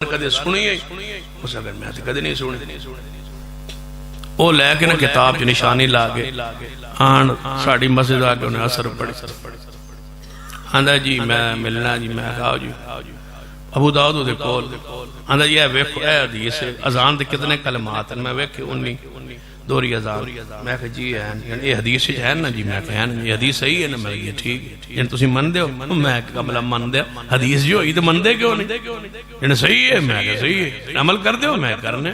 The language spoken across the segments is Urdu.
کدے سنی ہے اس اگر میں کدے نہیں سنی وہ لے کے نا کتاب چ نشانی لا کے آن ساڑی مسجد آ کے انہیں اثر پڑی آندا جی میں ملنا جی میں کہا جی ابو داؤد دے کول آندا جی اے ویکھو اے حدیث اذان دے کتنے کلمات ہیں میں ویکھے 19 دوری اذان میں کہا جی ہے یہ حدیث ہے نا جی میں کہا یہ حدیث صحیح ہے نا میں یہ ٹھیک ہے یعنی تسی من دے ہو میں کہا ملا من دے حدیث جو ہوئی تو من دے کیوں نہیں یعنی صحیح ہے میں کہا صحیح ہے عمل کر دے ہو میں کرنے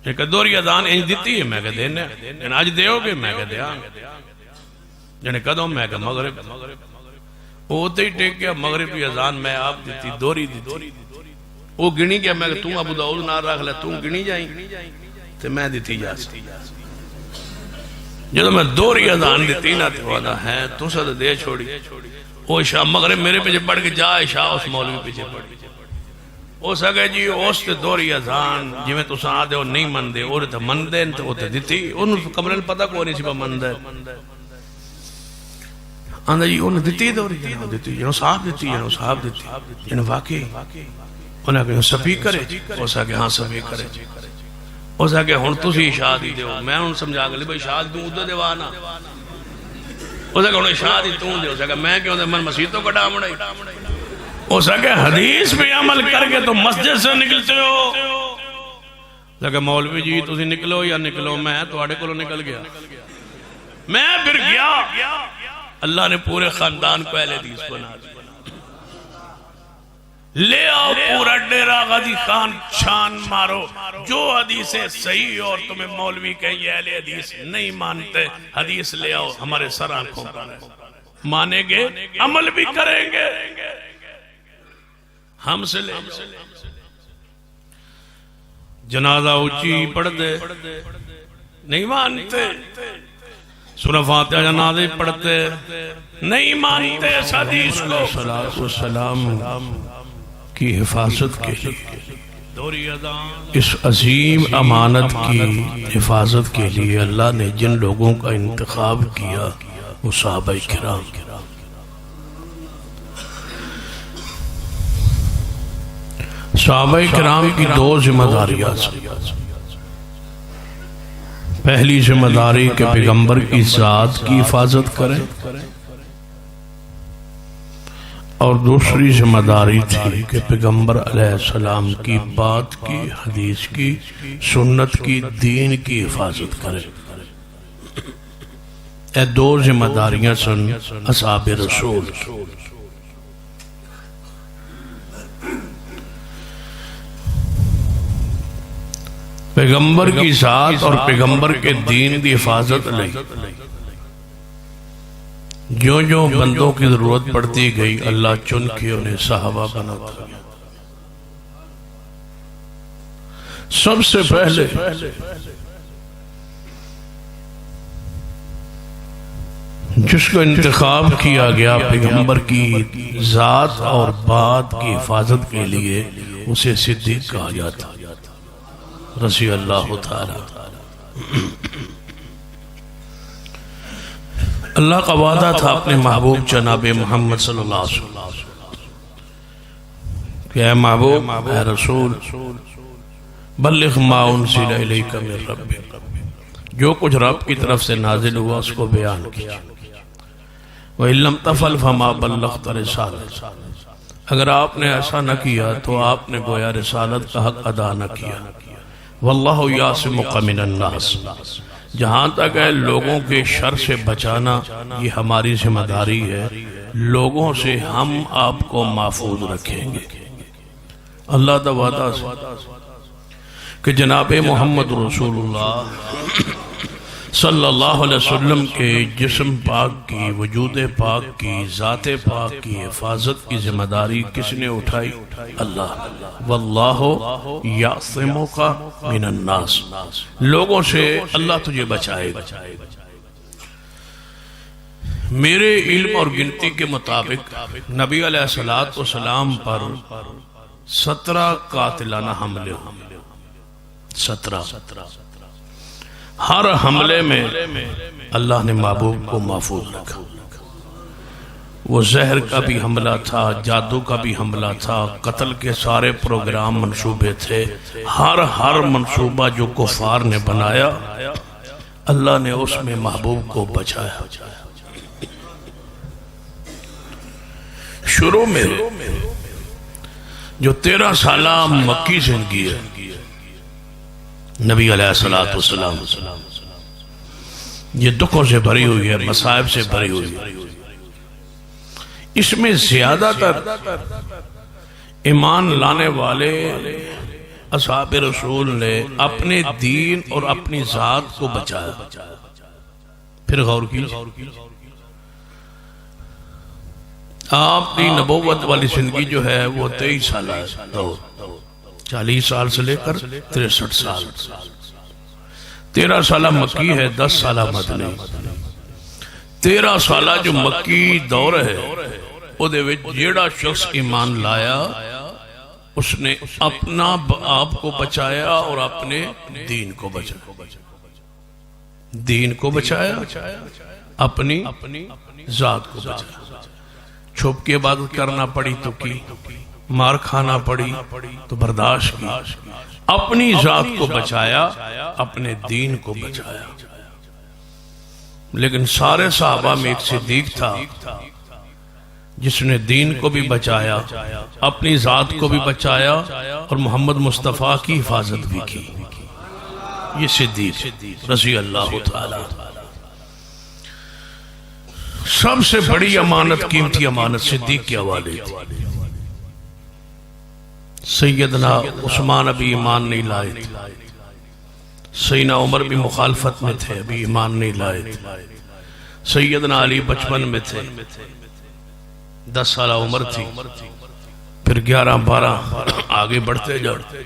ایک دوری اذان انج دیتی ہے میں کہا دینے یعنی آج دے ہو گے میں کہا دیا یعنی کدوں میں کہا مغرب ہوتے ہی ٹیک گیا مغرب کی اذان میں آپ دیتی دوری دیتی وہ گنی گیا میں کہا تم ابو داؤد نہ رکھ لے تم گنی جائیں تو میں دیتی جا سکتی جب میں دوری اذان دیتی نہ تو وعدہ ہے تو سد دے چھوڑی وہ شاہ مغرب میرے پیچھے پڑھ کے جائے شاہ اس مولوی پیچھے پڑھ کے وہ سکے جی اس تے دوری اذان جی میں تو ساں دے وہ نہیں من دے وہ تے من دے تو وہ تے دیتی انہوں کمرے پتہ کوئی نہیں سی پا من دے آندھا جی انہوں دیتی دوری جنہوں دیتی جنہوں صاحب دیتی جنہوں صاحب دیتی جنہوں واقعی انہوں کہا سپی کرے وہ سکے ہاں سپی کرے وہ سکے ہون تو سی شادی دے میں انہوں سمجھا گا لی بھئی شاد دوں ادھا دیوانا وہ سکے انہوں شادی توں دے وہ سکے میں کہ انہوں من مسیحتوں کا ڈامڑائی وہ سکے حدیث پہ عمل کر کے تو مسجد سے نکلتے ہو سکے مولوی جی تسی نکلو یا نکلو میں تو آڑے کو نکل گیا میں پھر گیا اللہ نے پورے خاندان کو اہل حدیث بنا دیا لے آؤ پورا ڈیرہ غازی خان چھان مارو جو حدیث صحیح اور تمہیں مولوی کہیں یہ اہل حدیث نہیں مانتے حدیث لے آؤ ہمارے سر آنکھوں پر مانیں گے عمل بھی کریں گے ہم سے لے جنازہ اونچی پڑھ دے نہیں مانتے سورہ فاتحہ جنازے پڑھتے نہیں مانتے اس حدیث کو صلاۃ و سلام کی حفاظت کے لیے اس عظیم امانت کی حفاظت کے لیے اللہ نے جن لوگوں کا انتخاب کیا وہ صحابہ کرام صحابہ کرام کی دو ذمہ داریاں پہلی ذمہ داری کہ پیغمبر کی ذات کی حفاظت کریں اور دوسری ذمہ داری تھی کہ پیغمبر علیہ السلام کی بات کی حدیث کی سنت کی دین کی حفاظت کریں اے دو ذمہ داریاں سن اصحاب رسول پیغمبر کی ذات اور پیغمبر کے دین دی حفاظت لئی جو جو بندوں کی ضرورت پڑتی گئی اللہ چن کے انہیں صحابہ بناتا سب سے پہلے جس کو انتخاب کیا گیا پیغمبر کی ذات اور بات کی حفاظت کے لیے اسے صدیق کہا جاتا رضی اللہ تعالی اللہ کا وعدہ تھا اپنے محبوب جناب محمد صلی اللہ علیہ وسلم کہ اے محبوب اے رسول بلغ ما انزل الیک من ربک جو کچھ رب کی طرف سے نازل ہوا اس کو بیان کیا وَإِن لَمْ تَفْعَلْ فَمَا بَلَّغْتَ رِسَالَتَهُ اگر آپ نے ایسا نہ کیا تو آپ نے گویا رسالت کا حق ادا نہ کیا واللہ یعصمک من الناس جہاں تک ہے لوگوں کے شر سے بچانا یہ ہماری ذمہ داری ہے لوگوں سے ہم آپ کو محفوظ رکھیں گے اللہ دا وعدہ کہ جناب محمد رسول اللہ صلی اللہ علیہ وسلم کے جسم پاک کی وجود پاک کی ذات پاک کی حفاظت کی ذمہ داری کس نے اٹھائی اللہ واللہ یعصمک من الناس لوگوں سے اللہ تجھے بچائے گا میرے علم اور گنتی کے مطابق نبی علیہ السلام پر 17 قاتلانہ حملے 17 ہر حملے میں اللہ نے محبوب کو محفوظ رکھا وہ زہر کا بھی حملہ تھا، جادو کا بھی حملہ تھا، قتل کے سارے پروگرام منصوبے تھے، ہر منصوبہ جو کفار نے بنایا اللہ نے اس میں محبوب کو بچایا۔ شروع میں جو 13 سالہ مکی زندگی ہے نبی علیہ السلام یہ دکھوں سے بھری ہوئی ہے، مصائب سے بھری ہوئی ہے، اس میں زیادہ تر ایمان لانے والے اصحاب رسول نے اپنے دین اور اپنی ذات کو بچایا۔ پھر غور کیجئے، آپ کی نبوت والی زندگی جو ہے وہ 23 سال ہے، 40 سال سے لے کر 63 سال، 13 سالہ مکی ہے، 10 سالہ مدنی۔ 13 سالہ جو مکی دور ہے وہ جیڑا شخص ایمان لایا اس نے اپنا آپ کو بچایا اور اپنے دین کو بچایا، دین کو بچایا، اپنی ذات کو بچایا۔ چھپ کے عبادت کرنا پڑی تو کی، مار کھانا پڑی تو برداشت کی، اپنی ذات کو بچایا، اپنے دین کو بچایا۔ لیکن سارے صحابہ میں ایک صدیق تھا جس نے دین کو بھی بچایا، اپنی ذات کو بھی بچایا اور محمد مصطفیٰ کی حفاظت بھی کی۔ یہ صدیق رضی اللہ تعالی۔ سب سے بڑی امانت، قیمتی امانت صدیق کے حوالے تھی۔ سیدنا عثمان ابھی ایمان نہیں لائے تھے، سیدنا عمر بھی مخالفت میں تھے، ابھی ایمان نہیں لائے تھے، سیدنا علی بچپن میں تھے، 10 سالہ عمر تھی، پھر 11-12 آگے بڑھتے جاتے۔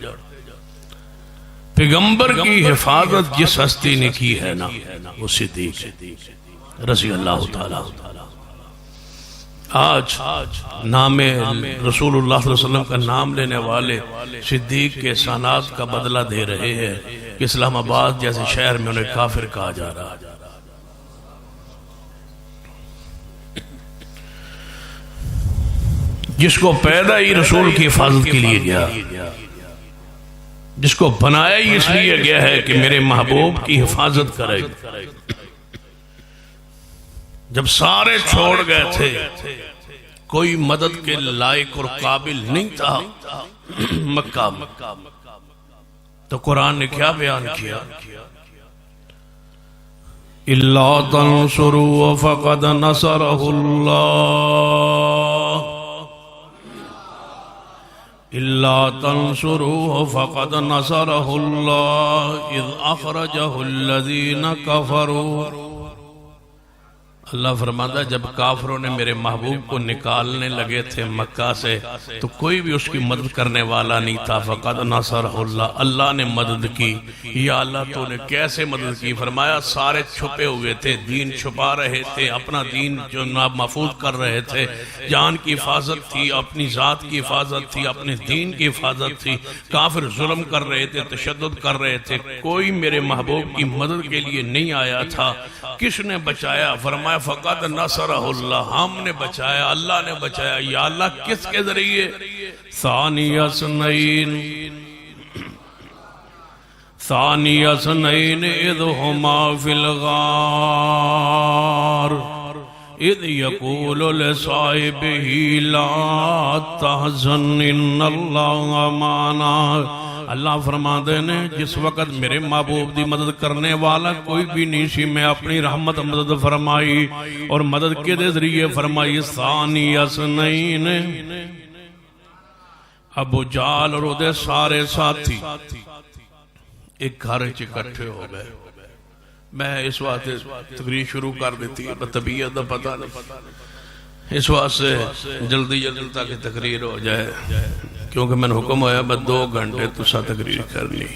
پیغمبر کی حفاظت جس ہستی نے کی ہے نا وہ صدیق رضی اللہ تعالی۔ آج نام رسول اللہ صلی اللہ علیہ وسلم کا نام لینے والے صدیق کے احسانات کا بدلہ دے رہے ہیں کہ اسلام آباد جیسے شہر میں انہیں کافر کہا جا رہا ہے۔ جس کو پیدا ہی رسول کی حفاظت کے لیے گیا، جس کو بنایا ہی اس لیے گیا ہے کہ میرے محبوب کی حفاظت کرے۔ جب سارے چھوڑ گئے تھے، کوئی مدد کے لائق اور قابل نہیں تھا مکہ میں، تو قرآن نے کیا بیان کیا؟ اِلَّا تَنْصُرُوا فَقَدْ نَصَرَهُ اللَّهُ إِلَّا تَنْصُرُوهُ فَقَدْ نَصَرَهُ اللَّهُ إِذْ أَخْرَجَهُ الَّذِينَ كَفَرُوا۔ اللہ فرماتا ہے جب کافروں نے میرے محبوب کو نکالنے لگے تھے مکہ سے تو کوئی بھی اس کی مدد کرنے والا نہیں تھا۔ فَقَدْ نَصَرَهُ اللَّهُ، اللہ نے مدد کی۔ یا اللہ تو نے کیسے مدد کی؟ فرمایا سارے چھپے ہوئے تھے، دین چھپا رہے تھے، اپنا دین جو محفوظ کر رہے تھے، جان کی حفاظت تھی، اپنی ذات کی حفاظت تھی، اپنے دین کی حفاظت تھی۔ کافر ظلم کر رہے تھے، تشدد کر رہے تھے، کوئی میرے محبوب کی مدد کے لیے نہیں آیا تھا۔ کس نے بچایا؟ فرمایا فقط نصرہ اللہ، ہم نے بچایا، اللہ نے بچایا۔ یا اللہ کس کے ذریعے؟ ثانی اثنین اذ ہما فی الغار اذ یقول لصاحبہ لا تحزن ان اللہ معنا۔ اللہ فرماتے ہیں جس وقت میرے محبوب دی مدد کرنے والا کوئی بھی نہیں سی، میں اپنی رحمت مدد فرمائی اور مدد کے دے ذریعے فرمائی۔ ثانی اثنین، ابو جہل اور دے سارے ساتھی ایک گھر اکٹھے ہو گئے۔ میں اس واسطے تقریر شروع کر دیتی ہے، طبیعت دا پتہ نہیں، اس واسطے جلدی جلدی تاکہ تقریر ہو جائے، کیونکہ میں نے حکم ہویا بس 2 گھنٹے تسا تقریر کرنی۔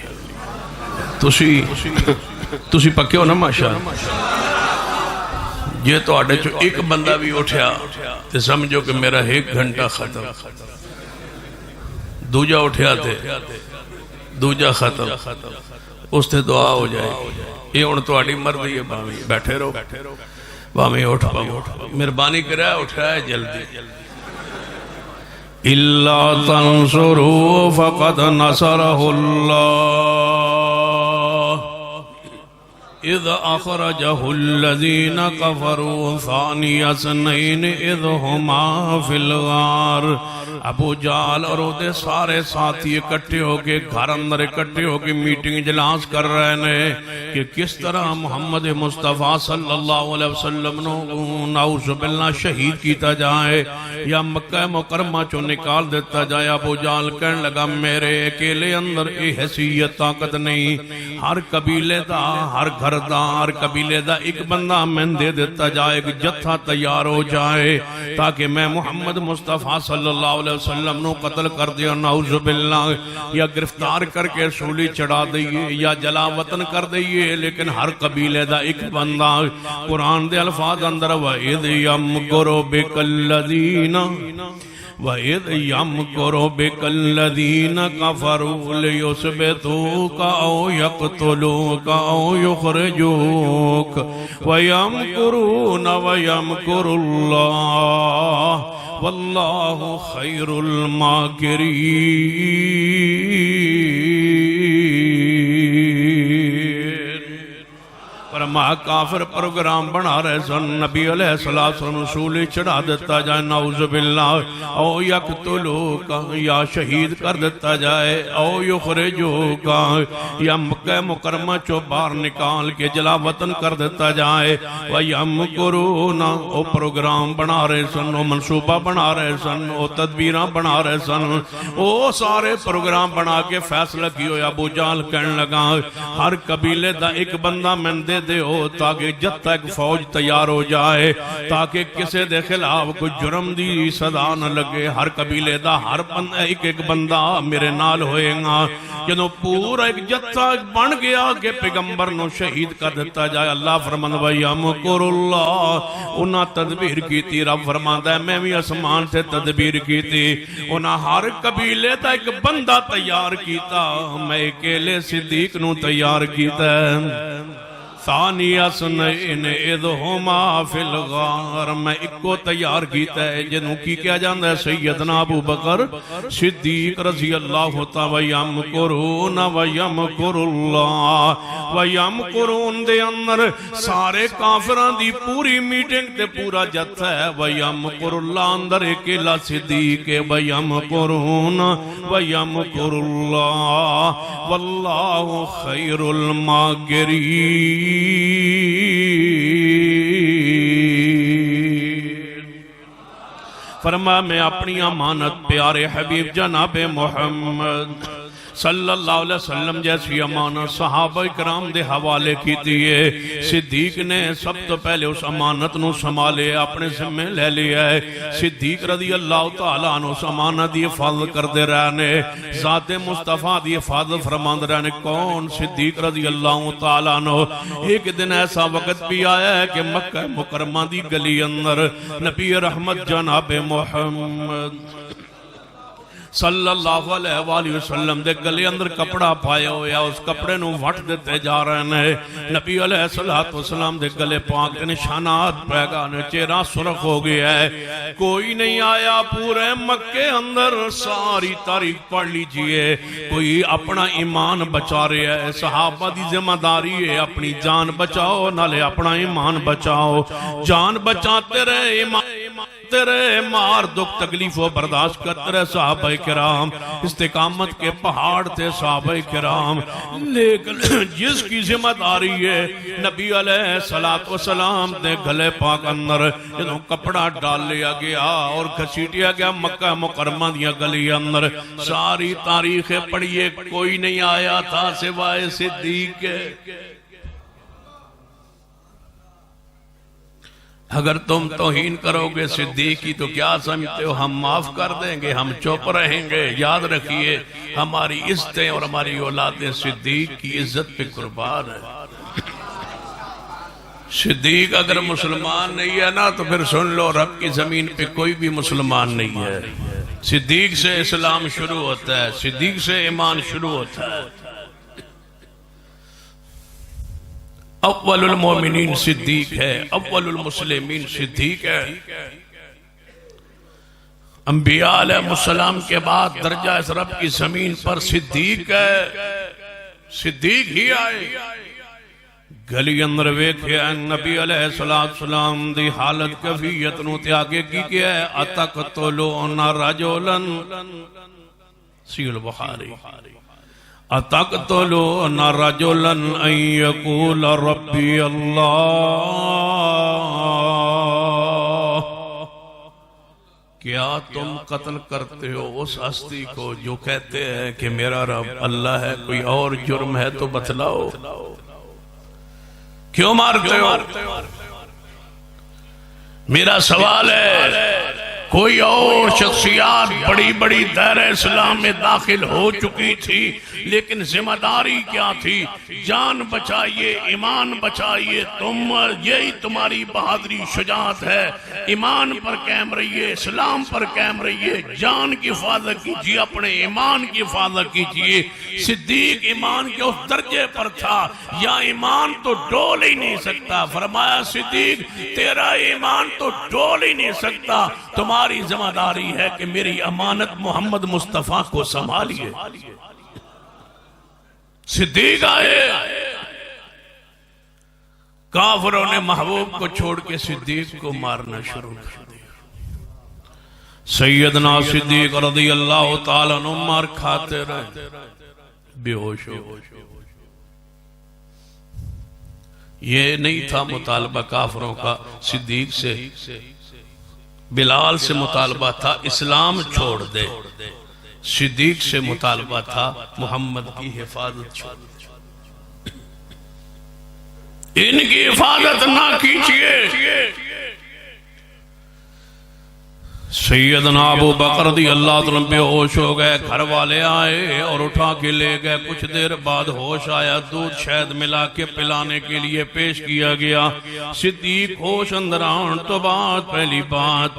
تسی پکے ہو نا ماشاءاللہ؟ یہ تو آڑے چو ایک بندہ بھی اٹھیا تو سمجھو کہ میرا 1 گھنٹہ ختم، دوجہ اٹھیا تھے دوجہ ختم، اس تے دعا ہو جائے۔ یہ ان تو آڑی مرضی ہے، بیٹھے رہو۔ میں اٹھ پاؤں مہربانی کرے اٹھائے جلدی اِلَّا تَنْصُرُوا فَقَدْ نَصَرَهُ اللَّهُ اِذْ أَخْرَجَهُ الَّذِينَ كَفَرُوا ثَانِيَ اثْنَيْنِ اِذْ هُمَا فِي الْغَارِ ابو جال اور وہ سارے ساتھی اکٹھے ہو کے گھر اندر اکٹھے ہو کے میٹنگ اجلاس کر رہے ہیں کہ کس طرح محمد مصطفیٰ صلی اللہ علیہ وسلم نعوذ باللہ شہید کیتا جائے یا مکہ مکرمہ چو نکال دیتا جائے ابو جال کہنے لگا میرے اکیلے اندر حیثیت طاقت نہیں ہر قبیلے دا ہر گھر دا ہر قبیلے دا ایک بندہ میں دے دیتا جائے ایک جتھا تیار ہو جائے تاکہ میں محمد مصطفیٰ صلی اللہ علیہ وسلم نو قتل کر دیا نعوذ باللہ یا گرفتار کر کے سولی چڑھا دئیے یا جلا وطن کر دئیے لیکن ہر قبیلے دا ایک بندہ قرآن دے الفاظ اندر وَإِذْ يَمْكُرُ بِكَ الَّذِينَ وَإِذْ يَمْكُرُ بِكَ الَّذِينَ كَفَرُوا لِيُثْبِتُوكَ أَوْ يَقْتُلُوكَ أَوْ يُخْرِجُوكَ وَيَمْكُرُونَ وَيَمْكُرُ اللَّهُ وَاللَّهُ خَيْرُ الْمَاكِرِينَ فرما کافر پروگرام بنا رہے سن نبی علیہ السلام رسولی چڑھا دیتا جائے نعوذ باللہ او یقتلوکا یا شہید کر دیتا جائے او یخرجوکا یا مکہ مکرمہ چو بار نکال کے جلا وطن کر دیتا جائے وَيَمْكُرُونَ او پروگرام بنا رہے سن او منصوبہ بنا رہے سن او تدبیرہ بنا رہے سن او سارے پروگرام بنا کے فیصلہ کیو یا ابو جال کہنے لگا ہر قبیلے دا ایک بندہ میں دے دے ہو تاکہ جب تک فوج تیار ہو جائے تاکہ کسے دے خلاف کوئی جرم دی صدا نہ لگے ہر قبیلے دا ہر ایک بندہ میرے نال ہوئے گا جنہوں پورا ایک جتھا بن گیا کہ پیغمبر نو شہید کر دیتا جائے اللہ فرماندہ وَيَمْكُرُ اللَّهُ انہاں تدبیر کی تھی رب فرماندہ ہے میں بھی اسمان سے تدبیر کی تھی انہاں ہر قبیلے دا ایک بندہ تیار کیتا میں اکیلے صدیق نو تیار کیتا ہے ثانی اثنین اذ ہما فی الغار میں ایک کو تیار کیتا ہے جنہوں کی کیا جاندہ ہے سیدنا ابو بکر صدیق رضی اللہ تعالی وَيَمْكُرُونَ وَيَمْكُرُ اللَّهُ وَيَمْكُرُونَ دے اندر سارے کافران دی پوری میٹنگ تے پورا جت ہے وَيَمْكُرُ اللَّهُ اندر اکیلا صدیق وَيَمْكُرُونَ وَيَمْكُرُ اللَّهُ وَاللَّهُ خَيْرُ الْمَاكِرِينَ فرما میں اپنی امانت پیارے حبیب جناب محمد صلی اللہ علیہ وسلم جیسی امانت صحابہ کرام دے حوالے کی دیئے صدیق نے سب تو پہلے اس امانت نو سنبھالے اپنے ذمہ لے لیا ہے صدیق رضی اللہ تعالیٰ عنہ اس امانت دی حفاظت کر دے رہنے ذات مصطفیٰ دی حفاظت فرمان دے رہنے کون صدیق رضی اللہ تعالیٰ عنہ ایک دن ایسا وقت بھی آیا ہے کہ مکہ مکرمہ دی گلی اندر نبی رحمت جناب محمد صلی اللہ علیہ وآلہ وسلم دے گلے اندر کپڑا پایا ہویا اس کپڑے نو وٹ دیتے جا رہے ہیں نبی علیہ السلام دے گلے پاک نشانات پیگا نے چہرہ سرخ ہو گیا ہے کوئی نہیں آیا پورے مکے اندر ساری تاریخ پڑھ لیجئے کوئی اپنا ایمان بچا رہے ہے صحابہ دی ذمہ داری ہے اپنی جان بچاؤ نالے اپنا ایمان بچاؤ جان بچاتے رہے ایمان رہے مار دکھ تکلیف و برداشت کرتے رہے صحابہ کرام استقامت کے پہاڑ تھے صحابہ کرام لیکن جس کی ذمہ داری ہے نبی علیہ السلام نے گلے پاک اندر جنہوں کپڑا ڈال لیا گیا اور کھسیٹیا گیا مکہ مکرمہ دیا گلی اندر ساری تاریخیں پڑھئے کوئی نہیں آیا تھا سوائے صدیق کے اگر تم توہین کرو گے صدیق کی تو کیا سمجھتے ہو ہم معاف کر دیں گے ہم چپ رہیں گے یاد رکھیے ہماری عزتیں اور ہماری اولادیں صدیق کی عزت پہ قربان ہے صدیق اگر مسلمان نہیں ہے نا تو پھر سن لو رب کی زمین پہ کوئی بھی مسلمان نہیں ہے صدیق سے اسلام شروع ہوتا ہے صدیق سے ایمان شروع ہوتا ہے اول المومنین صدیق ہے، اول المسلمین صدیق ہے۔ انبیاء علیہ السلام کے بعد درجہ اس رب کی زمین پر صدیق ہے، صدیق ہی آئے۔ گلی اندر ویکھے نبی علیہ السلام دی حالت کفیت نو تیاگے کی کہ اتقتلون رجلا، صحیح البخاری، اتقتلون رجلا ان یقول ربی اللہ، کیا تم قتل کرتے ہو اس ہستی کو جو کہتے ہیں کہ میرا رب اللہ ہے؟ کوئی اور جرم ہے تو بتلاؤ، کیوں مارتے ہو؟ میرا سوال ہے، کوئی اور شخصیات بڑی بڑی دائرہ اسلام میں داخل ہو چکی تھی، لیکن ذمہ داری کیا تھی؟ جان بچائیے، ایمان بچائیے، یہی تمہاری بہادری شجاعت ہے۔ ایمان پر قائم رہیے، اسلام پر قائم رہیے، جان کی حفاظت کیجیے، اپنے ایمان کی حفاظت کیجیے۔ صدیق ایمان کے اس درجے پر تھا یا ایمان تو ڈول ہی نہیں سکتا، فرمایا صدیق تیرا ایمان تو ڈول ہی نہیں سکتا، تمہاری ذمہ داری ہے کہ میری امانت محمد مصطفیٰ کو سنبھالیے۔ صدیق آئے، کافروں نے محبوب کو چھوڑ کے صدیق کو مارنا شروع کر دیا۔ سیدنا صدیق رضی اللہ تعالیٰ عنہ مار کھاتے رہے، بے ہوش ہو۔ یہ نہیں تھا مطالبہ کافروں کا صدیق سے، بلال سے مطالبہ تھا اسلام چھوڑ دے، صدیق سے مطالبہ تھا محمد کی حفاظت چھوڑ دے، ان کی حفاظت نہ کیجیے۔ سیدنا ابو بکر رضی اللہ عنہ بے ہوش ہو گئے، گھر والے آئے اور اٹھا کے لے گئے۔ کچھ دیر بعد ہوش آیا، دودھ شہد ملا کے پلانے کے لیے پیش کیا گیا۔ صدیق ہوش اندر آن تو پہلی بات،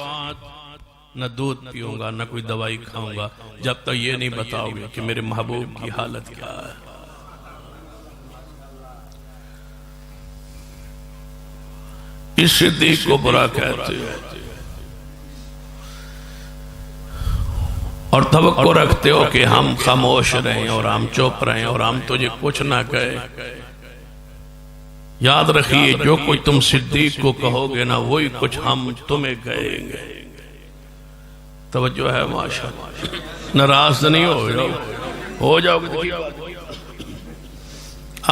نہ دودھ پیوں گا نہ کوئی دوائی کھاؤں گا جب تک یہ نہیں بتاؤ گے کہ میرے محبوب کی حالت کیا ہے۔ اس صدیق کو برا کہتے ہیں اور توقع رکھتے ہو کہ ہم خاموش رہیں اور ہم چپ رہیں اور ہم تجھے کچھ نہ کہیں۔ یاد رکھیے جو کوئی تم صدیق کو کہو گے نا وہی کچھ ہم تمہیں کہیں گے۔ توجہ ہے ماشاءاللہ، ناراض نہیں ہو جاؤ گے۔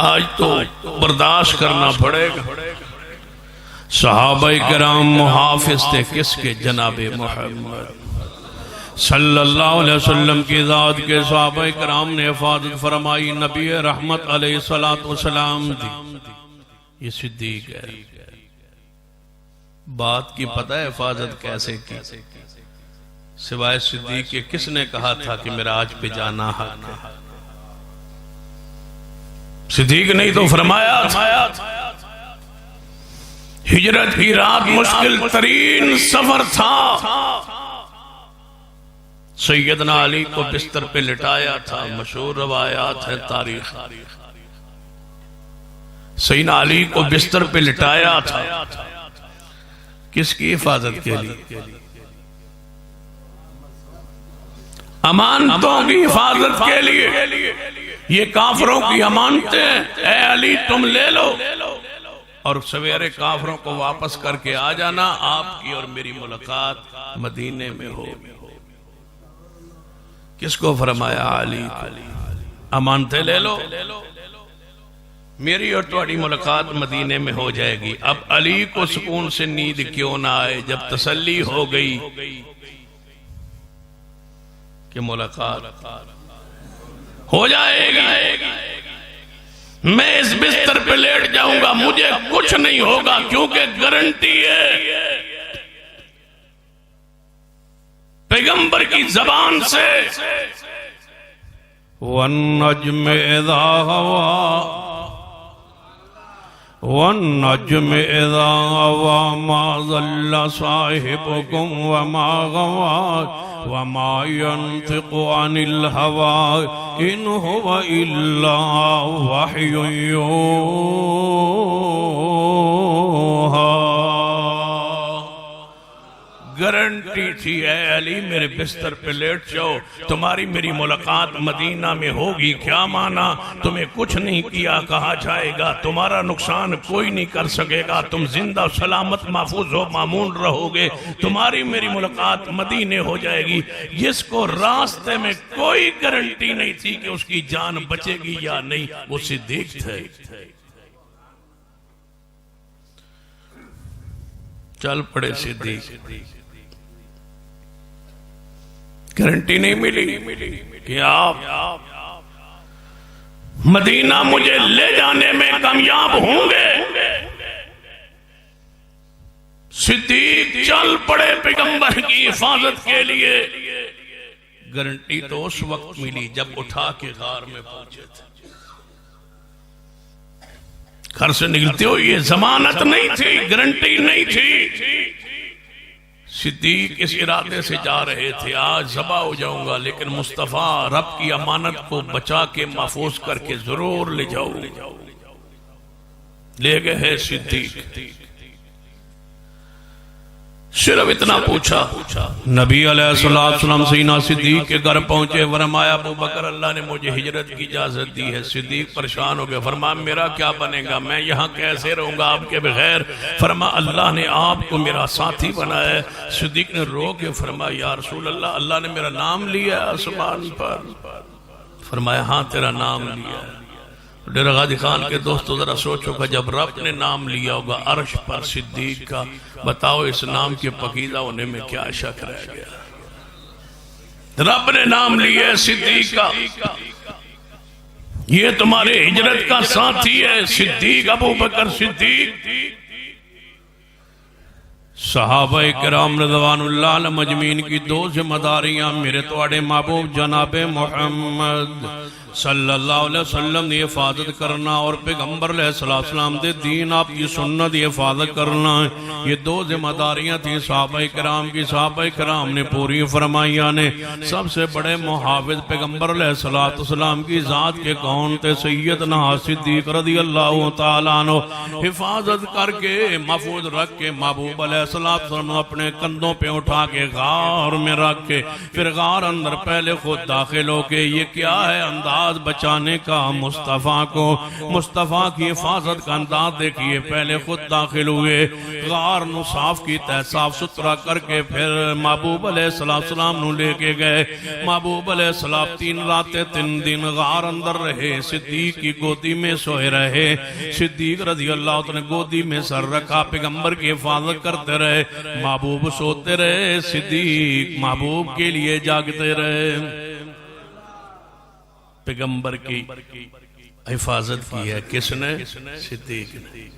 آج تو برداشت کرنا پڑے گا۔ صحابہ کرام محافظ تھے کس کے؟ جناب محمد صلی اللہ علیہ وسلم کی ذات کے صحابہ کرام نے حفاظت فرمائی، نبی رحمت علیہ السلام دی۔ یہ صدیق ہے، بات کی پتہ ہے حفاظت کیسے کی؟ سوائے صدیق کے کس نے کہا تھا کہ میرا آج پہ جانا حق ہے؟ صدیق نہیں تو فرمایا ہجرت کی رات مشکل ترین سفر تھا، سیدنا علی کو بستر پہ لٹایا تھا، مشہور روایات ہے تاریخ، سیدنا علی کو بستر پہ لٹایا تھا، کس کی حفاظت کے لیے؟ امانتوں کی حفاظت کے لیے۔ یہ کافروں کی امانتیں، اے علی تم لے لو اور سویرے کافروں کو واپس کر کے آ جانا، آپ کی اور میری ملاقات مدینے میں ہو۔ کس کو فرمایا؟ علی کو۔ امانتیں لے لو، میری اور تمہاری ملاقات مدینے میں ہو جائے گی۔ اب علی کو سکون سے نیند کیوں نہ آئے جب تسلی ہو گئی کہ ملاقات ہو جائے گی، میں اس بستر پہ لیٹ جاؤں گا، مجھے کچھ نہیں ہوگا کیونکہ گارنٹی ہے پیغمبر کی زبان سے، وَالنَّجْمِ اِذَا هَوَىٰ وَالنَّجْمِ اِذَا هَوَىٰ مَا ضَلَّ صَاحِبُكُمْ وَمَا غَوَىٰ وَمَا يَنْطِقُ عَنِ الْهَوَىٰ ان هو الا وحی یوحی. گارنٹی تھی اے علی میرے بستر پہ لیٹ جاؤ، تمہاری میری ملاقات مدینہ میں ہوگی. کیا مانا؟ تمہیں کچھ نہیں کیا کہا جائے گا، تمہارا نقصان کوئی نہیں کر سکے گا، تم زندہ سلامت محفوظ و مامون رہو گے، تمہاری میری ملاقات مدینے ہو جائے گی. جس کو راستے میں کوئی گارنٹی نہیں تھی کہ اس کی جان بچے گی یا نہیں، وہ صدیق تھے. چل پڑے صدیق. گارنٹی نہیں ملی کہ آپ مدینہ مجھے لے جانے میں کامیاب ہوں گے. صدیق چل پڑے پیغمبر کی حفاظت کے لیے. گارنٹی تو اس وقت ملی جب اٹھا کے غار میں پہنچے تھے. گھر سے نکلتے ہو یہ ضمانت نہیں تھی، گارنٹی نہیں تھی. صدیق اس ارادے سے جا رہے تھے آج ذبح ہو جاؤں گا لیکن مصطفیٰ رب کی امانت کو بچا کے محفوظ کر کے ضرور لے جاؤ. لے گئے ہیں صدیق. صرف اتنا پوچھا. نبی علیہ السلام سیدنا صدیق کے گھر پہنچے، فرمایا ابو بکر اللہ نے مجھے ہجرت کی اجازت دی ہے. صدیق پریشان ہو گئے، فرمایا میرا کیا بنے گا، میں یہاں کیسے رہوں گا آپ کے بغیر؟ فرمایا اللہ نے آپ کو میرا ساتھی بنایا ہے. صدیق نے رو کے فرمایا یا رسول اللہ، اللہ نے میرا نام لیا آسمان پر؟ فرمایا ہاں تیرا نام لیا ہے. ڈیرہ غازی خان کے دوستو ذرا سوچو کہ جب رب نے نام لیا ہوگا عرش پر صدیق کا، بتاؤ اس نام کے پکیزہ ہونے میں کیا شک رہ گیا؟ رب نے نام لیا ہے صدیق کا، یہ تمہارے ہجرت کا ساتھی ہے صدیق، ابو بکر صدیق. صحابہ کرام رضوان اللہ علیہ مجمعین کی دو ذمہ داریاں میرے تواڈے محبوب جناب محمد صلی اللہ علیہ وسلم دی حفاظت کرنا اور پیغمبر علیہ السلام دے دین آپ کی سنت دی حفاظت کرنا. یہ دو ذمہ داریاں تھیں صحابہ کرام کی. صحابہ کرام نے پوری فرمائیاں نے. سب سے بڑے محافظ پیغمبر علیہ السلام کی ذات کے کون تھے؟ سیدنا صدیق رضی اللہ تعالیٰ عنہ. حفاظت کر کے محفوظ رکھ کے محبوب علیہ السلام اپنے کندھوں پہ اٹھا کے غار میں رکھ کے پھر غار اندر پہلے خود داخل ہو کے یہ کیا ہے انداز بچانے کا مصطفیٰ کو، مصطفیٰ کی حفاظت کا انداز دیکھئے. پہلے خود داخل ہوئے، غار نو صاف کیتا ہے، صاف ستھرا کر کے پھر محبوب علیہ السلام نو لے کے گئے. محبوب علیہ السلام 3 راتیں 3 دن غار اندر رہے. صدیق کی گودی میں سوئے رہے. صدیق رضی اللہ عنہ گودی میں سر رکھا، پیغمبر کی حفاظت کرتے رہے. محبوب سوتے رہے، صدیق محبوب کے لیے جاگتے رہے. پیغمبر کی حفاظت کی ہے کس نے؟ صدیق نے.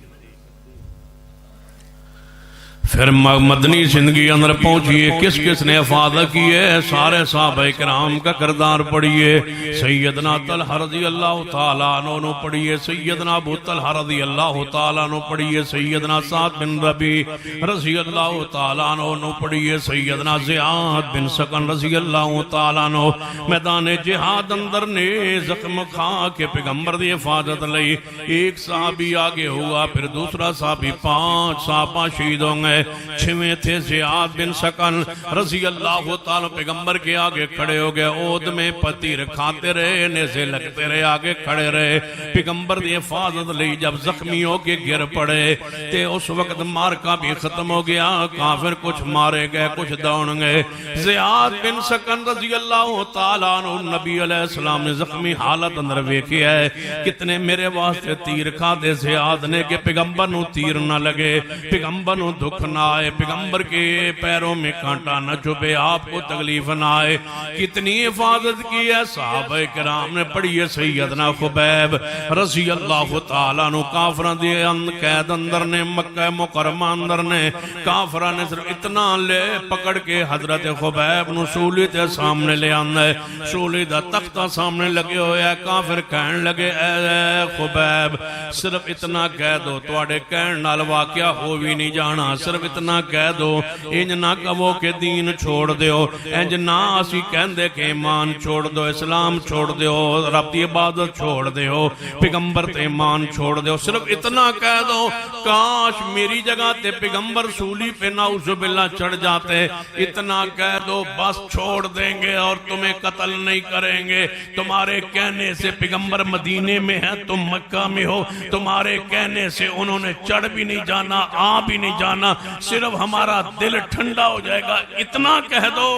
پھر مدنی زندگی اندر پہنچیے، کس کس نے حفاظت کی ہے؟ سارے صحابہ کرام کا کردار پڑھیے. سیدنا طلحہ رضی اللہ تعالیٰ عنہ پڑھیے، سیدنا ابو طلحہ رضی اللہ تعالیٰ عنہ پڑھیے، سیدنا سعد بن ربیع رضی اللہ تعالیٰ عنہ پڑھیے، سیدنا زیاد بن سکن رضی اللہ تعالیٰ عنہ. میدان جہاد اندر نے زخم کھا کے پیغمبر دی حفاظت لئی. ایک صحابی آگے ہوا، پھر دوسرا صحابی، 5 صحابہ شہید ہوں گے. 6ویں تھے زیاد بن سکن رضی اللہ تعالیٰ، پیغمبر کے آگے کھڑے ہو گئے. عود میں پتیر کھاتے رہے، نیزے لگتے رہے، آگے کھڑے رہے. پیغمبر دی حفاظت لی. جب زخمی ہو کے گر پڑے تے اس وقت مارکا بھی ختم ہو گیا. کافر کچھ مارے گئے، کچھ دوڑ گئے. زیاد بن سکن رضی اللہ تعالیٰ عنہ نبی علیہ السلام نے زخمی حالت اندر ویکھیا ہے. کتنے میرے واسطے تیر کھا دے زیاد نے کہ پیغمبر نو تیر نہ لگے، پیغمبر نو دکھ نہ آئے، پیغمبر کے پیروں میں کانٹا نہ چبھے، آپ کو تکلیف نہ آئے. کتنی حفاظت کی ہے. صحابہ کرام نے پڑھی ہے. سیدنا خبیب رضی اللہ تعالیٰ عنہ کافران دی قید اندر نے، مکہ مکرمہ اندر نے کافران نے صرف اتنا لے پکڑ کے حضرت خبیب نو سولی تے سامنے لے آنا ہے. سولی دا تختہ سامنے لگے ہوئے ہے. کافر کہن لگے اے خبیب صرف اتنا کہہ دو، تواڈے کہن نال واقعہ ہو بھی نہیں جانا، صرف صرف اتنا کہہ دو انج نہ کہو کہ دین چھوڑ دیو انج نہ اسی کہندے کہ ایمان چھوڑ دو اسلام چھوڑ دیو رب دی عبادت چھوڑ دیو پیغمبر تے ایمان چھوڑ دیو صرف اتنا کہہ دو کاش میری جگہ تے پیغمبر سولی پہ نعوذ باللہ چڑھ جاتے اتنا کہہ دو بس چھوڑ دیں گے اور تمہیں قتل نہیں کریں گے تمہارے کہنے سے پیغمبر مدینے میں ہے تم مکہ میں ہو تمہارے کہنے سے انہوں نے چڑھ بھی نہیں جانا آ بھی نہیں جانا صرف ہمارا دل ٹھنڈا ہو جائے گا اتنا کہہ دو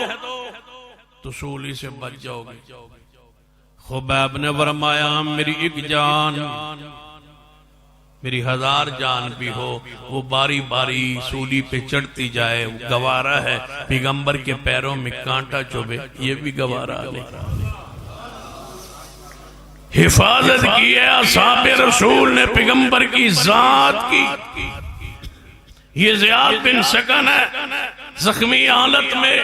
تو سولی سے بچ جاؤ گے خبیب نے فرمایا میری ایک جان میری 1000 جان بھی ہو وہ باری باری سولی پہ چڑھتی جائے گوارا ہے پیغمبر کے پیروں میں کانٹا چوبے یہ بھی گوارا نہیں حفاظت کی ہے اصحاب رسول نے پیغمبر کی ذات کی یہ زیاد بن سکن ہے زخمی حالت میں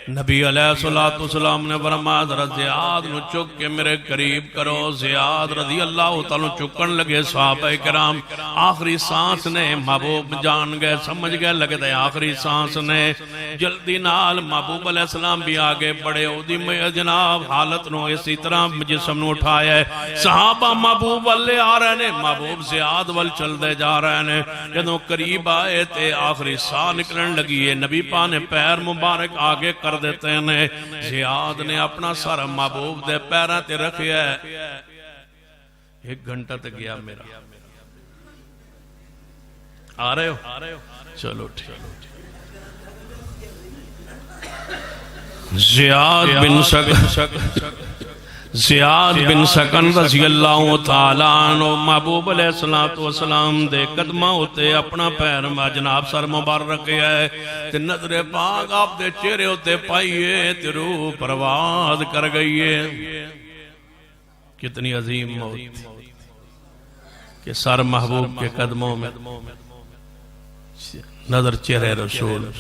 نبی علیہ السلام نے فرمایا ذرا زیاد نو چک کے میرے قریب کرو زیاد رضی اللہ تعالیٰ چکن لگے صحابہ کرام آخری سانس نے محبوب جان گئے سمجھ گئے لگے تھے آخری سانس نے جلدی نال محبوب علیہ السلام بھی آگے بڑے اودی میں جناب حالت نو اسی طرح جسم نو اٹھایا ہے صحابہ محبوب والے آ رہے ہیں محبوب زیاد وال چل دے جا رہے ہیں جدوں قریب آئے تے آخری ساہ نکلن لگی ہے نبی پاک نے پیر مبارک آگے کر دیتے ہیں زیاد نے اپنا سر محبوب دے پیرہ تے رکھیا ہے 1 گھنٹہ تک گیا میرا آ رہے ہو چلو ٹھیک زیاد بن سکن رضی اللہ تعالیٰ عنہ محبوب علیہ السلام دے قدمہ ہوتے اپنا پیر میں جناب سر مبارک رکھے ہے تے نظر پاک آپ دے چہرے ہوتے پائیے تے روح پرواز کر گئی ہے کتنی عظیم موت کہ سر محبوب کے قدموں میں نظر چہرے رسول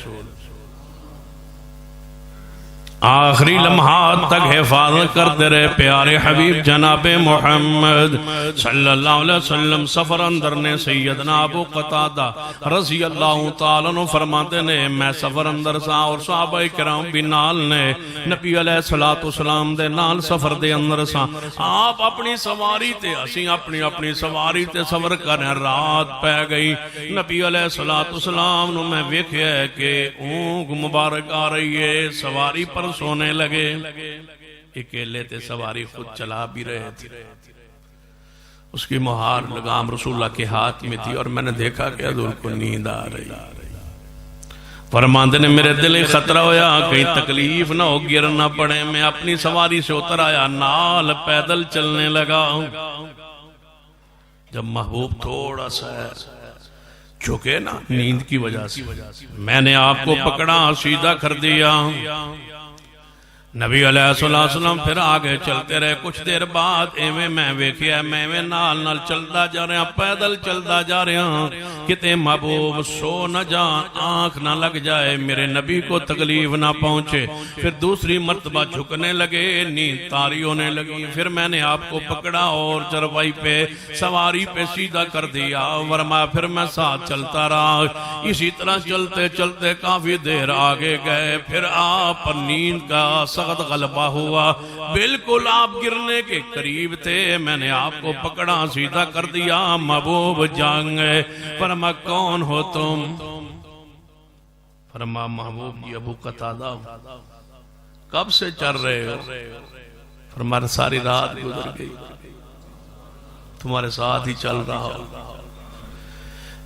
آخری لمحات تک حفاظت کرتے رہے پیارے حبیب جناب محمد صلی اللہ علیہ وسلم سفر اندر نے سیدنا ابو قتادہ رضی اللہ تعالیٰ عنہ فرماتے نے میں سفر اندر سا اور صحابہ کرام بھی نال نے نبی علیہ السلام دے نال سفر دے اندر سا آپ اپنی سواری تے اسی اپنی سواری تے سفر کریں رات پہ گئی نبی علیہ السلام نو میں ویکھیا ہے کہ اونگ مبارک آ رہی ہے سواری پر سونے لگے اکیلے تے سواری خود چلا بھی رہے تھے اس کی مہار لگام رسول اللہ کے ہاتھ میں تھی اور میں نے دیکھا کہ حضور کو نیند آ رہی فرماندے نے میرے دل خطرہ ہویا کہیں تکلیف نہ ہو گر نہ پڑے میں اپنی سواری سے اتر آیا نال پیدل چلنے لگا جب محبوب تھوڑا سا چکے نا نیند کی وجہ سے میں نے آپ کو پکڑا سیدھا کر دیا نبی علیہ السلام پھر آگے چلتے رہے کچھ دیر بعد ایویں میں ویکھیا میں نال چلتا جا رہا پیدل چلتا جا رہا کتے محبوب سو نہ جان آنکھ نہ لگ جائے میرے نبی کو تکلیف نہ پہنچے پھر دوسری مرتبہ جھکنے لگے نیند طاری ہونے لگی پھر میں نے آپ کو پکڑا اور چروائی پہ سواری پہ سیدھا کر دیا ورما پھر میں ساتھ چلتا رہا اسی طرح چلتے چلتے کافی دیر آگے گئے پھر آپ پر نیند کا سخت غلبہ ہوا بالکل آپ گرنے کے قریب تھے میں نے آپ کو پکڑا سیدھا کر دیا محبوب جان گئے فرما کون ہو تم فرما محبوب جی ابو قتادہ کب سے چل رہے ہو فرما ساری رات گزر گئی تمہارے ساتھ ہی چل رہا ہو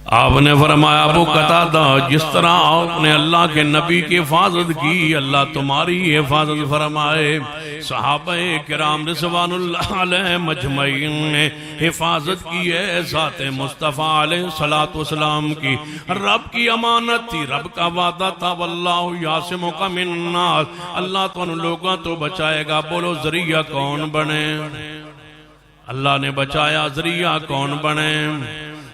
آپ نے فرمایا ابو قتادہ جس طرح آپ نے اللہ کے نبی کی حفاظت کی اللہ تمہاری حفاظت فرمائے صحابہ کرام رضوان اللہ علیہ مجمعین نے حفاظت کی ہے ذات مصطفیٰ علیہ السلام کی رب کی امانت تھی رب کا وعدہ تھا واللہ یعصمک من الناس اللہ تو ان لوگوں تو بچائے گا بولو ذریعہ کون بنے اللہ نے بچایا ذریعہ کون بنے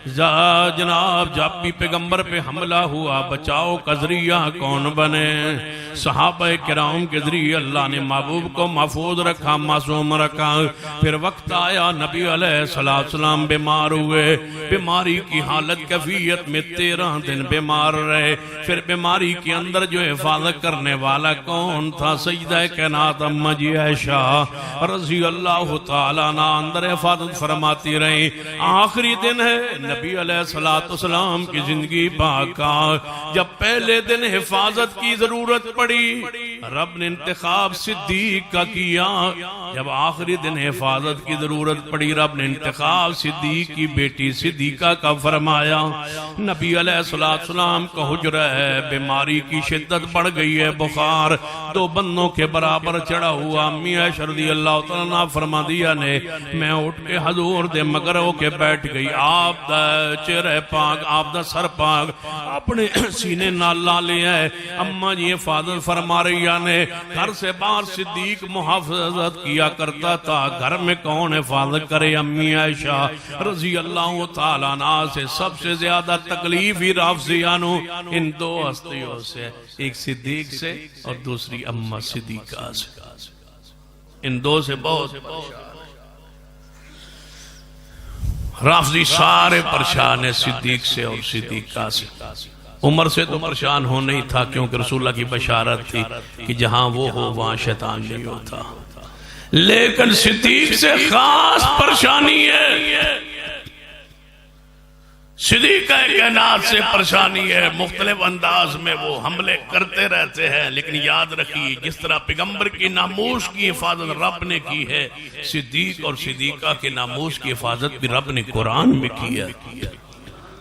جناب جب بھی پیغمبر پہ حملہ ہوا بچاؤ کا ذریعہ کون بنے صحابہ کرام کے ذریعے اللہ نے محبوب کو محفوظ رکھا، معصوم رکھا۔ پھر وقت آیا نبی علیہ السلام بیمار ہوئے، بیماری کی حالت کیفیت میں 13 دن بیمار رہے۔ پھر بیماری کے اندر جو حفاظت کرنے والا کون تھا؟ سیدہ کائنات اماں جی عائشہ رضی اللہ تعالیٰ عنہ اندر حفاظت فرماتی رہی۔ آخری دن ہے نبی علیہ السلام کی زندگی پاک کا، جب پہلے دن حفاظت کی ضرورت پڑی رب نے انتخاب صدیق کا کیا، جب آخری دن حفاظت کی ضرورت پڑی رب نے انتخاب صدیق کی بیٹی صدیقہ کا فرمایا۔ نبی علیہ السلام کا حجرہ ہے، بیماری کی شدت بڑھ گئی ہے، بخار 2 بندوں کے برابر چڑھا ہوا۔ امی عائشہ رضی اللہ تعالیٰ فرما دیا نے میں اٹھ کے حضور دے مگر ہو کے بیٹھ گئی، آپ دا چہرہ پاک، آپ دا سر پاک اپنے سینے نال لا لیا ہے۔ اماں جی حفاظت فرما رہی نے گھر سے باہر صدیق محافظت کیا کرتا تھا، گھر میں کون حفاظت کرے؟ امی عائشہ رضی اللہ تعالیٰ عنہ سے سب سے زیادہ تکلیف ہی رافضیانو ان 2 ہستیوں سے، ایک صدیق سے اور دوسری اماں صدیقہ سے، ان 2 سے بہت رافضی سارے پریشان ہیں صدیق سے اور صدیقہ سے۔ عمر سے تو پریشان ہو نہیں تھا کیونکہ رسول اللہ کی بشارت تھی کہ جہاں وہ ہو وہاں شیطان نہیں ہوتا، لیکن صدیق سے خاص پریشانی ہے، صدیق کائنات سے پریشانی ہے۔ مختلف انداز میں وہ حملے کرتے رہتے ہیں، لیکن یاد رکھیے جس طرح پیغمبر کی ناموس کی حفاظت رب نے کی ہے، صدیق اور صدیقہ کے ناموس کی حفاظت بھی رب نے قرآن میں کی ہے،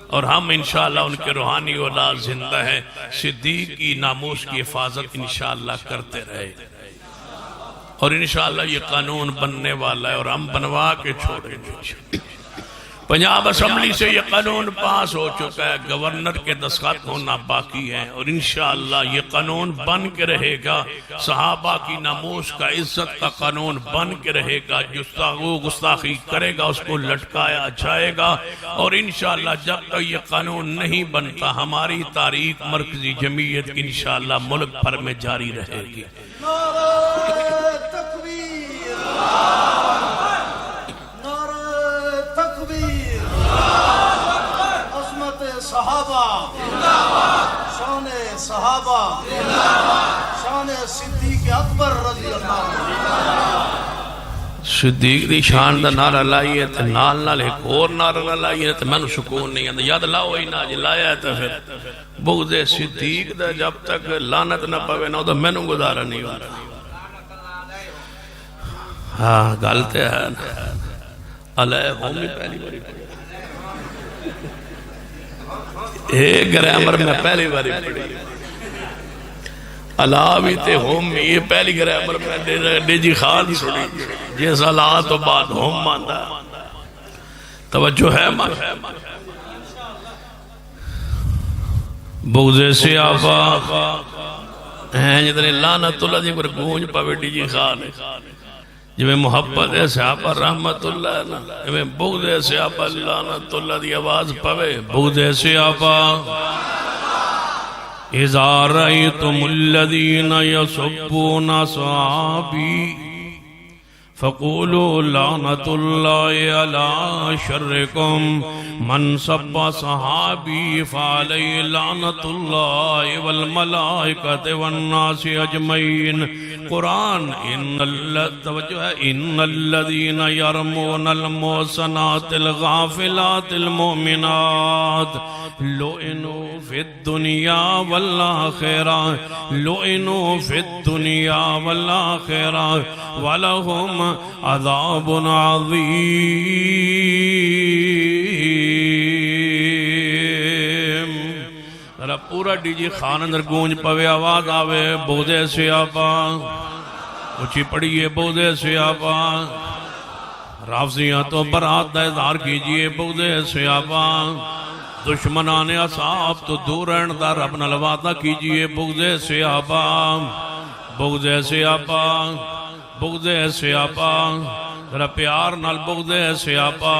اور ہم انشاءاللہ ان کے روحانی اولاد زندہ ہیں، صدیق کی ناموس کی حفاظت انشاءاللہ کرتے رہے، اور انشاءاللہ یہ قانون بننے والا ہے اور ہم بنوا کے چھوڑیں گے۔ پنجاب اسمبلی سے یہ قانون پاس ہو چکا ہے، گورنر کے دستخط ہونا باقی ہے، اور انشاءاللہ یہ قانون بن کے رہے گا، صحابہ کی ناموس کا عزت کا قانون بن کے رہے گا، جو گستاخی کرے گا اس کو لٹکایا جائے گا، اور انشاءاللہ جب تک یہ قانون نہیں بنتا ہماری تاریخ مرکزی جمعیت کی انشاءاللہ ملک بھر میں جاری رہے گی۔ صحابہ شان صحابہ شان صدیق اکبر رضی اللہ عنہ۔ صدیق دی شان دا نعرہ لائیے تے نال نال ایک اور نعرہ لائیے تے میں نے سکون نہیں آتا، یاد لاؤ ہی نہ جی لایا ہے تو پھر بغض صدیق دا جب تک لعنت نہ پوے نہ تو میں نے گزارا نہیں ہوتا۔ ہاں گالتے ہیں علیہ ہومی پہلی باری ایک گرامر میں پہلی باری پڑھی، علاوی تے ہوم میں یہ پہلی گرامر میں ڈیجی خان سنی، جیس علاوہ تو بعد ہوم ماندہ توجہ ہے ماندہ۔ بغض سیافہ ہیں جتنے لعنت اللہ جی پر گونج پاوے ڈیجی خان جو میں محبت ہے صحابہ رحمت اللہ جو میں بغض ہے صحابہ لعنت اللہ دی آواز پوے، بغض ہے صحابہ اذا رأیتم الذین یسبون صحابی فقولوا لعنت اللہ علی شرکم من سب صحابی فعلی لعنت اللہ والملائکۃ والناس اجمعین۔ قرآن ان الذین یرمون المحصنات الغافلات المؤمنات لعنوا فی الدنیا والآخرہ لعنوا فی الدنیا والآخرہ ولہم عذاب عظیم۔ ذرا پورا ڈی جی خان اندر گونج پوے آواز آوے، بغض صحابہ اچھی پڑھیے، بغض صحابہ رافضیاں تو برات دا اظہار کیجئے، بغض صحابہ دشمنان اصحاب تو دور رہن دا رب نال وعدہ کیجئے، بغض صحابہ بغض صحابہ بغض صحابہ ذرا پیار نال بغض صحابہ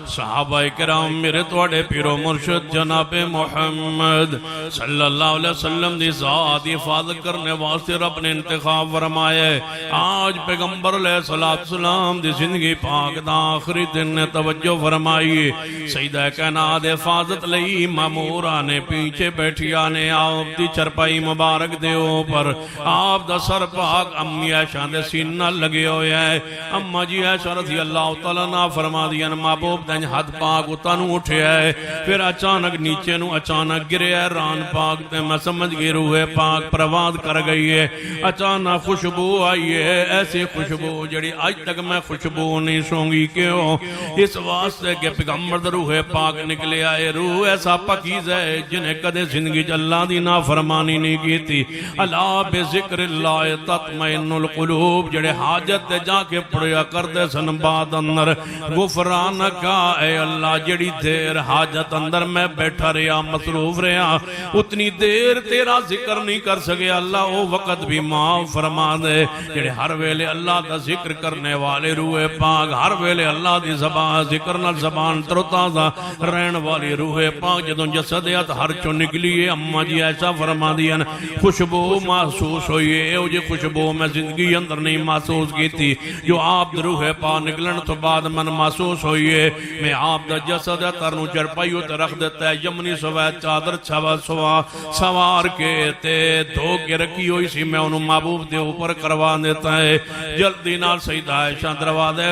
صحابہ کرام میرے توڑے پیرو مرشد جناب محمد صلی اللہ علیہ وسلم دی ذات حفاظت کرنے واسطے رب نے انتخاب فرمائے آج پیغمبر علیہ السلام دی زندگی پاک دا آخری دن نے توجہ فرمائی سیدہ کائنات حفاظت لئی مامورہ نے پیچھے بیٹھی آنے آپ دی چرپائی مبارک دے اوپر آپ دا سر پاک امی عائشہ دے سینہ لگے ہوئے ہے اما جی عائشہ رضی اللہ تعالیٰ نہ فرما دیا محبوب دن حد پاک اتانو اٹھے ہے پھر اچانک نیچے نو اچانک گرے ہے ران پاک تے میں سمجھ گئی روح پاک پرواز کر گئی ہے اچانک خوشبو آئی ہے ایسی خوشبو جڑی آج تک میں خوشبو نہیں سونگی کیوں اس واسطے کہ پیغمبر روح پاک نکلے آئے روح ایسا پاکیز ہے جنہیں کدے زندگی اللہ دی نافرمانی نہیں کی تھی اللہ بے ذکر اللہ تطمئن القلوب جڑے حاجت دے جا کے پڑیا کر دے سن بعد اندر غفرانکا اے اللہ جڑی دیر حاجت اندر میں بیٹھا رہا مصروف رہا اتنی دیر تیرا ذکر نہیں کر سکے اللہ وہ وقت بھی معاف فرما دے جڑے ہر ویلے اللہ دا ذکر کرنے والے روح پاک ہر ویلے اللہ دی زبان ذکر نہ زبان تروتازہ رہن والی روح پاک جدوں جسدیت ہر چو نکلیے اما جی ایسا فرما دیا خوشبو محسوس ہوئی ہے وہ جی خوشبو میں زندگی اندر نہیں محسوس کی تھی جو آپ روح پاک نکلن تو بعد من محسوس ہوئی ہے میں آپ دا جسد ترنو چرپائیو تے رکھ دیتا ہے یمنی سوائے چادر چھوا سوار کے تے دھو کے رکھی ہوئی سی میں انہوں محبوب دے اوپر کروا دیتا ہے جلدی نال سیدہ عائشہ دروازے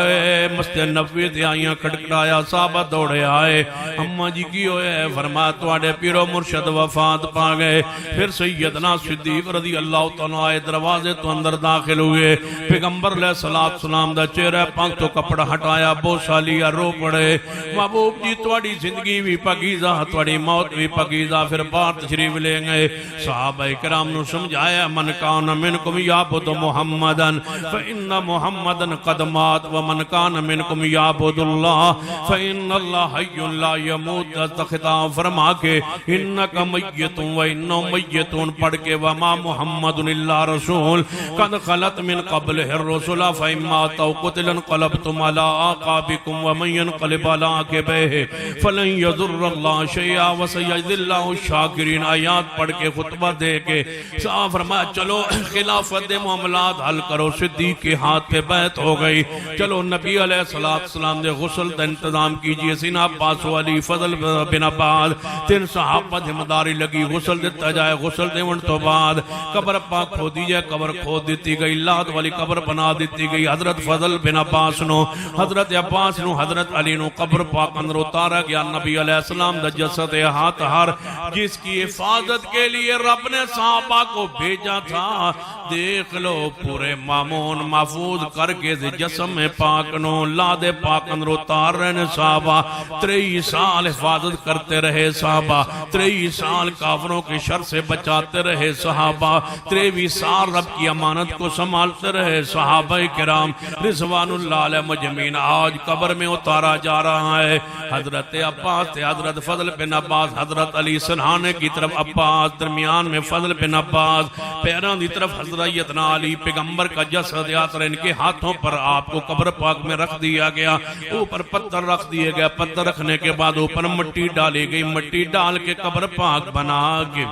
مسجد نبوی تے آئیاں کھٹکھٹایا صحابہ دوڑے آئے اما جی کی ہوئے فرمایا تواڈے پیرو مرشد وفات پا گئے پھر سیدنا صدیق رضی اللہ تعالیٰ آئے دروازے تو اندر داخل ہوئے پیغمبر علیہ السلام دا چہرہ پاک تو کپڑا ہٹایا بوسا لیا رو پڑے محبوب جی تواڈی زندگی بھی پاکیزہ تواڈی موت بھی پاکیزہ پھر باہر تشریف لے گئے صحابہ کرام نے سمجھایا من کان منکم یعبد محمدا فإن محمدا قد مات ومن کان منکم یعبد اللہ فإن اللہ حی لا يموت خطاب فرما کے انکا میتون و انو میتون پڑھ کے وما محمد اللہ رسول قد خلط من قبل الرسول فإما تو قتل انقلبتم على آقابکم ومن ينقلب على عقبیہ فلن یضر اللہ شیئا وسیجزی اللہ الشاکرین آیات پڑھ کے خطبہ دے کے صاحب فرمایا چلو خلافت معاملات حل کرو صدیق کے ہاتھ پہ بیعت ہو گئی چلو نبی علیہ السلام دے غسل دا انتظام کیجئے سینا عباس والی فضل بن عباس تین صحابہ ذمہ داری لگی غسل دیتا جائے غسل دیون تو بعد قبر پاک کھو دی جائے قبر کھو دیتی گئی لات والی قبر بنا دیتی گئی حضرت فضل بن عباس نو حضرت عباس نو حضرت علی نو قبر پاک اندر اتارا گیا نبی علیہ السلام دا جسد ہاتھ ہر جس کی حفاظت کے لیے رب نے صحابہ کو بھیجا تھا دیکھ لو پورے مامون محفوظ کر کے جسم پاک نو لاد پاک اندر اتار رہنے صحابہ 23 سال حفاظت کرتے رہے صحابہ 23 سال کافروں کے شر سے بچاتے رہے صحابہ 23 سال رب کی امانت کو سنبھالتے رہے صحابہ کرام رضوان اللہ علیہ مجمعین آج قبر میں اتارا جا رہا ہے حضرت عباس تھے حضرت فضل بن عباس حضرت علی سنہانے کی طرف عباس درمیان میں فضل بن عباس پیران دی طرف حضرت علی پیغمبر کا جسد یاتر ان کے ہاتھوں پر آپ کو قبر پاک میں رکھ دیا گیا اوپر پتھر رکھ دیے گیا پتھر رکھنے کے بعد اوپر مٹی ڈالی گئی مٹی ڈال کے قبر پاک بنا کے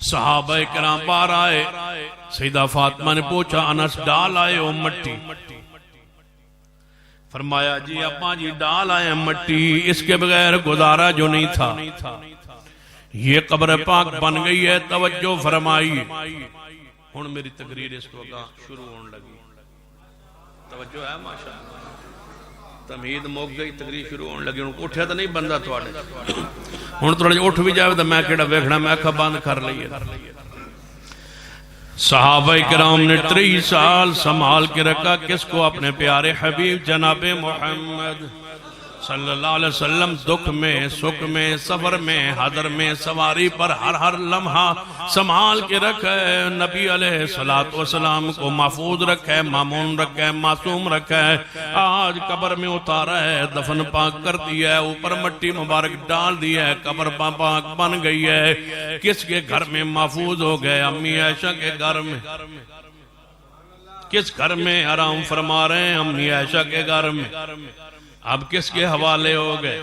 صحابہ کرام بار آئے سیدہ فاطمہ نے پوچھا انس ڈال آئے ہو مٹی فرمایا جی ابا جی ڈال آئے مٹی اس کے بغیر گزارا جو نہیں تھا یہ قبر پاک بن گئی ہے توجہ فرمائی ہن میری تقریر اس وقت شروع ہونے لگی توجہ ہے ماشاءاللہ تمہید موک گئی تقریر شروع ہونے لگی ہن اٹھیا تو نہیں بندہ تواڈے ہن تھوڑا جہا اٹھ بھی جائے تو میں کیڑا ویکھنا میں اکھاں بند کر لئیے صحابہ کرام نے 23 سال سنبھال کے رکھا کس کو اپنے پیارے حبیب جناب محمد صلی اللہ علیہ وسلم دکھ میں سکھ میں سفر میں حضر میں سواری پر ہر لمحہ سنبھال کے رکھے نبی علیہ السلام کو محفوظ رکھے مامون رکھے معصوم رکھے آج قبر میں اتارا ہے دفن پاک کر دیا ہے اوپر مٹی مبارک ڈال دی ہے قبر پاک بن گئی ہے کس کے گھر میں محفوظ ہو گئے امی عائشہ کے گھر میں کس گھر میں آرام فرما رہے ہیں امی عائشہ کے گھر میں اب کس کے حوالے ہو گئے؟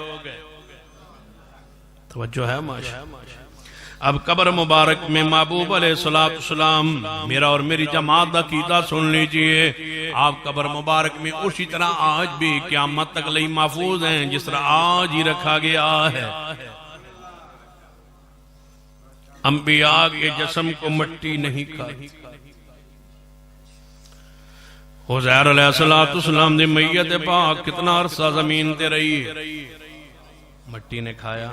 توجہ ہے ماشاء اب قبر مبارک میں محبوب علیہ السلام میرا اور میری جماعت عقیدہ سن لیجئے، آپ قبر مبارک میں اسی طرح آج بھی قیامت تک لئی محفوظ ہیں جس طرح آج ہی رکھا گیا ہے۔ انبیاء کے جسم کو مٹی نہیں کھائی۔ حضیر علیہ السلام نے میت پاک کتنا عرصہ زمین تے رہی، مٹی نے کھایا۔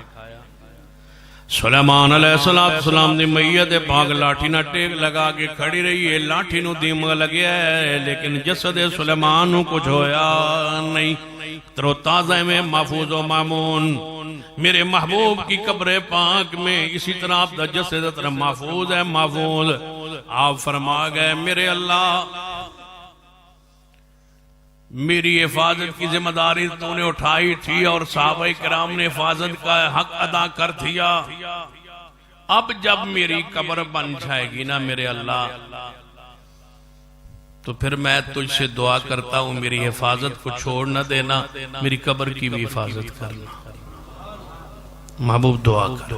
سلیمان علیہ السلام نے میت پاک لاٹھی نہ ٹیک لگا کے کھڑی رہی ہے، لاٹھی نو دیمغ لگیا ہے لیکن جسد سلیمان نو کچھ ہویا نہیں، ترو تازہ میں محفوظ و معمون۔ میرے محبوب کی قبر پاک میں اسی طرح آپ دا جسد طرح محفوظ ہے، محفوظ۔ آپ فرما گئے میرے اللہ میری حفاظت کی ذمہ داری تو نے اٹھائی تھی اور صحابہ کرام نے حفاظت کا حق ادا کر دیا، اب جب میری قبر بن جائے گی نا میرے اللہ تو پھر میں تجھ سے دعا کرتا ہوں میری حفاظت کو چھوڑ نہ دینا، میری قبر کی بھی حفاظت کرنا۔ محبوب دعا کر،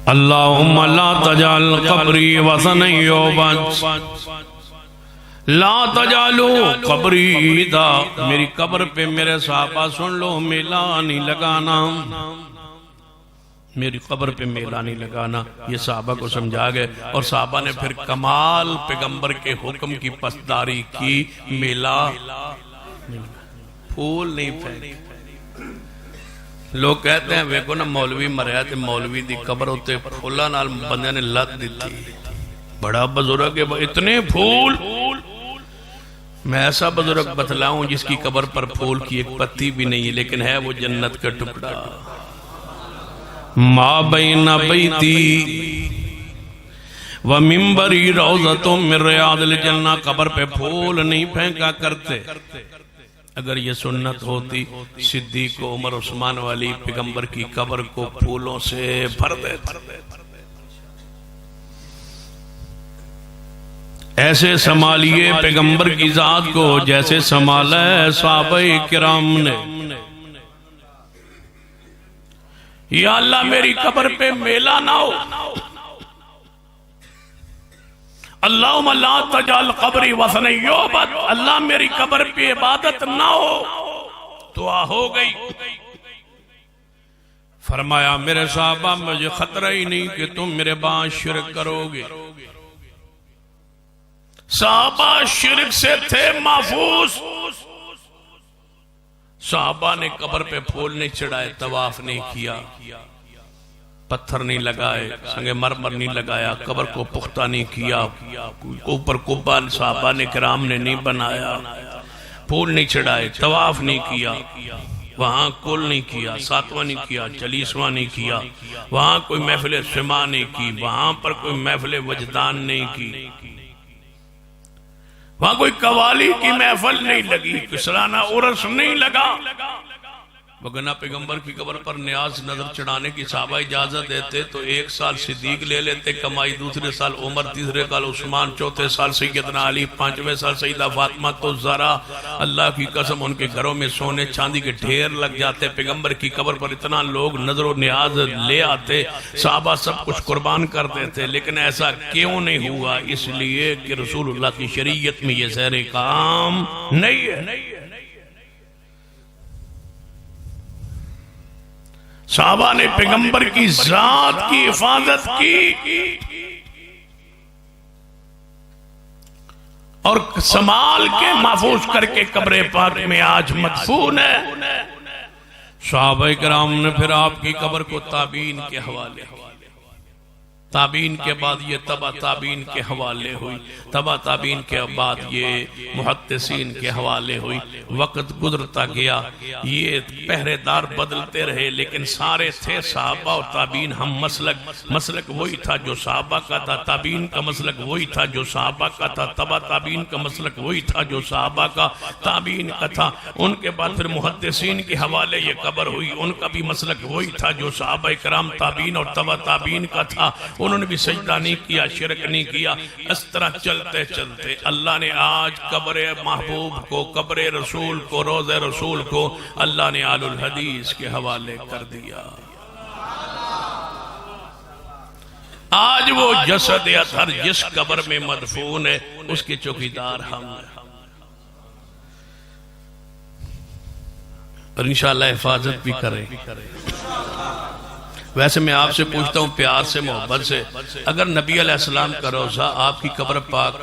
اللہم لا تجعل قبری وثنا یعبد، لا تجعلو قبری دا، میری قبر پہ میرے صحابہ سن لو میلہ نہیں لگانا، میری قبر پہ میلہ نہیں لگانا، یہ صحابہ کو سمجھا گئے اور صحابہ نے پھر کمال پیغمبر کے حکم کی پسداری کی، میلہ پھول نہیں پھینکے۔ لوگ کہتے ہیں ویکو نا مولوی مریا تے مولوی دی قبر ہوتے پھولا نال بندے نے لت دیتی، بڑا بزرگ ہے اتنے پھول۔ میں ایسا بزرگ بتلاؤں جس کی قبر پر پھول کی ایک پتی بھی نہیں ہے لیکن ہے وہ جنت کا ٹکڑا۔ ما بین بیتی و منبری روضۃ من ریاض الجنہ، قبر پہ پھول نہیں پھینکا کرتے۔ اگر یہ سنت ہوتی صدیق و عمر عثمان والی پیغمبر کی قبر کو پھولوں سے بھر دیتے، ایسے سنبھالیے پیغمبر کی ذات کو جیسے سنبھالا ہے صحابہ کرام نے۔ یا اللہ میری قبر پہ میلہ نہ ہو، اللہم لا تجعل قبری وثنا یعبد، اللہ میری قبر پہ عبادت نہ ہو۔ دعا ہو گئی۔ فرمایا میرے صحابہ مجھے خطرہ ہی نہیں کہ تم میرے بعد شرک کرو گے۔ صحابہ شرک سے تھے محفوظ، صحابہ نے قبر پہ پھول نہیں چڑھائے، طواف نہیں کیا، پتھر نہیں لگائے، سنگ مرمر نہیں لگایا، قبر کو پختہ نہیں کیا، اوپر قبہ صحابہ نے کرام نے نہیں بنایا، پھول نہیں چڑھائے، طواف نہیں کیا، وہاں کل نہیں کیا، ساتواں نہیں کیا، چالیسواں نہیں کیا، وہاں کوئی محفل سما نہیں کی، وہاں پر کوئی محفل وجدان نہیں کی، وہاں کوئی قوالی کی محفل نہیں لگی، کوئی سالانہ عرس نہیں لگا۔ وگرنہ پیغمبر کی قبر پر نیاز نظر چڑھانے کی صحابہ اجازت دیتے تو ایک سال صدیق لے لیتے کمائی، دوسرے سال عمر، تیسرے سال عثمان، چوتھے سال سیدنا علی، پانچویں سال سیدہ فاطمہ۔ تو ذرا اللہ کی قسم ان کے گھروں میں سونے چاندی کے ڈھیر لگ جاتے، پیغمبر کی قبر پر اتنا لوگ نظر و نیاز لے آتے، صحابہ سب کچھ قربان کر دیتے، لیکن ایسا کیوں نہیں ہوا؟ اس لیے کہ رسول اللہ کی شریعت میں یہ زیر کام نہیں ہے۔ صحابہ نے پیغمبر کی ذات کی حفاظت کی اور سنبھال کے محفوظ کر کے قبر پاک میں آج مدفون ہے۔ صحابہ کرام نے پھر آپ کی قبر کو تابعین کے حوالے، تابعین کے بعد یہ تبع تابعین کے حوالے ہوئی، تبع تابعین کے بعد یہ محدثین کے حوالے ہوئی۔ وقت گزرتا گیا، یہ پہرے دار بدلتے رہے، لیکن سارے تھے صحابہ اور تابعین ہم مسلک وہی تھا جو صحابہ کا تھا، تابعین کا مسلک وہی تھا جو صحابہ کا تھا، تبع تابعین کا مسلک وہی تھا جو صحابہ کا تابعین کا تھا۔ ان کے بعد پھر محدثین کے حوالے یہ قبر ہوئی، ان کا بھی مسلک وہی تھا جو صحابہ کرام، تابعین اور تبع تابعین کا تھا۔ انہوں نے بھی سجدہ نہیں کیا، شرک نہیں کیا. اس طرح چلتے چلتے اللہ نے آج قبر محبوب کو، قبر رسول کو، روض رسول کو اللہ نے آل الحدیث کے حوالے کر دیا. آج وہ جسد اطہر جس قبر میں مدفون ہے اس کے چوکیدار ہم ہیں، اور انشاءاللہ حفاظت بھی کریں. ویسے میں آپ سے پوچھتا ہوں پیار سے، محبت سے، اگر نبی علیہ السلام کا روضہ آپ کی قبر پاک،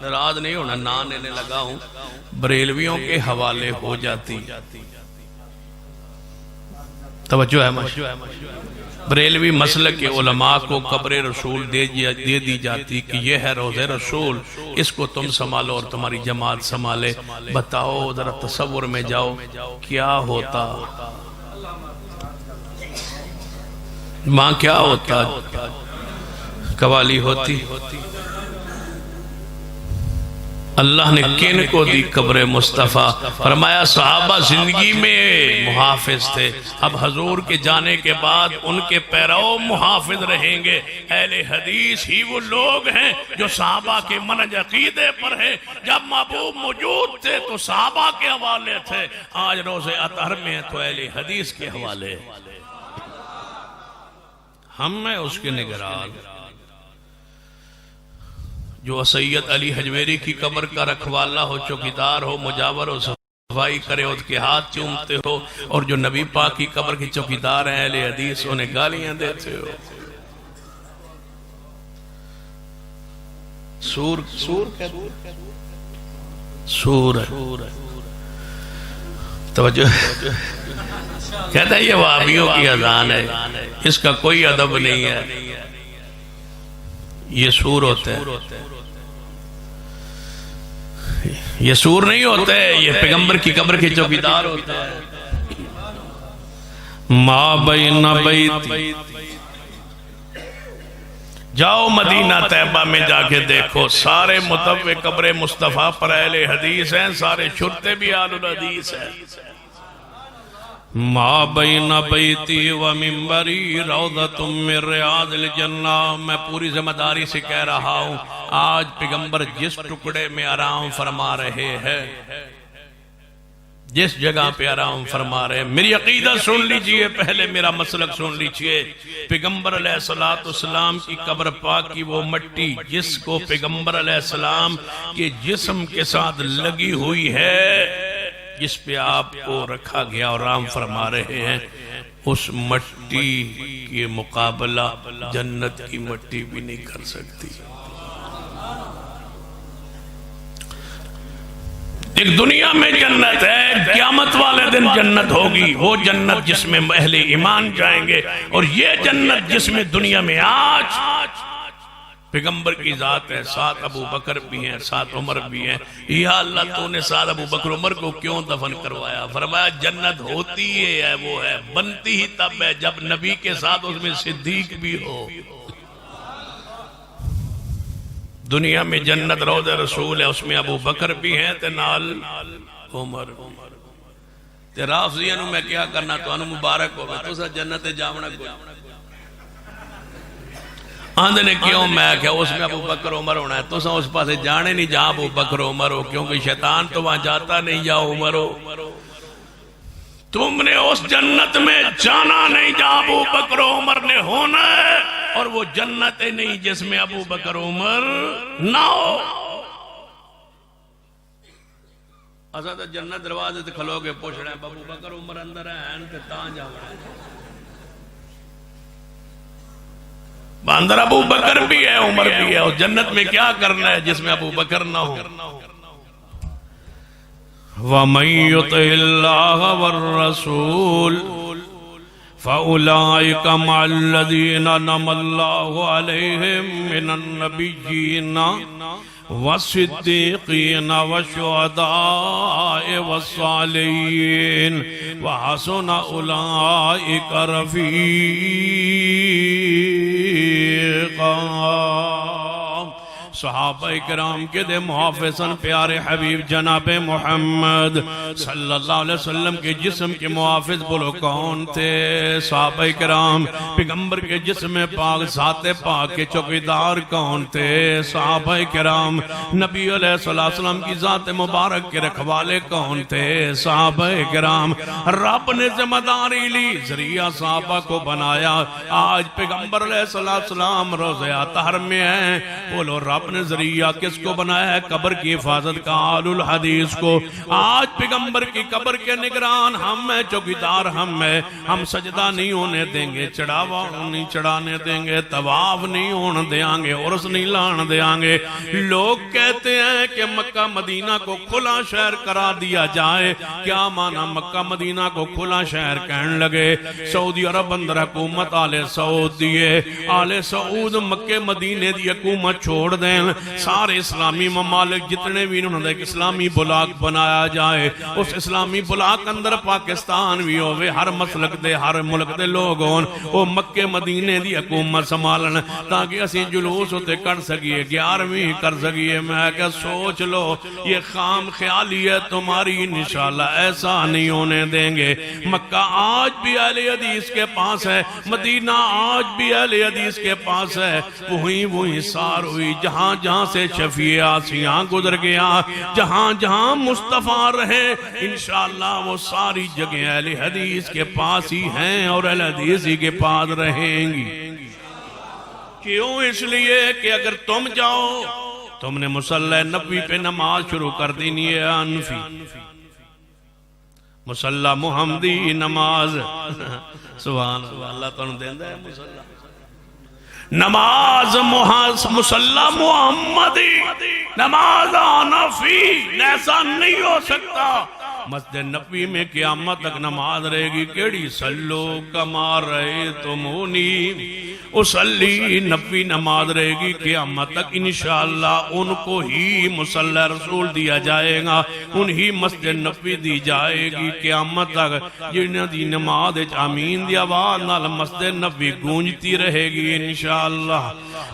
ناراض نہیں ہونا، نام لینے لگا ہوں، بریلویوں کے حوالے ہو جاتی، توجہ ہے ماشاءاللہ، بریلوی مسلک کے علماء کو قبر رسول دے دی جاتی کہ یہ ہے روضہ رسول، اس کو تم سنبھالو اور تمہاری جماعت سنبھالے. بتاؤ ذرا تصور میں جاؤ کیا ہوتا، ماں کیا ہوتا، قوالی ہوتی. اللہ نے کن کو دی قبر مصطفیٰ؟ فرمایا صحابہ زندگی میں محافظ تھے، اب حضور کے جانے کے بعد ان کے پیرو محافظ رہیں گے. اہل حدیث ہی وہ لوگ ہیں جو صحابہ کے منہج عقیدے پر ہیں. جب محبوب موجود تھے تو صحابہ کے حوالے تھے، آج روضہ اطہر میں تو اہل حدیث کے حوالے. ہم میں اس کے نگران جو سید علی حجویری کی قبر کا رکھوالا ہو، چوکیدار ہو، مجاور ہو، صفائی کرے، اس کے ہاتھ چومتے ہو، اور جو نبی پاک کی قبر کے چوکیدار ہیں اہل حدیث انہیں گالیاں دیتے ہو. سور ہے توجہ. کہتا ہے یہ وہابیوں کی اذان ہے، اس کا کوئی ادب نہیں ہے، یہ سور ہوتا ہے. یہ سور نہیں ہوتا ہے، یہ پیغمبر کی قبر کے چوکیدار ہوتا ہے. ما بین بیتی، جاؤ مدینہ طیبہ میں جا کے دیکھو، سارے متوع قبر مصطفیٰ پر اہل حدیث ہیں، سارے شرطے بھی آل الحدیث ہیں. ما بین بیتی و منبری روضۃ من ریاض الجنہ. میں پوری ذمہ داری سے کہہ رہا ہوں، آج پیغمبر جس ٹکڑے میں آرام فرما رہے ہیں، جس جگہ پہ آرام فرما رہے ہیں، میری عقیدت سن لیجئے، پہلے میرا مسلک سن لیجئے. پیغمبر علیہ السلام کی قبر پاک کی وہ مٹی جس کو پیغمبر علیہ السلام کے جسم کے ساتھ لگی ہوئی ہے، جس پہ آپ کو رکھا گیا اور آرام فرما رہے ہیں، اس مٹی کے مقابلہ جنت کی مٹی بھی نہیں کر سکتی. ایک دنیا میں جنت ہے، قیامت والے دن جنت ہوگی، وہ جنت جس میں اہل ایمان جائیں گے، اور یہ جنت جس میں دنیا میں آج پیغمبر کی ذات ہے، ساتھ ابو بکر بھی ہیں، ساتھ عمر بھی ہیں. یا اللہ تو نے ساتھ ابو بکر عمر کو کیوں دفن کروایا؟ فرمایا جنت ہوتی ہے وہ ہے، بنتی ہی تب ہے جب نبی کے ساتھ اس میں صدیق بھی ہو. دنیا میں جنت روض رسول ہے، اس میں ابو بکر بھی ہیں تے نال عمر. تے رافضیاں نو میں کیا کرنا، تو انو مبارک ہوگا، تو سا جنت جاونا کوئی آندھے نے کیوں؟ میں کیا اس میں ابو بکر عمر ہونا ہے، تو سا اس پاسے جانے نہیں جہاں ابو بکر عمر ہو، کیونکہ شیطان تو وہاں جاتا نہیں جہاں عمر ہو. تم نے اس جنت میں جانا نہیں جہاں ابو بکر عمر نے ہونا ہے، اور وہ جنت نہیں جس میں ابو بکر عمر نہ ہو. اسا تو جنت دروازے تے کھلو کے پوچھ رہے ہیں ابو بکر عمر اندر ہیں تے تاں جاونا ہے. اندر ابو بکر بھی ہے، عمر بھی ہے، اور جنت میں کیا کرنا ہے جس میں ابو بکر نہ ہو. وَمَن يُطِعِ اللَّهَ وَالرَّسُولَ فَأُولَئِكَ مَعَ الَّذِينَ أَنْعَمَ اللَّهُ عَلَيْهِمْ مِنَ النَّبِيِّينَ وَالصِّدِّيقِينَ وَالشُّهَدَاءِ وَالصَّالِحِينَ وَحَسُنَ أُولَئِكَ رَفِيقًا. صحابہ کرام کے دے محافظن پیارے حبیب جناب محمد صلی اللہ علیہ وسلم کے جسم کے محافظ بولو کون تھے؟ صحابہ کرام پیغمبر کے جسم پاک ذات پاک کے چوکیدار کون تھے؟ صحابہ کرام نبی علیہ السلام کی ذات مبارک کے رکھوالے کون تھے؟ صحابہ کرام رب نے ذمہ داری لی، ذریعہ صحابہ کو بنایا۔ آج پیغمبر علیہ السلام روضہ اطہر میں ہیں، بولو رب نے ذریعہ کس کو بنایا ہے؟ قبر کی حفاظت کا آل الحدیث کو۔ آج پیغمبر کی قبر کے نگران ہم ہیں، چوکیدار ہم ہیں۔ ہم سجدہ نہیں ہونے دیں گے، چڑھاوا نہیں چڑھانے دیں گے، طواف نہیں ہونے دیں گے، عرس نہیں لانے دیں گے۔ لوگ کہتے ہیں کہ مکہ مدینہ کو کھلا شہر کرا دیا جائے، کیا مانا مکہ مدینہ کو کھلا شہر کہنے لگے؟ سعودی عرب اندر حکومت آل سعود دیئے، آل سعود مکہ مدینے دی حکومت چھوڑ دیں، سارے اسلامی ممالک جتنے بھی انہوں نے ایک اسلامی بلاک بنایا جائے، اس اسلامی بلاک اندر پاکستان بھی ہوئے، ہر مسلک دے ہر ملک دے لوگ ہون، وہ مکہ مدینے دی حکومت سنبھالن تاکہ اسی جلوس ہوتے کر سکیے، 11ویں کر سکیے۔ میں کہ سوچ لو یہ خام خیالی ہے تمہاری، انشاءاللہ ایسا نہیں ہونے دیں گے۔ مکہ آج بھی اہل حدیث کے پاس ہے، مدینہ آج بھی اہل حدیث کے پاس ہے، وہی سار ہوئی جہاں جہاں سے شفیع آسیاں گزر گیا، جہاں جہاں مصطفیٰ رہے، انشاءاللہ وہ ساری جگہ اہل حدیث کے پاس ہی ہیں اور اہل حدیث ہی کے پاس رہیں گی۔ کیوں؟ اس لیے کہ اگر تم جاؤ، تم نے مصلی نبوی پہ نماز شروع کر دینی ہے، انفی مصلی محمدی نماز، سبحان اللہ تو انہوں دیندہ ہے مصلی نماز مصلی محمدی نماز انفی، ایسا نہیں ہو سکتا۔ مسجد نبوی میں قیامت تک نماز رہے گی، کیڑی سلو کما رہے تمونی، اصلی نبوی نماز رہے گی قیامت تک، انشاءاللہ ان کو ہی مصلی رسول دیا جائے گا، انہی مسجد نبوی دی جائے گی قیامت تک، جنہاں دی نماز آمین دی آواز نال مسجد نبوی گونجتی رہے گی انشاءاللہ۔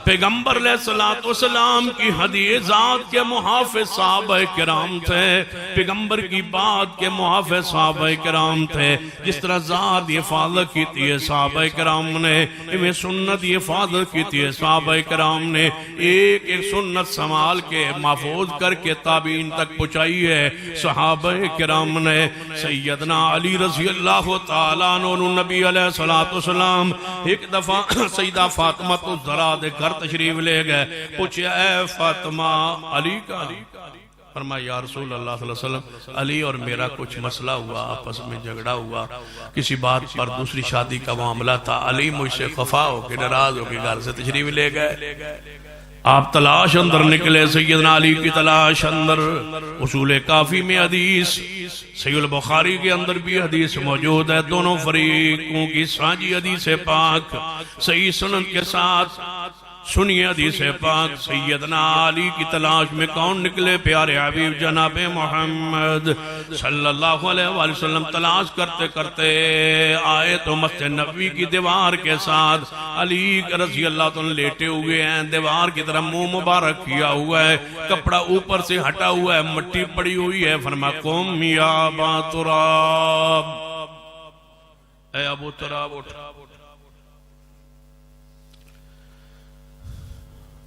پیغمبر علیہ السلام کی حدیثات کے محافظ صحابہ کرام تھے، پیغمبر کی بات کے محافظ صحابہ کرام تھے، جس طرح ذات حفاظت کی تھی صحابہ کرام نے، انہیں سنت حفاظت کی تھی صحابہ کرام نے، ایک ایک سنت سنبھال کے محفوظ کر کے تابعین تک پہنچائی ہے صحابہ کرام نے۔ سیدنا علی رضی اللہ تعالیٰ عنہ نبی علیہ السلام ایک دفعہ سیدہ فاطمہ الزہرا دے گھر تشریف لے گئے، پوچھا اے فاطمہ علی کا؟ فرمایا یا رسول اللہ صلی اللہ علیہ وسلم علی اور میرا کچھ مسئلہ ہوا، آپس میں جھگڑا ہوا، کسی بات پر دوسری شادی کا معاملہ تھا، علی مجھ سے خفا ہو کے ناراض ہو کے گھر سے تشریف لے گئے۔ آپ تلاش اندر نکلے، سیدنا علی کی تلاش اندر، اصول کافی میں حدیث، صحیح البخاری کے اندر بھی حدیث موجود ہے، دونوں فریقوں کی سانجی حدیث پاک صحیح سنن کے ساتھ سنیے حدیث پاک۔ سیدنا علی کی تلاش میں کون نکلے؟ پیارے حبیب جناب محمد صلی اللہ علیہ وآلہ وسلم تلاش کرتے کرتے آئے تو مسجد نبوی کی دیوار کے ساتھ علی رضی اللہ عنہ لیٹے ہوئے ہیں، دیوار کی طرف منہ مبارک کیا ہوا ہے، کپڑا اوپر سے ہٹا ہوا ہے، مٹی پڑی ہوئی ہے۔ فرمایا قم یا ابا تراب، اے ابو تراب اٹھا۔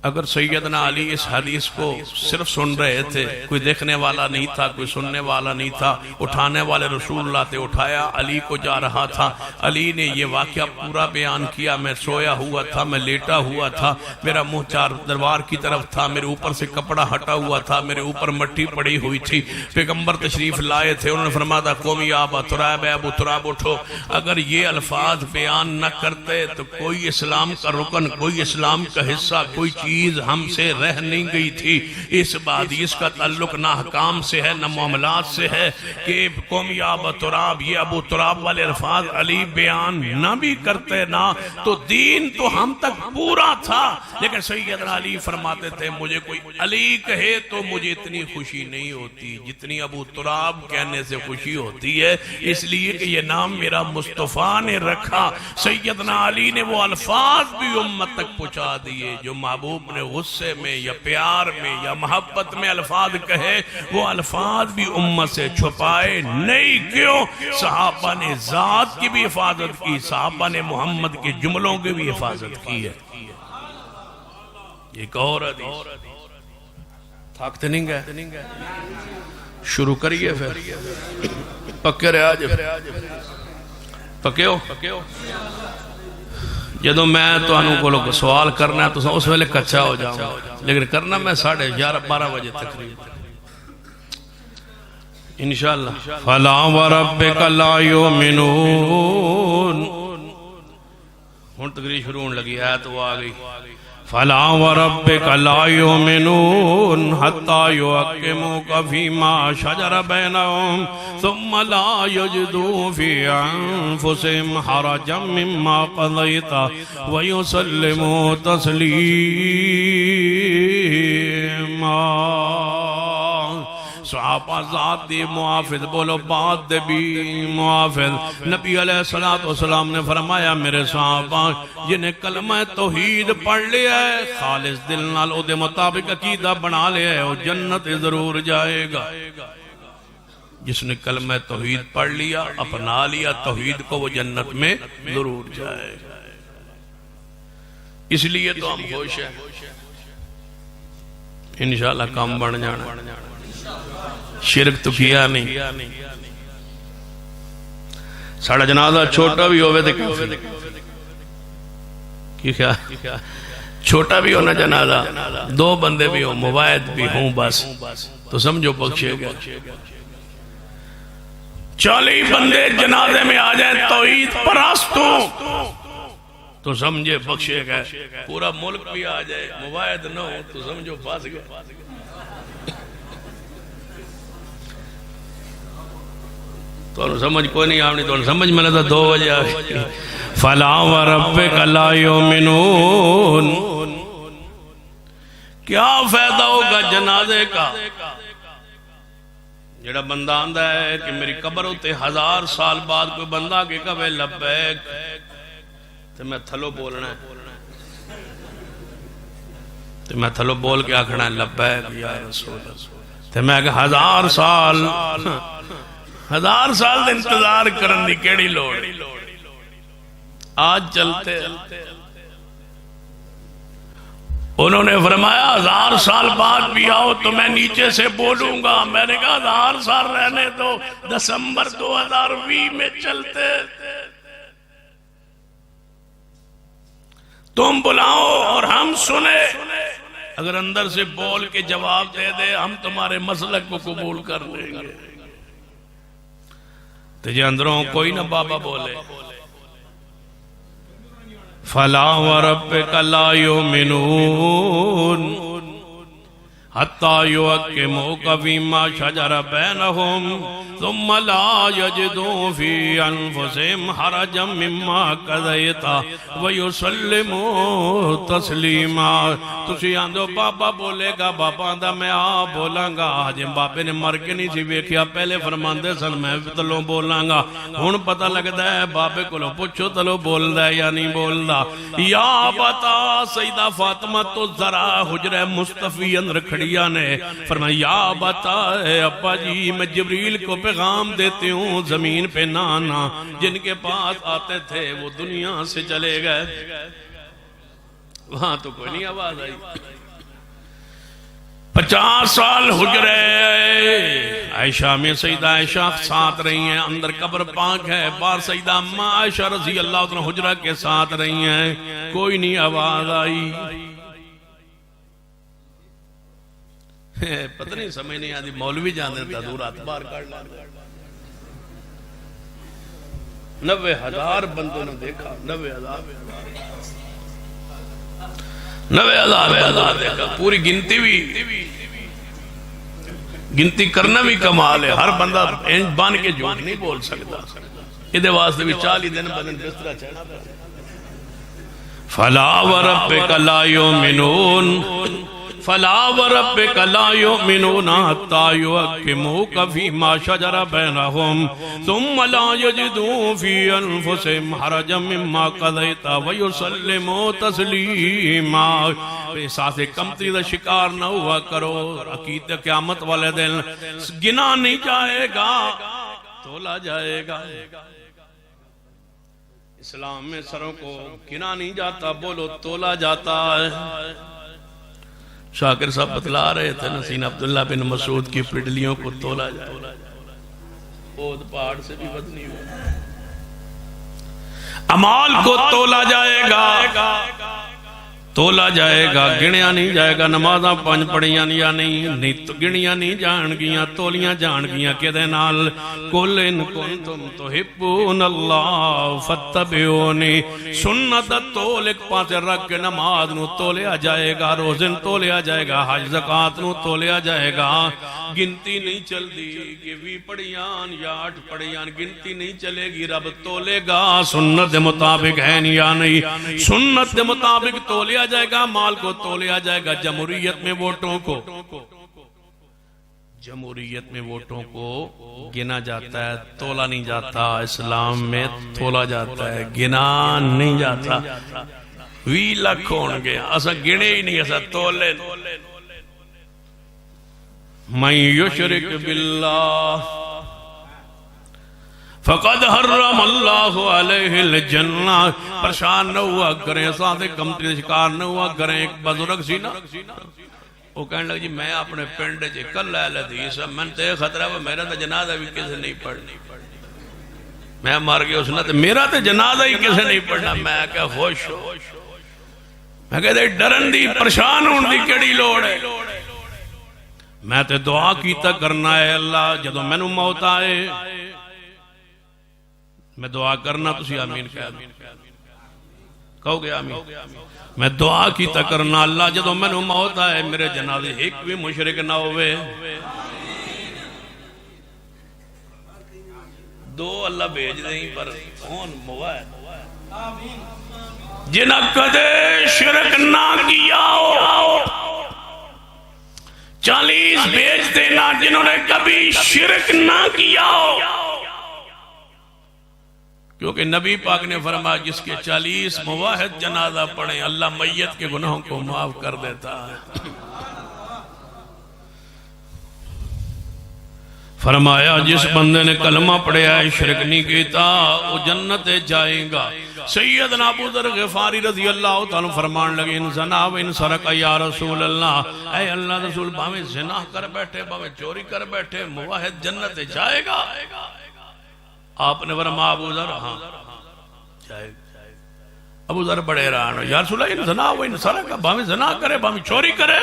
اگر سیدنا علی اس حدیث کو صرف سن رہے تھے، کوئی دیکھنے والا نہیں تھا، کوئی سننے والا نہیں تھا، اٹھانے والے رسول اللہ تھے، اٹھایا، علی کو جا رہا تھا، علی نے یہ واقعہ پورا بیان کیا، میں سویا ہوا تھا، میں لیٹا ہوا تھا، میرا منہ چار دربار کی طرف تھا، میرے اوپر سے کپڑا ہٹا ہوا تھا، میرے اوپر مٹی پڑی ہوئی تھی، پیغمبر تشریف لائے تھے، انہوں نے فرمایا تھا قوم یا ابا تراب، اے ابو تراب اٹھو۔ اگر یہ الفاظ بیان نہ کرتے تو کوئی اسلام کا رکن، کوئی اسلام کا حصہ، کوئی چیز ہم سے رہ نہیں گئی تھی۔ اس حدیث کا تعلق نہ حکام سے ہے نہ معاملات سے ہے کہ قوم یا ابا تراب، یہ ابو تراب والے الفاظ علی بیان نہ بھی کرتے نا تو دین تو ہم تک پورا تھا۔ لیکن سیدنا علی فرماتے تھے مجھے کوئی علی کہے تو مجھے اتنی خوشی نہیں ہوتی جتنی ابو تراب کہنے سے خوشی ہوتی ہے، اس لیے کہ یہ نام میرا مصطفیٰ نے رکھا۔ سیدنا علی نے وہ الفاظ بھی امت تک پہنچا دیے جو محبوب محبوب نے غصے میں یا پیار میں یا محبت میں الفاظ کہے، وہ الفاظ بھی امت سے چھپائے نہیں۔ کیوں؟ صحابہ نے ذات کی بھی حفاظت کی، صحابہ نے محمد کے جملوں کی بھی حفاظت کی ہے۔ ایک اور حدیث، تھاکتے نہیں گئے، شروع کریے پھر پکے رہے آج پکے ہو۔ جدو میں تو انہوں کو لوگ سوال کرنا ہے تو اس ویلے کچھا ہو جاؤں، لیکن کرنا میں 11:30 بجے تقریبا انشاءاللہ۔ فَلَا وَرَبِّكَ لَا يُؤْمِنُونَ، ہون تقریر شروع ہونے لگی آیت وہ آگئی۔ فَلَا وَرَبِّكَ لَا يُؤْمِنُونَ حَتَّى يُحَكِّمُوكَ فِيمَا شَجَرَ بَيْنَهُمْ ثُمَّ لَا يَجِدُوا فِي أَنفُسِهِمْ حَرَجًا مِّمَّا قَضَيْتَ وَيُسَلِّمُوا تَسْلِيمًا۔ صحابہ ذات دی محافظ، بولو بات دے بھی محافظ۔ نبی علیہ السلام نے فرمایا میرے صحابہ جنہیں کلمہ توحید پڑھ لیا ہے، خالص دل نال او دے مطابق عقیدہ بنا لیا ہے، وہ جنت ضرور جائے گا۔ جس نے کلمہ توحید پڑھ لیا، اپنا لیا توحید کو، وہ جنت میں ضرور جائے گا۔ اس لیے تو ہم خوش ہیں، انشاءاللہ کام بڑھ جانا۔ شرک تو کیا نہیں، ساڑھا جنازہ چھوٹا بھی ہوئے تھے کیا چھوٹا بھی ہونا جنازہ، 2 بندے بھی ہوں، مواعد بھی ہوں، بس تو سمجھو بخشے گا۔ 40 بندے جنازے میں آ جائیں توحید پرستوں تو سمجھے بخشے گا۔ پورا ملک بھی آ جائے مواعد نہ ہو تو سمجھو پھنس گئے۔ تو سمجھ کوئی نہیں آمنی، تو سمجھ میں لگتا 2 بجے آگئی۔ فَلَا وَرَبِّكَ لَا يُؤْمِنُونَ، کیا فائدہ ہوگا جنازے کا؟ جڑا بندہ آندہ ہے کہ میری قبر ہوتے 1000 سال بعد کوئی بندہ کہ کبھے لبیک، تو میں تھلو بولنا ہے، تو میں تھلو بول کے آکھنا ہے لبیک یا رسول اللہ، تو میں کہ 1000 سال 1000 سال دے انتظار کرن دی کیڑی لوڑ، آج چلتے۔ انہوں نے فرمایا 1000 سال بعد بھی آؤ تو میں نیچے سے بولوں گا۔ میں نے کہا 1000 سال رہنے دو، دسمبر 2020 میں چلتے، تم بلاؤ اور ہم سنے، اگر اندر سے بول کے جواب دے دے ہم تمہارے مسلک کو قبول کر لیں گے۔ تجھے اندروں کوئی نہ بابا بولے۔ فَلَا وَرَبِّكَ لَا يُؤْمِنُونَ حَتَّى يُحَكِّمُوكَ فِيمَا شَجَرَ بَيْنَهُمْ ثُمَّ لَا يَجِدُوا فِي أَنفُسِهِمْ حَرَجًا مِّمَّا قَضَيْتَ وَيُسَلِّمُوا تَسْلِيمًا۔ تسی آندو بابا بولے گا، بابا آندہ میں بولاں گا۔ آج بابے نے مر کے نہیں سی ویکھیا، پہلے فرماندے سن میں تلو بولاں گا، ہن پتہ لگدا ہے بابے کولوں پوچھو تلو بولدا ہے یا نہیں بولدا۔ یا بتا سیدہ فاطمہ تو ذرا حجرہ مصطفی اندر کھڑیا نے فرمایا یا بتا اے ابا جی میں جبریل کو پیغام دیتی ہوں زمین پہ نہ آنا، جن کے پاس آتے تھے وہ دنیا سے چلے گئے۔ وہاں تو کوئی نہیں آواز آئی۔ 50 سال حجرے عائشہ میں سیدہ عائشہ ساتھ رہی ہیں، اندر قبر پاک ہے، باہر سیدہ اماں عائشہ رضی اللہ عنہ حجرہ کے ساتھ رہی ہیں، کوئی نہیں آواز آئی۔ پتہ نہیں سمجھ نہیں آدھی مولوی جان دیتا دور اتبار کر لیا۔ 90,000 بندوں نے دیکھا، 90,000 دیکھا، پوری گنتی بھی گنتی کرنا بھی کمال ہے، ہر بندہ بان کے جھوٹ نہیں بول سکتا، یہ واسطے بھی 40 دن بدن بسترا چڑھنا پڑا۔ فَلَا وَرَبِّكَ لَا يُؤْمِنُونَ فلا وربک لا یؤمنون حتی یحکموک فیما شجر بینہم ثم لا یجدوا فی انفسہم حرجا مما قضیت ویسلموا تسلیما۔ احساس کمتری کا شکار نہ ہوا کرو، عقید قیامت والے دن گنا نہیں جائے گا، تولا جائے گا۔ اسلام میں سروں کو گنا نہیں جاتا، بولو تولا جاتا ہے۔ شاکر صاحب بتلا رہے تھے نسین عبداللہ بن مسعود کی پڈلیوں کو تولا جائے گا، اود پہاڑ سے بھی بدنی ہو، امال کو تولا جائے گا، تولا جائے گا، گنیا نہیں جائے گا۔ نمازاں پانچ پڑھیاں یا نہیں تو گنیاں نہیں جان گیاں، تولیاں جان گیاں کہ دے نال قُلْ إِن كُنْتُمْ تُحِبُّونَ اللَّهَ فَاتَّبِعُونِي۔ سنت تول ایک پاسے رکھ کے نماز نو تولیا جائے گا، روزن تولیا جائے گا، حج زکات نو تولیا جائے گا۔ گنتی نہیں چل دی کہ 20 پڑھیاں یا 8 پڑھیاں، گنتی نہیں چلے گی، رب تولے گا سنت دے مطابق ہے یا نہیں، سنت دے مطابق تولیا جائے گا، مال کو تولیا جائے گا۔ جمہوریت میں ووٹوں کو، جمہوریت میں ووٹوں کو گنا جاتا ہے، تولا نہیں جاتا۔ اسلام میں تولا جاتا ہے، گنا نہیں جاتا۔ 20 لاکھ ہون گے، اسا گنے ہی نہیں، اسا تولے۔ من یشرک باللہ فقد حرم اللہ علیہ الجنہ۔ پریشان نہ ہوا کریں، ساتھ کمتری شکار نہ ہوا کریں۔ ایک بزرگ سی نا، وہ کہنے لگا جی میں اپنے پنڈ جے کل لائل حدیث ہے، میں تے خطرہ ہے میرا تے جنازہ بھی کسے نہیں پڑھنی، میں مار گیا اس نے تے میرا تے جنازہ ہی کسے نہیں پڑھنا۔ میں کہا خوش ہو، میں کہا ڈرن دی پریشان ہون دی کیڑی لوڑ ہے، میں تے دعا کیتا کرنا ہے اللہ جدو میں نو موت آئے میں دعا کرنا، تسی آمین کہو گے آمین۔ میں دعا کیتا کرنا اللہ جدو میں نو موت آئے میرے جنازے ایک بھی مشرک نہ ہوئے۔ دو اللہ بھیج دیں پر کون موائد جنہ کدے شرک نہ کیا ہو، 40 بھیج دینا جنہوں نے کبھی شرک نہ کیا ہو، کیونکہ نبی پاک نے فرمایا جس کے 40 مواحد جنازہ پڑھیں اللہ میت کے گناہوں کو معاف کر دیتا ہے۔ فرمایا جس بندے نے کلمہ پڑھیا ہے شرک نہیں کیتا وہ جنت جائے گا۔ سیدنا ابو ذر غفاری رضی اللہ تعالیٰ فرمان لگے ان زنا و ان سرق یا رسول اللہ، اے اللہ رسول باویں زنا کر بیٹھے باویں چوری کر بیٹھے مواحد جنت جائے گا؟ آپ نے فرمایا ابو ذر ہاں جائے گا۔ ابو ذر بڑے حیران ہو، یا رسول اللہ ان زنا و ان سرق، باویں زنا کرے باویں چوری کرے؟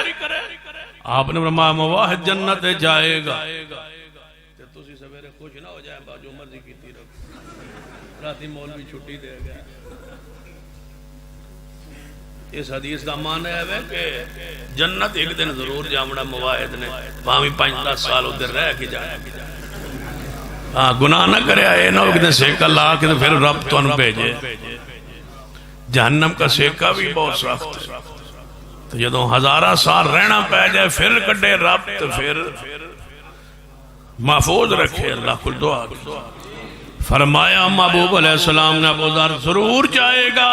آپ نے فرمایا مواحد جنت جائے گا۔ تسی سویرے خوش نہ ہو جائیں جو مرضی کیتی رکھ، راتی مولوی چھٹی دے گیا۔ اس حدیث کا معنی ہے کہ جنت ایک دن ضرور جامنا مواحد نے، باویں 5-10 سال ادھر رہ کے جائے، گناہ نہ کرے آئے نہ ایک دن سیکہ لا کے پھر رب تو ان بھیجے۔ جہنم کا سیکہ بھی بہت سخت ہے، تو جدوں 1000 سال رہنا پہ جائے پھر کڈے رب تو پھر محفوظ رکھے۔ اللہ کو دعا کی فرمایا محبوب علیہ السلام نے ابو ذر ضرور جائے گا۔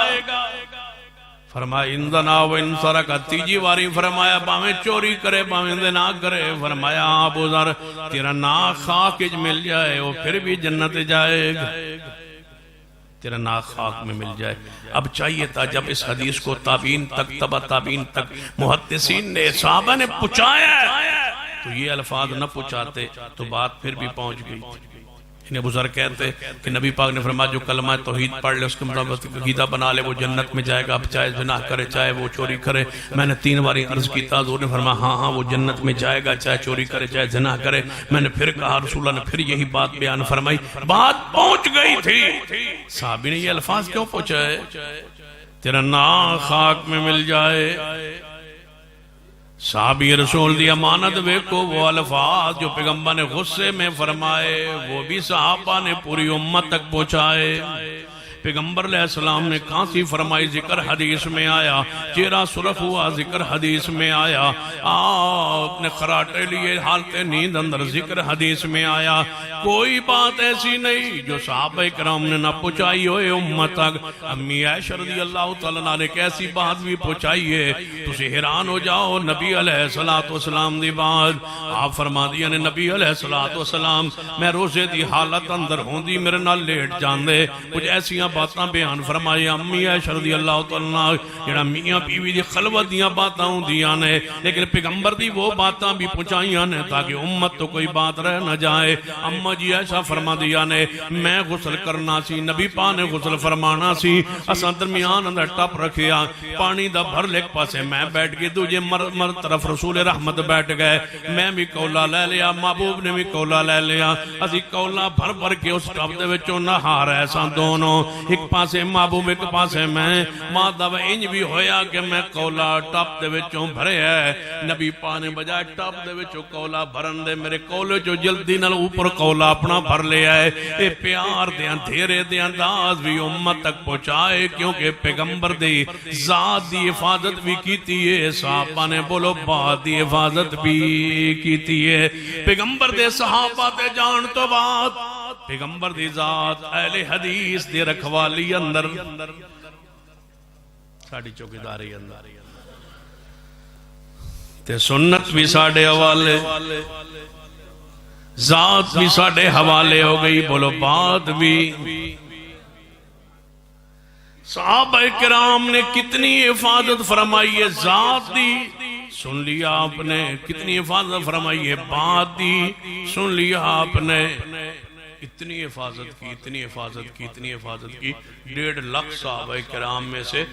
فرمایا ان زنا و ان سرق، تیجی واری فرمایا باویں چوری کرے باویں زنا کرے، فرمایا ابو ذر تیرا ناک خاک اج مل جائے وہ پھر بھی جنت جائے گا، تیرا ناک خاک میں مل جائے۔ اب چاہیے تھا جب اس حدیث کو تابعین تک تبع تابعین تک محدثین نے صحابہ نے پہنچایا تو یہ الفاظ نہ پہنچاتے تو بات پھر بھی پہنچ گئی تھی۔ انہیں ابو ذر کہتے کہ نبی پاک نے فرمایا جو کلمہ توحید پڑھ لے اس کے مطابق عقیدہ بنا لے وہ جنت میں جائے گا، اب چاہے زنا کرے چاہے وہ چوری کرے۔ میں نے 3 باری عرض کی تھا، حضور نے فرمایا ہاں ہاں وہ جنت میں جائے گا چاہے چوری کرے چاہے زنا کرے۔ میں نے پھر کہا، رسول اللہ نے پھر یہی بات بیان فرمائی، بات پہنچ گئی تھی۔ صحابی نے یہ الفاظ کیوں پہنچائے؟ تیرا ناک خاک میں مل جائے۔ صحابی رسول دی امانت ویکو، وہ الفاظ جو پیغمبر نے غصے میں فرمائے وہ بھی صحابہ نے پوری امت تک پہنچائے۔ پیغمبر علیہ السلام نے کھانسی فرمائی، ذکر حدیث میں آیا، چہرہ سرخ ہوا، ذکر حدیث میں آیا، آپ نے خراٹے لیے حالت نیند اندر، ذکر حدیث میں آیا۔ کوئی بات ایسی نہیں جو صحابہ کرام نے نہ پہنچائی ہوئے امت تک۔ امی عائشہ رضی اللہ تعالیٰ عنہ نے کیسی بات بھی پہنچائی ہے، تسی حیران ہو جاؤ۔ نبی علیہ السلام دی بات آپ فرما دیا نے، نبی علیہ السلام میں روزے دی حالت اندر ہوں دی میرے نال لیٹ جاندے، کچھ ایسیاں باتاں بیان فرمائی امی عائشہ رضی اللہ تعالیٰ عنہ، جڑا میاں بیوی دی خلوت دیاں باتاں ہوں دیاں نے، لیکن پیغمبر دی وہ باتاں بھی پہنچائیاں نے تاکہ امت تو کوئی بات رہ نہ جائے۔ اما جی ایسا فرما دیا نے، میں غسل کرنا سی، نبی پا نے غسل فرمانا سی، اساں درمیان اندر ٹپ رکھیا، پانی دا بھر لیک پاسے میں بیٹھ گئی، دوجے مرد طرف رسول رحمت بیٹھ گئے، میں بھی کولا لے لیا، محبوب نے بھی کولا لے لیا، اسی کولا بھر بھر کے اس ٹپ دے وچوں نہا رہے ساں دونوں، ایک پاسے محبوب ایک پاسے میں، ماں دا انج بھی ہویا کہ میں کولا ٹپ دے وچوں بھرے ہے، نبی پا نے بجائے ٹپ دے وچوں کولا بھرن دے میرے کولے جو جلدی نال اوپر کولا اپنا بھر لیا ہے۔ اے پیار دیاں دھیرے دیاں انداز بھی امت تک پہنچائے، کیونکہ پیغمبر دی ذات دی حفاظت بھی کیتی ہے، صحابہ نے بولو بات دی حفاظت بھی کیتی ہے۔ پیغمبر دے صحابہ دے جان تو بات، پیغمبر دی ذات اہل حدیث دے رکھوالی اندر، ساڑی چوکیداری اندر تے سنت بھی ساڑے حوالے، ذات بھی ساڑے حوالے ہو گئی، بولو بات بھی۔ صحابہ کرام نے کتنی حفاظت فرمائی ہے ذات دی، سن لیا آپ نے، کتنی حفاظت فرمائی ہے بات دی، سن لیا آپ نے، اتنی حفاظت کی، اتنی حفاظت کی، اتنی حفاظت کی۔ 1.5 لاکھ صحابہ کرام میں سے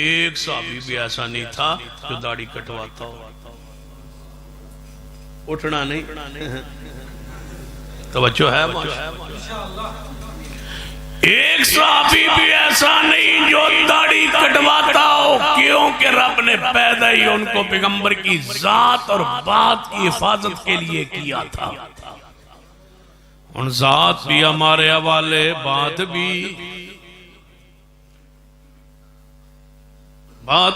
ایک صحابی بھی ایسا نہیں تھا جو داڑھی کٹواتا ہو، اٹھنا نہیں، توجہ ہے ایک صحابی بھی ایسا نہیں جو داڑھی کٹواتا ہو، کیونکہ رب نے پیدا ہی ان کو پیغمبر کی ذات اور بات کی حفاظت کے لیے کیا تھا۔ ان ذات بھی ہمارے حوالے، بات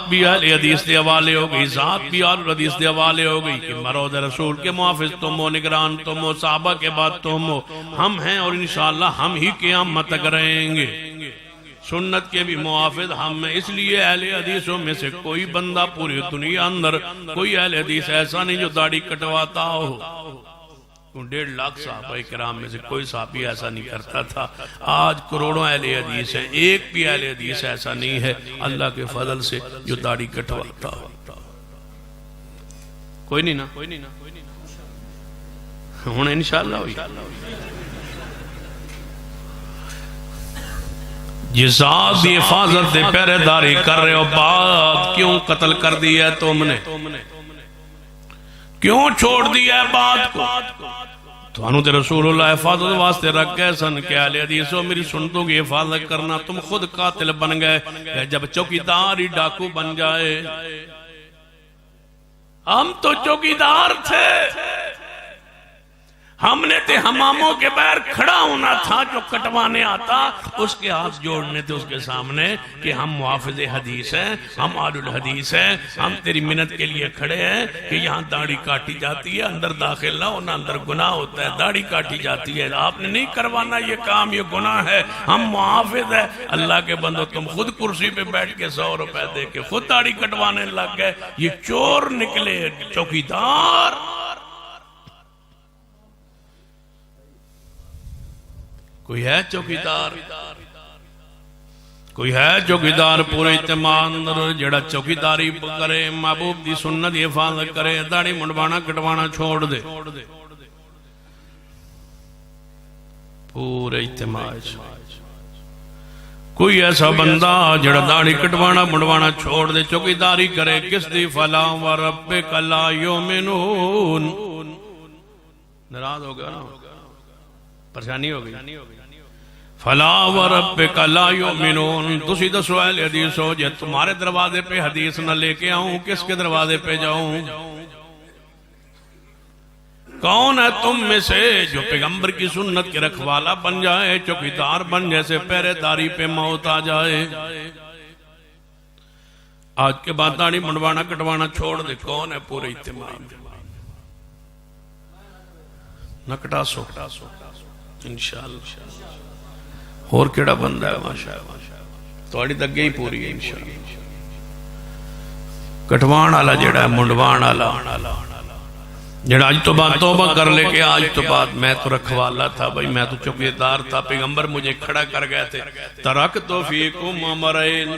بھی اہل حدیث دے حوالے ہو گئی، ذات بھی اہل حدیث دے حوالے ہو گئی کہ مرود رسول کے محافظ تم ہو، نگران تم ہو، صحابہ کے بعد تم ہو، ہم ہیں اور انشاءاللہ ہم ہی قیامت تک رہیں گے۔ سنت کے بھی محافظ ہم ہیں، اس لیے اہل حدیثوں میں سے کوئی بندہ پوری دنیا اندر، کوئی اہل حدیث ایسا نہیں جو داڑھی کٹواتا ہو۔ 1.5 لاکھ صحابہ کرام میں سے کوئی صحابی ایسا نہیں کرتا تھا۔ آج کروڑوں اہل حدیث ہیں، ایک بھی اہل حدیث ایسا نہیں ہے اللہ کے فضل سے جو داڑھی کٹواتا ہو۔ کوئی نہیں نا، ہوں انشاءاللہ ہوئی۔ جس ذات دی حفاظت دے پہرے داری کر رہے ہو، بات کیوں قتل کر دی ہے تم نے؟ کیوں چھوڑ دیا ہے بات کو؟ تو انہوں تے رسول اللہ حفاظت واسطے رکھ گئے سن کہ اہل حدیثوں میری سنتوں کی حفاظت کرنا، تم خود قاتل بن گئے کہ جب چوکیدار ہی ڈاکو بن جائے۔ ہم تو چوکیدار تھے، ہم نے تے حماموں کے باہر کھڑا ہونا تھا، جو کٹوانے آتا اس کے ہاتھ جوڑنے تھے اس کے سامنے کہ ہم محافظ حدیث ہیں، ہم آل الحدیث ہیں، ہم تیری منت کے لیے کھڑے ہیں کہ یہاں داڑھی کاٹی جاتی ہے، اندر داخل نہ ہونا، اندر گناہ ہوتا ہے، داڑھی کاٹی جاتی ہے، آپ نے نہیں کروانا یہ کام، یہ گناہ ہے، ہم محافظ ہیں۔ اللہ کے بندو تم خود کرسی پہ بیٹھ کے 100 روپے دے کے خود داڑھی کٹوانے لگ گئے، یہ چور نکلے چوکیدار۔ کوئی ہے چوکیدار، کوئی ہے چوکیدار پورے اجتماع اندر جڑا چوکیداری کرے، محبوب دی سنت دی حفاظت کرے، داڑھی منڈوانا کٹوانا چھوڑ دے؟ پورے اجتماع کوئی ایسا بندہ جڑا داڑھی کٹوانا منڈوانا چھوڑ دے، چوکیداری کرے کس دی؟ فلا وربک لا یؤمنون۔ ناراض ہو گیا نا، پریشانی ہو گئی۔ فلا وربک لا یؤمنون، تسی دسو اہل حدیث ہو، جے تمہارے دروازے پہ حدیث نہ لے کے آؤں کس کے دروازے پہ جاؤں؟ کون ہے تم میں سے جو پیغمبر کی سنت کے رکھوالا بن جائے، چوکیدار بن جیسے پہرے داری پہ موت آ جائے؟ آج کے بعد داڑھی منڈوانا کٹوانا چھوڑ دے، کون ہے پورے اہتمام نہ کٹا سو انشاءاللہ اور کیڑا بندہ ہے ماشاءاللہ تھوڑی دگے ہی پوری ہے انشاءاللہ کٹوان والا جڑا ہے منڈوان والا جڑا آج تو بعد توبہ کر لے کہ آج تو بعد میں تو رکھوالا تھا بھائی میں تو چوکیدار تھا پیغمبر مجھے کھڑا کر گئے تھے ترکت فیکم امرین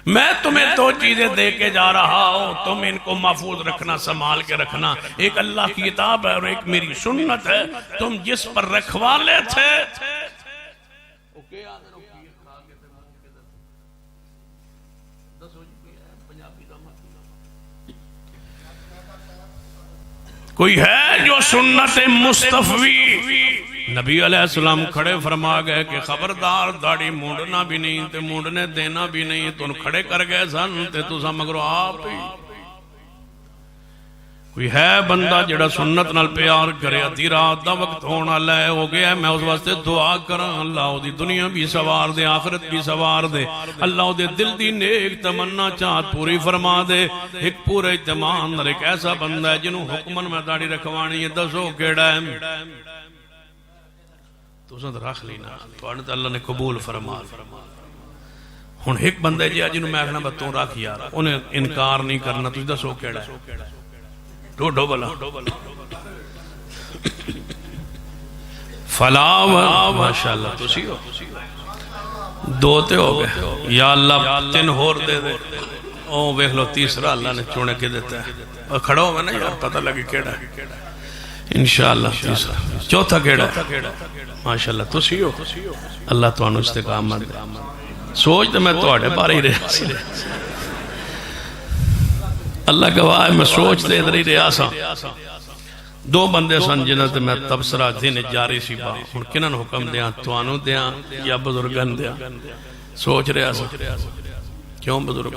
میں تمہیں دو چیزیں دے کے جا رہا ہوں تم ان کو محفوظ رکھنا سنبھال کے رکھنا ایک اللہ کی کتاب ہے اور ایک میری سنت ہے تم جس پر رکھوالے تھے کوئی ہے جو سنت مصطفی نبی علیہ السلام کھڑے فرما گئے کہ خبردار داڑھی مونڈنا بھی نہیں تے مونڈنے دینا بھی نہیں تو کھڑے کر گئے سن تے تو سا مگرو آپ ہی کوئی ہے بندہ جڑا سنت نال پیار کرے ادھی رات دا وقت ہونا لے ہو گیا میں اس واسطے دعا کراں اللہ دی دنیا بھی سوار دے آخرت بھی سوار دے اللہ دے دل دی نیک تمنا چاہت پوری فرما دے ایک پورے اہتمام نال ایک ایسا بندہ ہے جنہوں حکمن میں داڑھی رکھوانی ہے دسو کیڑا ہے تو سن رکھ لینا تو اللہ نے قبول فرما ہن ایک بندہ جی جنہوں میں آکھنا بتوں رکھ یار انہیں انکار نہیں کرنا تو دسو کیڑا ہے ڈھوڈو بلا فلاو ماشاءاللہ تو سی ہو دو تے ہو گئے یا اللہ تین ہور دے دے او بیخ لو تیسرا اللہ نے چونے کے دیتا ہے اور کھڑا ہو میں نا یار پتہ لگی کیڑا ہے انشاءاللہ تیسرا چوتھا کیڑا ہے ماشاءاللہ تو سی ہو اللہ تو انہوں استقامت دے سوچ دے میں تو آڑے بارے ہی رہا سی اللہ گواہ ہے میں سوچ دے ادھر ہی رہا سا دو بندے سن جنت میں تبصرہ دین جاری سی با ان کنن حکم دیاں توانو دیاں یا بزرگن دیاں سوچ رہا سا کیوں بزرگ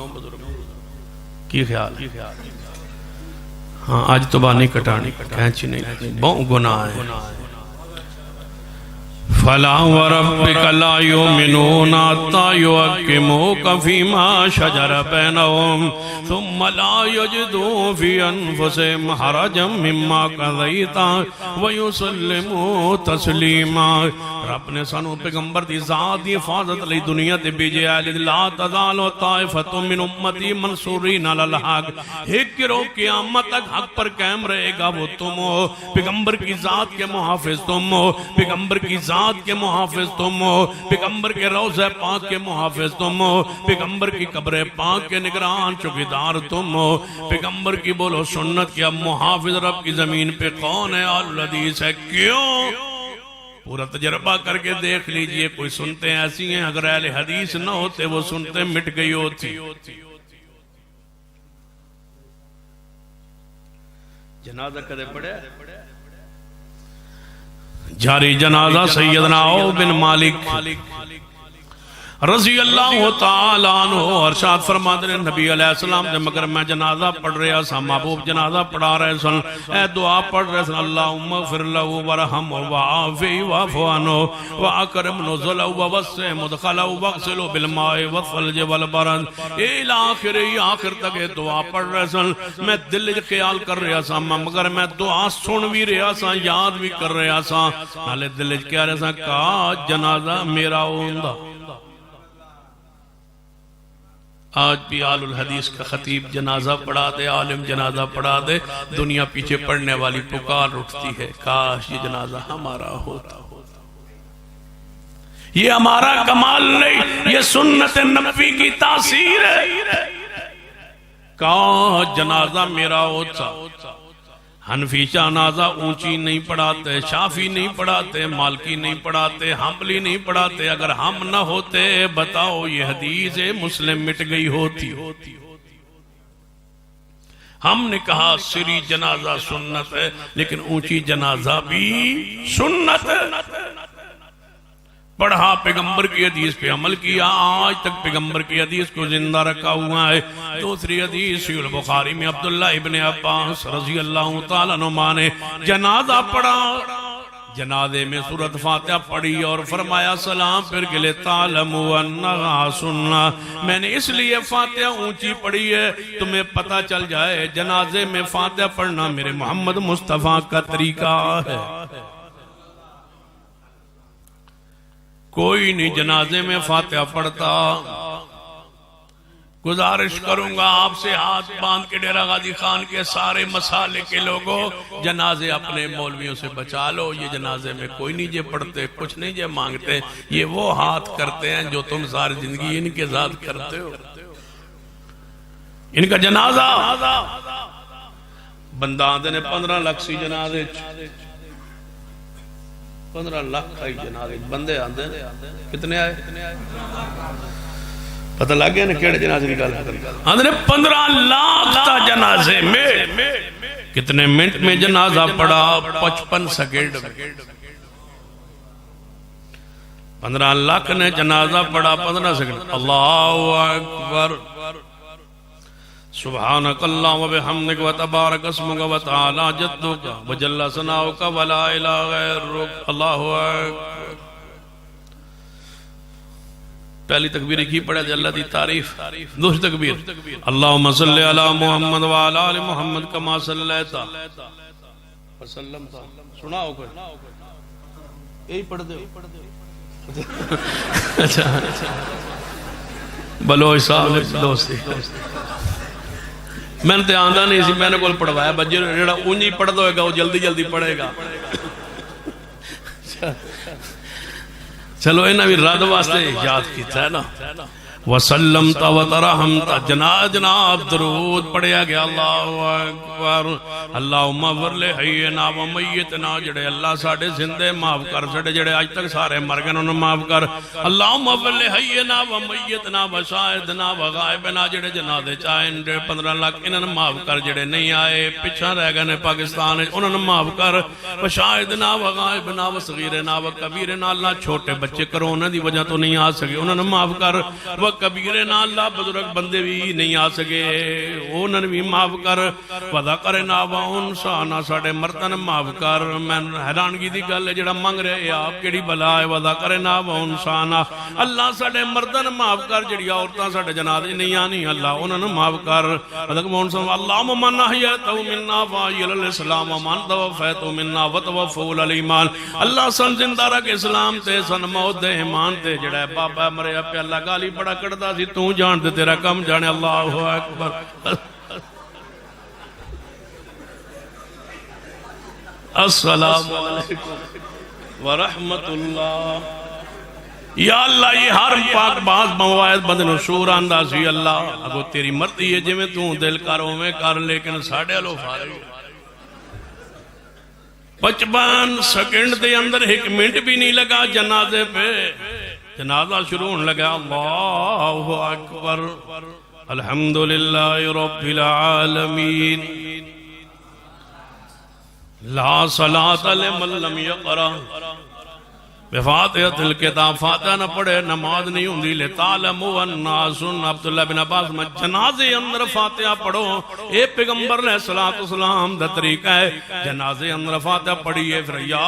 کی خیال ہاں آج تو با نہیں کٹانی کہنچی نہیں بہت گناہ ہے فَلَا وَرَبِّكَ لَا يُؤْمِنُونَ حَتَّى يُحَكِّمُوكَ فِيمَا شَجَرَ بَيْنَهُمْ ثُمَّ لَا يَجِدُوا فِي أَنفُسِهِمْ حَرَجًا مِمَّا قَضَيْتَ وَيُسَلِّمُوا تَسْلِيمًا رب نے سانو پیغمبر دی ذات دی حفاظت لئی دنیا تے بھیجے لا تزال طائفۃ من امتی منصورین علی الحق ایک گروہ قیامت تک حق پر قائم رہے گا وہ تم ہو پیغمبر کی ذات کے محافظ تم ہو پیغمبر کی ذات کے محافظ تم ہو پیغمبر کے روضہ پاک کے محافظ تم ہو پیغمبر کی قبر پاک کے نگران چوکیدار تم ہو پیغمبر کی بولو سنت کیا محافظ رب کی زمین پہ کون ہے الحدیث ہے کیوں پورا تجربہ کر کے دیکھ لیجئے کوئی سنتے ایسی ہیں اگر اہل حدیث نہ ہوتے وہ سنتے مٹ گئی ہوتی جنازہ کدے پڑے جاری جنازہ سیدنا عوف بن مالک رضی اللہ تعالیٰ عنہ ارشاد فرماتے ہیں نبی علیہ السلام نے مگر میں جنازہ پڑھ رہا سا محبوب جنازہ پڑھا رہے سن اے دعا پڑھ رہے سن اللہم اغفر لہو ورحم وعافی وعفوانو وعکرم نزلو ووسع مدخلو وغسلو بالماء والثلج والبرد آخر تک دعا پڑھ رہے سن میں دل خیال کر رہا سا مگر میں دعا سن بھی رہا سا یاد بھی کر رہا سا نالے دل کہہ رہا سا کہا جنازہ میرا ہوندہ آج بھی آل الحدیث کا خطیب جنازہ پڑھا دے عالم جنازہ پڑھا دے دنیا پیچھے پڑھنے والی پکار اٹھتی ہے کاش یہ جنازہ ہمارا ہوتا یہ ہمارا کمال نہیں یہ سنت نبی کی تاثیر ہے کاش جنازہ میرا ہوتا حنفی جنازہ اونچی نہیں پڑھاتے شافی نہیں پڑھاتے مالکی نہیں پڑھاتے حنبلی نہیں پڑھاتے اگر ہم نہ ہوتے بتاؤ یہ حدیث مسلم مٹ گئی ہوتی ہم نے کہا سری جنازہ سنت ہے لیکن اونچی جنازہ بھی سنت ہے پڑھا، پیغمبر کی حدیث پہ عمل کیا، آج تک پیغمبر کی حدیث کو زندہ رکھا ہوا ہے۔ دوسری حدیث صحیح البخاری میں عبداللہ ابن عباس رضی اللہ تعالیٰ عنہما نے جنازہ پڑھا، جنازے میں سورۃ فاتحہ پڑھی اور فرمایا سلام پھر گلے تعلم انہا سننا، میں نے اس لیے فاتحہ اونچی پڑھی ہے تمہیں پتہ چل جائے جنازے میں فاتحہ پڑھنا میرے محمد مصطفیٰ کا طریقہ ہے۔ کوئی نہیں جنازے میں فاتحہ پڑھتا۔ گزارش کروں گا آپ سے، ہاتھ باندھ کے ڈیرہ غازی خان کے سارے مسالے کے لوگوں، جنازے اپنے مولویوں سے بچا لو۔ یہ جنازے میں کوئی نہیں جے پڑھتے، کچھ نہیں جے مانگتے، یہ وہ ہاتھ کرتے ہیں جو تم ساری زندگی ان کے ساتھ کرتے ہو۔ ان کا جنازہ بندہ آدھے نے 15 لاکھ سی جنازے 15 لاکھ آئی جنازے بندے آدھے کتنے آئے؟ پتہ لگ گیا نا کیڑے جنازے کی گل آدھے 15 لاکھ تا جنازے میں کتنے منٹ میں جنازہ پڑا؟ 55 سیکنڈ۔ 15 لاکھ نے جنازہ پڑا 15 سیکنڈ۔ اللہ اکبر، سبحانک اللہ و بحمدک و تبارک اسمک و تعالی جدک و جل ثناؤک و لا الہ غیرک۔ اللہ اکبر۔ پہلی تکبیر کی پڑھے اللہ دی تعریف۔ دوسری تکبیر اللہم صلی علی محمد و علی آل محمد کما صلیتا وسلم۔ سناؤ کوئی یہی پڑھ دے؟ اچھا بلوچ صاحب دوستی میں نے آندہ نہیں سی، میں نے کول پڑھوایا بجے جڑا اونجی پڑھ دو گا وہ جلدی جلدی پڑھے گا۔ چلو انہاں بھی رد واسطے یاد کیتا ہے نا۔ وسلمت و ترحمت، جناب درود پڑھیا گیا۔ اللہ اکبر۔ اللہم اغفر لحینا و میتنا، جڑے اللہ ساڑھے زندے معاف کر، ساڑھے جڑے آج تک سارے مر گئے انہوں نے معاف کر۔ اللہم اغفر لحینا و میتنا و شاہدنا و غائبنا، جڑے جنازے چاہیں 15 لاکھ انہوں نے معاف کر، جڑے نہیں آئے پچھا رہ گئے پاکستان انہوں نے معاف کر۔ و شاہدنا و غائبنا و صغیرنا و کبیرنا، اللہ چھوٹے بچے کرونا دی وجہ تو نہیں آ سکے انہوں نے معاف کر۔ و کبیرنا، اللہ بزرگ بندے بھی نہیں آ سکے انہوں نے بھی معاف کر۔ وذکرنا و انسانا، ساڑھے مردن معاف کر۔ میں حیرانگی دی گل ہے جڑا منگ رہے آپ کیڑی بلا ہے۔ وذکرنا و انسانا، اللہ ساڑھے مردن معاف کر، جڑی عورتاں ساڑھے جنازے نہیں آنی اللہ انہوں نے معاف کر۔ اللہم من احییتہ منا فاحیہ الاسلام ومن توفیتہ منا وتوفہ الایمان، اللہ سن زندہ رکھ اسلام تے سن موت دے ایمان تے، جڑا بابا مریا پہ اللہ گالی بڑا کڑدا سی تو جان دے تیرا کم جانے۔ اللہ اکبر۔ السلام علیکم ورحمت اللہ۔ یا اللہ یہ ہر پاک باز مواعظ بندے نو شور آندا سی، اللہ اگو تیری مرضی ہے جی میں تو دل کرو میں کر، لیکن ساڑھے لو فارغ 55 سیکنڈ دے اندر 1 منٹ بھی نہیں لگا جنازے پہ، جنازہ شروع ہونے لگا۔ اللہ اکبر، الحمدللہ رب العالمین، لا صلاة لمن لم یقرأ بفاتحۃ الکتاب، فاتحہ نہ پڑھے نماز نہیں ہوندی۔ لتعلموا الناس، عبداللہ بن عباس میں جنازے اندر فاتحہ پڑھو، اے پیغمبر علیہ السلام دا طریقہ ہے، جنازے اندر فاتحہ پڑھیے۔ پھر یا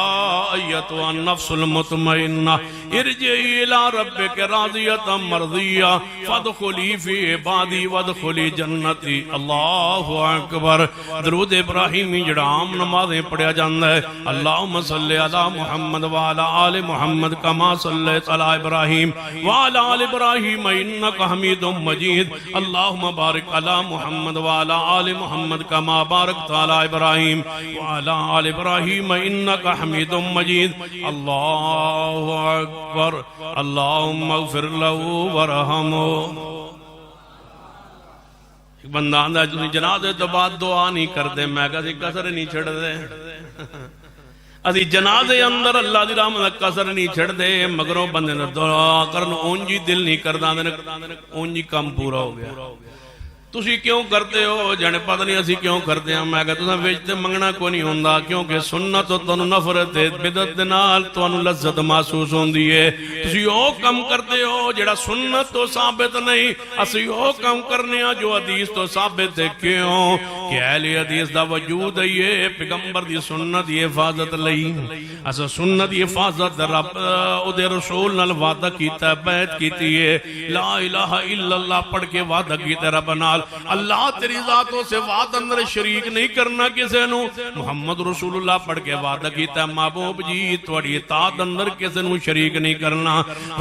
ایتھا النفس المطمئنہ ارجعی الی ربک راضیۃ مرضیہ فادخلی فی عبادی وادخلی جنتی۔ اللہ اکبر۔ درود ابراہیمی جڑا عام نمازیں پڑھیا جاندہ ہے، اللہم صلی علی محمد وعلی آل محمد کما صلیت علی ابراہیم وعلی آل ابراہیم انکا حمید مجید، اللہم بارک علی محمد وعلی آل محمد کما بارکت علی ابراہیم وعلی آل ابراہیم انکا حمید مجید۔ اللہ اکبر۔ اللہم اغفر لہو ورحمو۔ ایک بندہ آندہ ہے جو جنازے تو بعد دعا نہیں کرتے، میں کہا سی کسر نہیں چھڑ دے، اسی جنازے اندر اللہ دی رحمت قصر نہیں چھڑ دے، مگروں بندے نے دعا کرن اونجی دل نہیں کردہ، اونجی کم پورا ہو گیا۔ تسی کیوں کرتے ہو؟ جانے پتہ نہیں اسی کیوں کرتے ہیں. میں کہا تساں وچ تے منگنا کوئی نہیں ہوندا کیونکہ سنت تو تانوں نفرت ہے, بدعت دے نال تانوں لذت محسوس ہوندی ہے. تسی او کم کرتے ہو جڑا سنت تو ثابت نہیں, اسی او کم کرنے ہاں جو حدیث تو ثابت ہے. کیوں کہ اہل حدیث دا وجود ہے یہ پیغمبر دی سنت دی حفاظت لئی. اسا سنت دی حفاظت رب او دے رسول نال وعدہ کیتا ہے, بیعت کیتی ہے. لا الہ الا اللہ پڑھ کے وعدہ کیتا رب نال. اللہ تیری ذاتوں سے وعدہ اندر شریک نہیں کرنا کسے نو. محمد رسول اللہ پڑھ کے وعدہ کیتا ہے محبوب جی تواڈی اطاعت اندر کسے نو شریک نہیں کرنا.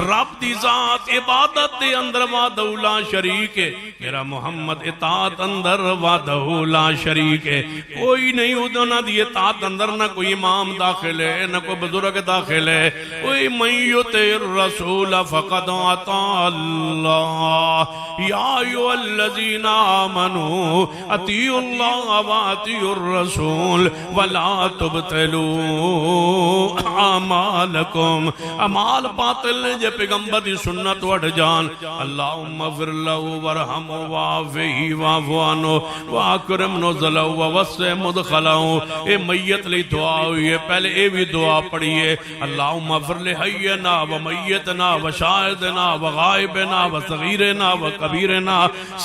رب دی ذات عبادت دے اندر وحدہ لا شریک ہے, میرا محمد اطاعت اندر وحدہ لا شریک ہے. کوئی نہیں ادنا دی اطاعت اندر نہ کوئی امام داخل ہے نہ کوئی بزرگ داخل ہے. کوئی من یطع الرسول فقد اطاع اللہ. یا ایھا الذین آمنوا اطیعوا اللہ واطیعوا الرسول ولا تبطلوا اعمالکم. اعمال باطل نے جے پیغمبر دی سنت وڈ جان. اللہم اغفر لہ وارحمہ وعافہ واعف عنہ واکرم نزلہ ووسع مدخلہ. اے میت لی دعا ہوئی ہے, پہلے اے بھی دعا پڑھئے. اللہم اغفر لحینا ومیتنا وشاہدنا وغائبنا وصغیرنا وکبیرنا.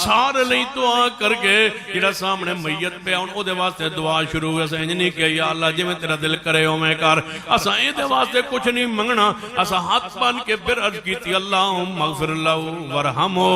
سارے لئی دعا کر کے جڑا سامنے میت پہ ان او دے واسطے دعا شروع ہوئے. اسا انج نہیں کہ یا اللہ جی میں تیرا دل کرے ہو میں کر. اسا اے دے واسطے کچھ نہیں منگنا. اسا ہاتھ بن کے پھر عرض کی تھی اللہم اغفر لہ وارحمہ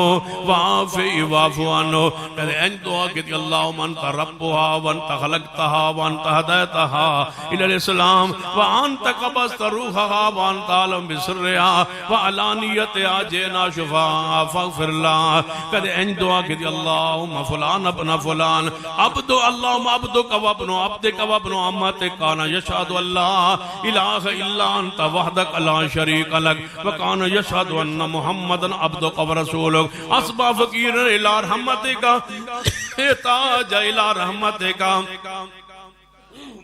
وعافہ واعف عنہ. کہتے ہیں دعا کی تھی اللہم انت ربها وانت خلقتها وانت ہدایتها الى الاسلام وانت قبضت روحها وانت عالم بسرها وعلانیتها جینا شفاء فاغفر لها. کہتے ہیں دعا کی تھی اللہم فلان ابن فلان عبد اللہم عبدک وابن عبدک وابن امتک کانا یشہد اللہ الہ الا انت وحدک لا شریک لک وکانا یشہد ان محمدن عبدک ورسولک. اصبح فقیر الہ رحمتک احتاج الہ رحمتک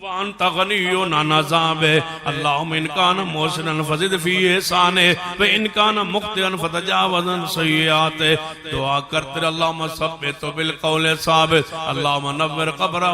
وانت غنیون عن عذابہ. اللہم ان کان محسنا فزد فی احسانہ وان کان مخطئا فتجاوز عن سیئاتہ. دعا کرتے اللہم ثبتہ بالقول ثابت. اللہم نور قبرہ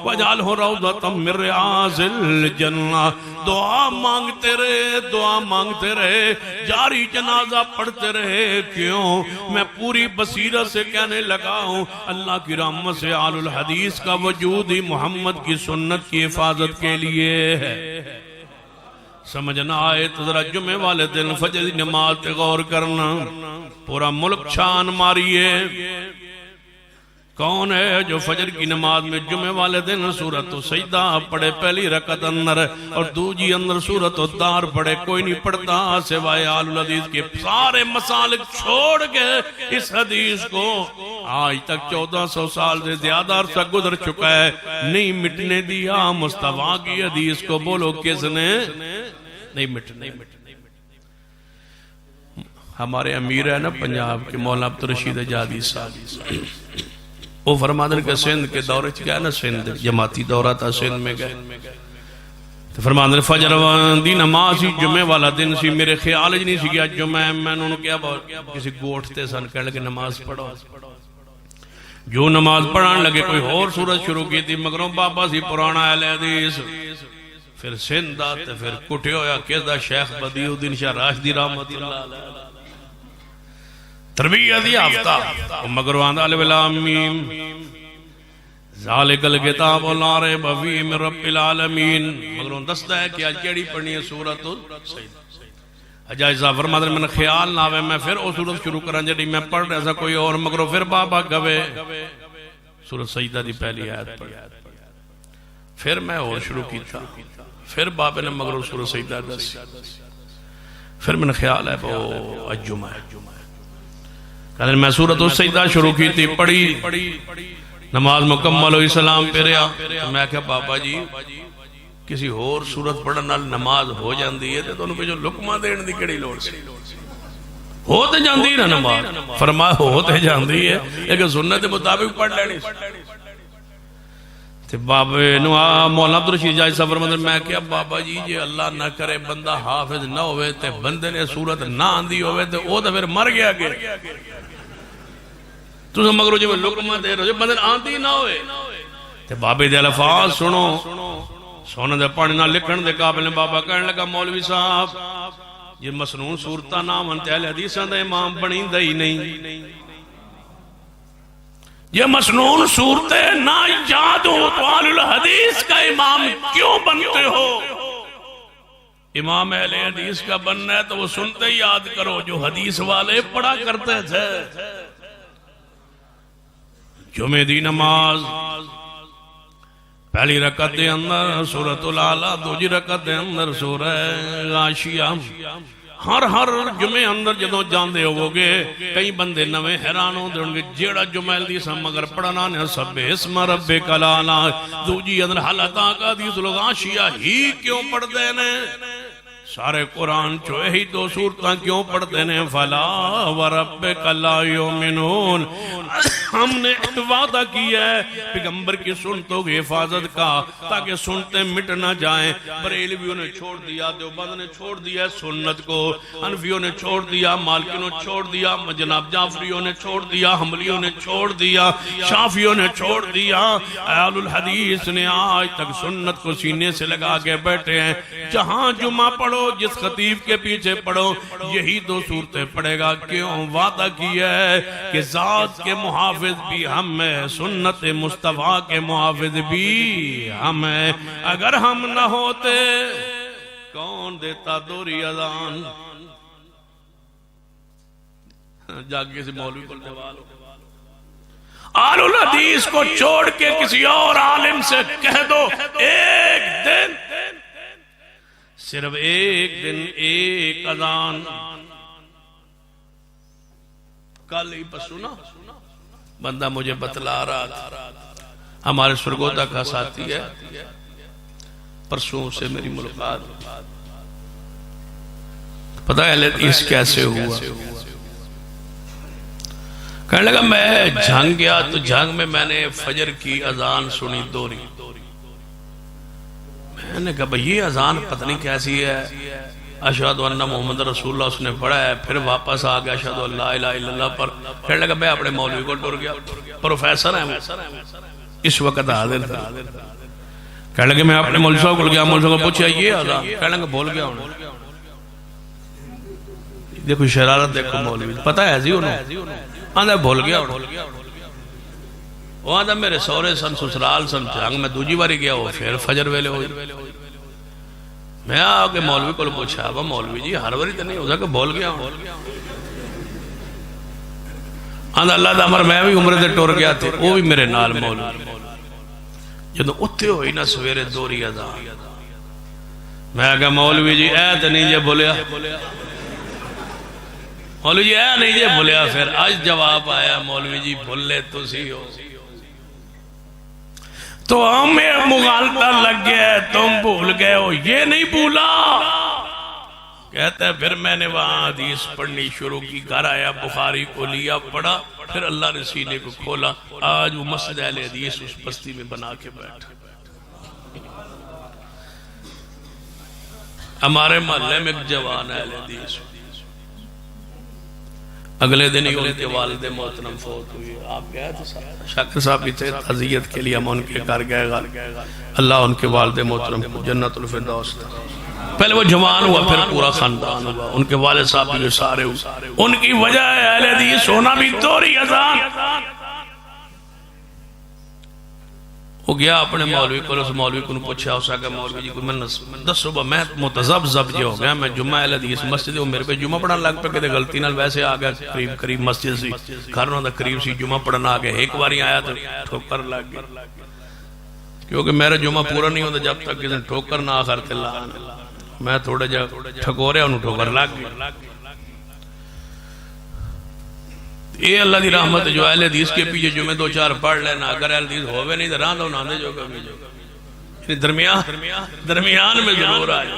واجعلہ روضۃ من ریاض الجنہ. دعا مانگتے رہے, دعا مانگتے رہے, جاری جنازہ پڑھتے رہے. کیوں؟ میں پوری بصیرت سے کہنے لگا ہوں اللہ کی رحمت سے آل الحدیث کا وجود ہی محمد کی سنت کی حفاظت کے لیے ہے. سمجھنا آئے تو ذرا جمعے والے دن فجر دی نماز پہ غور کرنا. پورا ملک چھان ماریے. کون ہے جو فجر کی نماز میں جمعے والے دن سورۃ السجدہ پڑھے پہلی رکعت اندر اور دوسری اندر سورۃ الدار پڑھے؟ کوئی نہیں پڑھتا سوائے آل الحدیث کے. سارے مسالک چھوڑ کے اس حدیث کو آج تک 1400 سال سے زیادہ عرصہ گزر چکا ہے, نہیں مٹنے دیا مصطفیٰ کی حدیث کو. بولو کس نے نہیں مٹنے. ہمارے امیر ہے نا پنجاب کے مولانا عبدالرشید اجادی صاحب, وہ فرمادن کہ سندھ کے دورے گیا نا, سندھ جماعتی دورہ تھا سندھ میں گئے تو فرمادن فجر دی نماز ہی جمعے والا دن سی. میرے خیال ہی نہیں سی گیا جمعہ. میں نے کیا کسی گوٹھتے سن کہنے لگے نماز پڑھو. جو نماز پڑھان لگے کوئی اور سورت شروع کی تھی مگروں بابا سی پرانا اہل حدیث. پھر سندھ آتے پھر کٹھے ہویا کس دا شیخ بدیع الدین شاہ راشدی رحمت اللہ علیہ تربیت یافتہ مگر وان علی العالمین ذالک الکتاب لا ریب فیہ من رب العالمین. مگر دستا ہے کہ آج کیڑی پڑھنی ہے سورۃ السجدہ. اجاز صاحب فرماتے ہیں میں خیال نہ آوے میں پھر او سورت شروع کرن جڑی میں پڑھ رہا سا کوئی اور مگر پھر بابا گوے سورۃ سجدہ دی پہلی آیت پڑھ. پھر میں اور شروع کی تھا. پھر بابے نے مگر سورۃ سجدہ دس. پھر میں نے خیال ہے وہ الجمعہ کہتے میں سورۃ السجدہ شروع کی تھی پڑھی. نماز مکمل ہوئی سلام پھریا. میں کہا بابا جی کسی اور سورت پڑھن نال نماز ہو جاندی ہے تو انہوں پہ جو لقمہ دین دی کڑی لوڑ سی ہوتے جاندی نا نماز. فرمایا ہوتے جاندی ہے لیکن سنت مطابق پڑھ لینی. بابے مولانا عبدالرشید جائی صاحب فرماتے میں کیا بابا جی جی اللہ نہ کرے بندہ حافظ نہ ہوئے تے بندے نے سورت نہ آندی ہوئے تے او تو پھر مر گیا کہ تو مگرو جی میں لقمہ دے رہے بندر آندھی نہ ہوئے تے بابے دے الفاظ سنو سونے دے پانی نہ لکھن دے قابل بابا کہنے لگا مولوی صاحب یہ مسنون صورتہ نام انتے اہل حدیثاں دے امام بنی دئی نہیں یہ مسنون صورتیں نہ یاد ہو تو اہل الحدیث کا امام کیوں بنتے ہو؟ امام اہل حدیث کا بننا ہے تو وہ سنتے یاد کرو جو حدیث والے پڑھا کرتے تھے. جمعہ دی نماز پہلی رکعت دے اندر سورۃ الاعلیٰ، دوجی رکعت دے اندر سورہ غاشیہ. ہر جمعے اندر جدوں جاندے ہو گے کئی بندے نویں حیران ہوں دے جیڑا جمعہ حدیث ہم مگر پڑھنا نے سبح اسم ربک الاعلیٰ دوجی اندر حلقہ کا حدیث الغاشیہ ہی کیوں پڑھ دے نے؟ سارے قرآن چو یہی دو سورتاں کیوں پڑھتے ہیں؟ فلا وربک لا یؤمنون. ہم نے وعدہ کیا ہے پیغمبر کی سنتوں کی حفاظت کا تاکہ سنتے مٹ نہ جائیں. بریلویوں نے چھوڑ دیا، دیوبند نے چھوڑ دیا سنت کو، حنفیوں نے چھوڑ دیا، مالکیوں نے چھوڑ دیا، جناب جعفریوں نے چھوڑ دیا، حنبلیوں نے چھوڑ دیا، شافعیوں نے چھوڑ دیا. اہل الحدیث نے آج تک سنت کو سینے سے لگا کے بیٹھے ہیں. جہاں جمعہ پڑھو جس خطیب کے پیچھے پڑھو یہی دو صورتیں پڑھے گا. کیوں؟ وعدہ کیا ہے کہ ذات کے محافظ بھی ہم ہیں، سنت مصطفیٰ کے محافظ بھی ہم ہیں. اگر ہم نہ ہوتے کون دیتا دوری اذان؟ جاگے سے مولوی کو جواب اہل الحدیث کو چھوڑ کے کسی اور عالم سے کہہ دو ایک دن، صرف ایک دن ایک اذان. کل ہی بس سنا بندہ مجھے بتلا رہا تھا، ہمارے سرگودا کا ساتھی ہے، پرسوں سے میری ملاقات. پتہ ہے حدیث کیسے ہوا؟ کہنے لگا میں جھنگ گیا تو جھنگ میں میں نے فجر کی اذان سنی دوری. میں نے کہا بھئی یہ اذان پتہ نہیں کیسی ہے. اشہد ان محمد رسول اللہ اس نے پڑھا ہے، پھر واپس آ گیا اشہد ان لا الہ الا اللہ پر. کہنے لگا میں اپنے مولوی کو ٹر گیا، پروفیسر ہیں اس وقت حاضر تھا. کہنے لگا میں اپنے مولوی صاحب کو گیا، مولوی صاحب کو پوچھا یہ اذان؟ کہنے لگا بھول گیا ہوں. دیکھو شرارت دیکھو مولوی، پتہ ہے ایسی انہوں آندھا بھول گیا ہوں. وہ آندھا میرے سورے سن سسرال سن جھنگ میں دوجی باری گیا ہو پھر فجر ویلے ہوئی. میں آگے مولوی کو پوچھا وہ مولوی جی ہر باری تو نہیں ہو سکا بھول گیا ہوں. آندھا اللہ دا امر میں بھی عمرے دے ٹور گیا تھے وہ بھی میرے نال مولوی. جدو اتے ہوئی نا سویرے دوری اذان میں آگا مولوی جی اے تو نہیں جے بھولیا، مولوی جی اے نہیں جے بھولیا. پھر آج جواب آیا مولوی جی بھولے تو سی ہو تو ہمیں مغالطہ لگ گیا ہے، تم بھول گئے ہو یہ نہیں بھولا. کہتا ہے پھر میں نے وہاں حدیث پڑھنی شروع کی، گھر آیا بخاری کو لیا پڑھا، پھر اللہ نے سینے کو کھولا. آج وہ مسجد اہل حدیث اس بستی میں بنا کے بیٹھا. ہمارے محلے میں ایک جوان اہل حدیث اگلے دن ہی ان کے والد محترم فوت ہوئی. آپ گئے تھے شاکر صاحب بھی تھے، تعزیت کے لیے ہم ان کے گھر گئے. اللہ ان کے والد محترم کو جنت الفردوس تھا. پہلے وہ جوان ہوا پھر پورا خاندان ہوا. ان کے والد صاحب بھی سارے ہوئے. ان کی وجہ ہے اہل حدیث ہونا بھی دوری اذان. وہ گیا اپنے مولوی کو، اس مولوی کو پوچھا اسا کہ مولوی جی کو میں دس صبح میں متذبذب جو ہو گیا، میں جمعہ اہل حدیث مسجد وہ میرے پہ جمعہ پڑھنے لگ پہ کہ غلطی نال ویسے آ گیا قریب مسجد سی گھروں دا قریب سی جمعہ پڑھنا آ گیا. ایک باری آیا تو ٹھوکر لگ گئی کیونکہ میرا جمعہ پورا نہیں ہوتا جب تک کسی ٹھوکر نہ آخر تے لا. میں تھوڑا جا ٹھکوریا انہوں ٹھوکر لگ گئی. یہ اللہ دی رحمت جو اہل حدیث کے پیچھے جمعے دو چار پڑھ لینا، اگر اہل حدیث ہوئے نہیں تو رہاں دو ناندے جو کبھی جو درمیان میں ضرور آئے.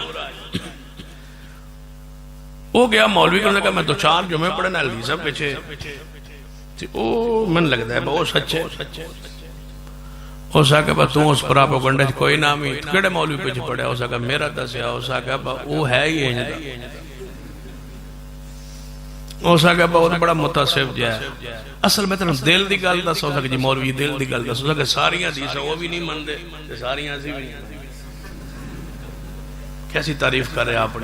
وہ گیا مولوی کرنے کا میں دو چار جمعے پڑھنا اہل حدیث پیچھے من لگتا ہے بہت سچے ہو سکا تو اس پر آپ گنڈے کوئی نام ہی کڑے مولوی پیچھے پڑھے ہو سکا میرا دسیا ہو سکا وہ ہے ہی ہو سکے بہت بڑا متصف جائے اصل میں تنہا دل دی گل دس ہو سکے جی مولوی دل دی گل دس ہو سکے ساری حدیث وہ بھی نہیں مندے ساری حدیث بھی نہیں کیسی تعریف کر رہے آپ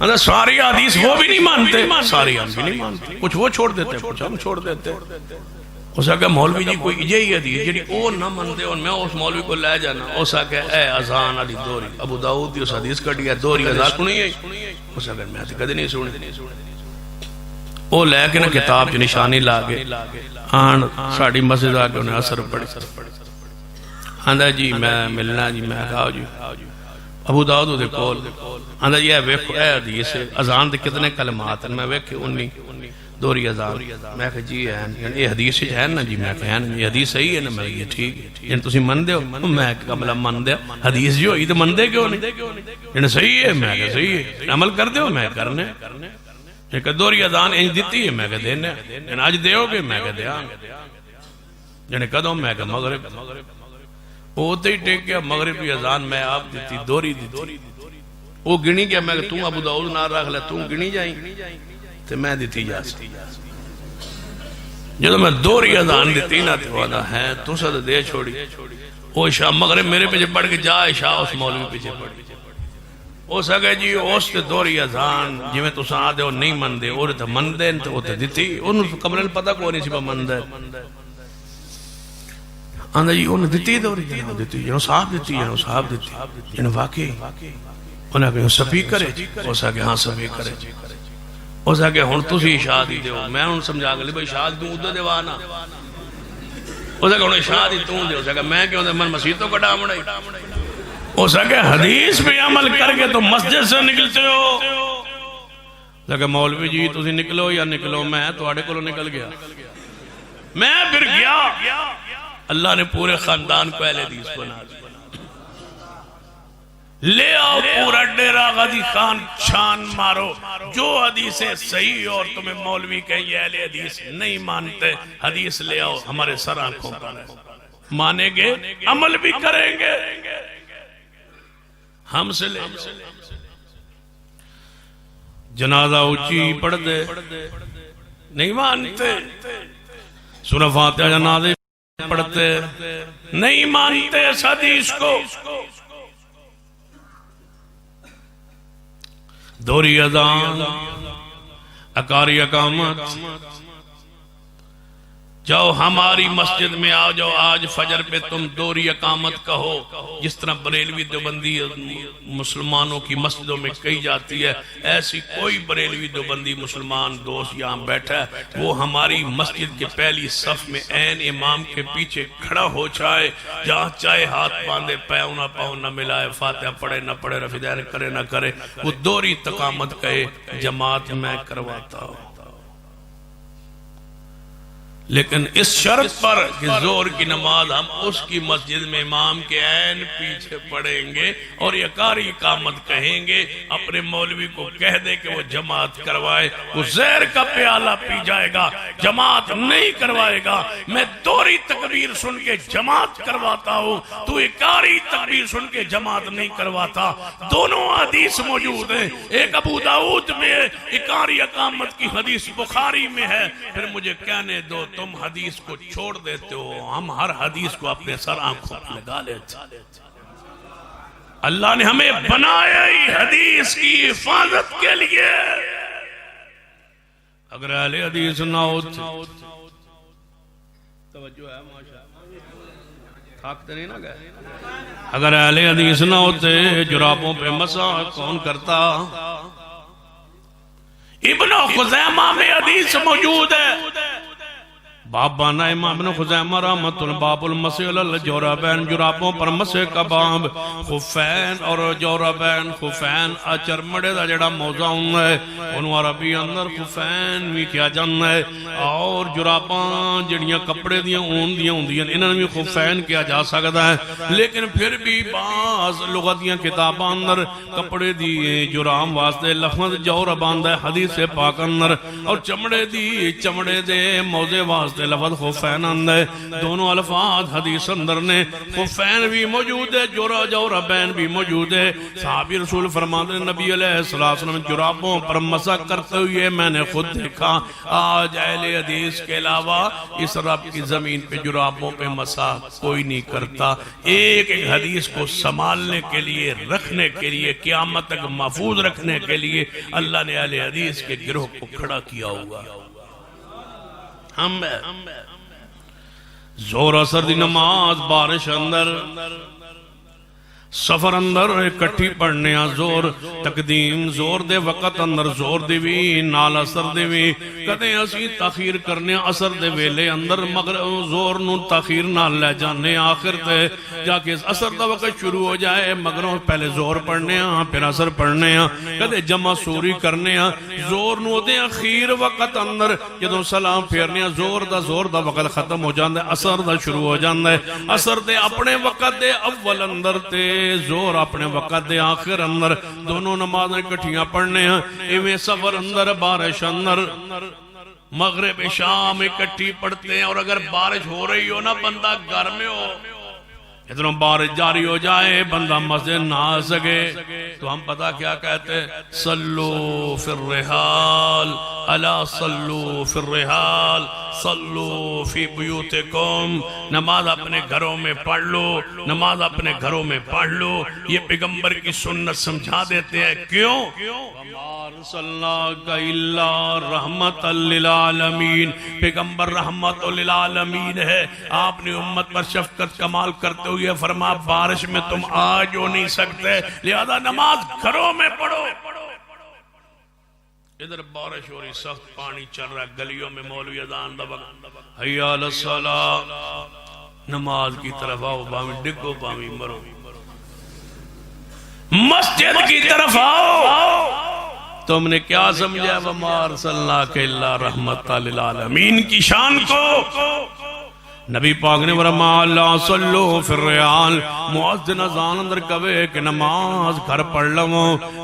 نے ساری حدیث وہ بھی نہیں مانتے ساری حدیث بھی نہیں مانتے کچھ وہ چھوڑ دیتے کچھ ہم چھوڑ دیتے ہو سکے مولوی جی کوئی یہی حدیث جی وہ نہ مانتے اور میں اس مولوی کو لے جانا ہو سکے اے اذان علی دوری ابو داؤد دی اس حدیث کٹی ہے دوری اذان سنی ہے ہو سکے میں کدی نہیں سنی وہ لے کے نا کتاب چ نشانی لا کے آن ساڑی مسجد آ کے انہیں اثر پڑی آندا جی میں ملنا جی میں کہا جی ابو داؤد دے کول آندا جی اے ویکھو اے حدیث اذان دے کتنے کلمات ہیں میں ویکھے 19 دوری اذان میں کہا جی ہے یہ حدیث ہے نا جی میں کہا یہ حدیث صحیح ہے نا میں یہ ٹھیک ہے یعنی تسی من دے ہو میں کہا مطلب من دے حدیث جو ہوئی تو من دے کیوں نہیں یعنی صحیح ہے میں کہا صحیح ہے عمل کر دے ہو میں کرنے ایک دوری اذان انج دیتی ہے میں کہا دینے یعنی آج دے ہو گے میں کہا دیا یعنی کدوں میں کہا مغرب ہوتے ہی ٹیک گیا مغرب کی اذان میں آپ دیتی دوری دیتی وہ گنی گیا میں کہا تم ابو داؤد نہ رکھ لے تم گنی جائیں تو میں دیتی جا سکتی جب میں دوری اذان دیتی نہ تو آدھا ہے تو سد دے چھوڑی وہ شاہ مغرب میرے پیچھے پڑھ کے جا شاہ اس مولوی پیچھے پڑھ کے ہو سکے جی اس تے دوری اذان جی میں تو ساں دے وہ نہیں من دے اور تے من دے تو وہ تے دیتی انہوں کمرے پتہ کوئی نہیں سی پا من دے آندھا جی انہوں دیتی دوری دیتی جنہوں صاحب دیتی جنہوں صاحب دیتی جنہوں واقعی انہوں کہا سپیک کرے ہو سکے ہاں سپیک کرے ہو سکے ہون تو سی اشاہ دی دے میں انہوں سمجھا گا لی بھئی اشاہ دوں ادھا دیوانا ہو سکے انہوں اشاہ دی توں دے ہو سکے میں کیوں دے من مسیحتوں کا ڈامڑائی ہو سکے حدیث پہ عمل کر کے تو مسجد سے نکلتے ہو لکہ مولوی جی تسی نکلو یا نکلو میں تو آڑے کو نکل گیا میں پھر گیا اللہ نے پورے خاندان کو اہل حدیث بنا دیا لے آؤ پورا ڈیرہ غازی خان چھان مارو جو حدیث صحیح اور تمہیں مولوی کہیں یہ اہل حدیث نہیں مانتے حدیث لے آؤ ہمارے سر آنکھوں پر مانیں گے عمل بھی کریں گے ہم سے لے جنازہ اونچی پڑھ دے نہیں مانتے سورہ فاتحہ جنازے پڑھتے نہیں مانتے اس حدیث کو دوری اذان اکاری اقامت جاؤ ہماری مسجد میں آ جاؤ آج فجر پہ تم دوری اقامت کہو جس طرح بریلوی دیوبندی مسلمانوں کی مسجدوں میں کہی جاتی ہے ایسی کوئی بریلوی دیوبندی مسلمان دوست یہاں بیٹھا ہے وہ ہماری مسجد کے پہلی صف میں عین امام کے پیچھے کھڑا ہو جائے جہاں چاہے ہاتھ باندھے پیوں نہ پاؤں نہ ملائے فاتحہ پڑھے نہ پڑھے رفع دین کرے نہ کرے وہ دوری اقامت کہے جماعت میں کرواتا ہوں لیکن اس شرط پر کہ زور کی نماز ہم اس کی مسجد میں امام کے عین پیچھے پڑھیں گے اور یکاری اقامت کہیں گے اپنے مولوی کو کہہ دے کہ وہ جماعت کروائے وہ زہر کا پیالہ پی جائے گا جماعت نہیں کروائے گا میں دوری تکبیر سن کے جماعت کرواتا ہوں تو یکاری تکبیر سن کے جماعت نہیں کرواتا دونوں حدیث موجود ہیں ایک ابو داؤد میں یکاری اقامت کی حدیث بخاری میں ہے پھر مجھے کہنے دو تم حدیث کو چھوڑ دیتے ہو ہم ہر حدیث کو اپنے سر آنکھوں پر لگا لیتے اللہ نے ہمیں بنایا ہی حدیث کی حفاظت کے لیے اگر اہل حدیث نہ ہوتے توجہ ہے تھاکتے نہیں نہ گئے اگر اہل حدیث نہ ہوتے جرابوں پہ مسح کون کرتا ابن خزیمہ میں حدیث موجود ہے باب بانا امام ابن خزیمہ رحمت اللہ باب المسح الجوربین جرابوں پر مسح کا باب خفین اور جوربین خفین چرمڑے دا جڑا موضوع ہونا ہے انہوں عربی اندر خفین بھی کیا جانا ہے اور جراباں جڑیاں کپڑے دیاں اون دیاں ہوں دیاں انہوں نے بھی خفین کیا جا سکتا ہے لیکن پھر بھی بعض لغتیاں کتاباں اندر کپڑے دی جرام واسطے لفظ جوربان دا حدیث پاک اندر اور چمڑے دی چمڑے دے موضوع واسطے تے لفظ خفین اندر دونوں الفاظ حدیث اندر نے خفین بھی موجود ہے جوربین بھی موجود ہے صحابی رسول فرماتے ہیں نبی علیہ السلام جرابوں پر مسح کرتے ہوئے میں نے خود دیکھا آج اہل حدیث کے علاوہ اس رب کی زمین پہ جرابوں پہ مسح کوئی نہیں کرتا ایک ایک حدیث کو سنبھالنے کے لیے رکھنے کے لیے قیامت تک محفوظ رکھنے کے لیے اللہ نے اہل حدیث کے گروہ کو کھڑا کیا ہوا ہم زور اثر دی نماز بارش اندر سفر اندر اکٹھی پڑھنے زور تقدیم زور دے وقت اندر زور دی بھی نال اثر دی بھی کدے اسی تاخیر کرنے اثر دے ویلے اندر مگر زور نو تاخیر نال لے جانے آخر تے جا کے اثر دا وقت شروع ہو جائے مگروں پہلے زور پڑھنے پھر اثر پڑھنے کدے جمع سوری کرنے زور نو دے اخیر وقت اندر جدوں سلام پھیرنے زور دا وقت ختم ہو جاندے اثر دا شروع ہو جاندے اثر دے اپنے وقت دے اول اندر تے زور اپنے وقت دے آخر اندر دونوں نمازیں کٹھیاں پڑھنے ہیں ایویں سفر اندر بارش اندر مغرب شام اکٹھی پڑھتے ہیں اور اگر بارش ہو رہی ہو نا بندہ گھر میں ہو اتنا بارش جاری ہو جائے بندہ مسجد نہ آ سکے تو ہم پتہ کیا کہتے ہیں صلو فی الرحال الا صلو فی الرحال صلو فی بیوتکم نماز اپنے گھروں میں پڑھ لو نماز اپنے گھروں میں پڑھ لو یہ پیغمبر کی سنت سمجھا دیتے ہیں کیوں وَمَا أَرْسَلْنَاكَ إِلَّا رَحْمَةً لِلْعَالَمِينَ پیغمبر رحمت للعالمین ہے آپ نے امت پر شفقت کمال کرتے ہوئے فرما بارش میں تم آج ہو نہیں سکتے لہذا نماز گھروں میں پڑھو ادھر بارش ہو رہی سخت پانی چل رہا ہے گلیوں میں مولوی اذان دا وقت حی علی الصلاۃ نماز کی طرف آؤ بامی ڈگو بامی مرو مسجد کی طرف آؤ تم نے کیا سمجھا وَمَا أَرْسَلْنَاكَ إِلَّا رَحْمَةً لِلْعَالَمِينَ کی شان کو نبی پاک نے فرما اللہ صلو فی الرحال مؤذن اذان اندر کہے کہ نماز گھر پڑھ لو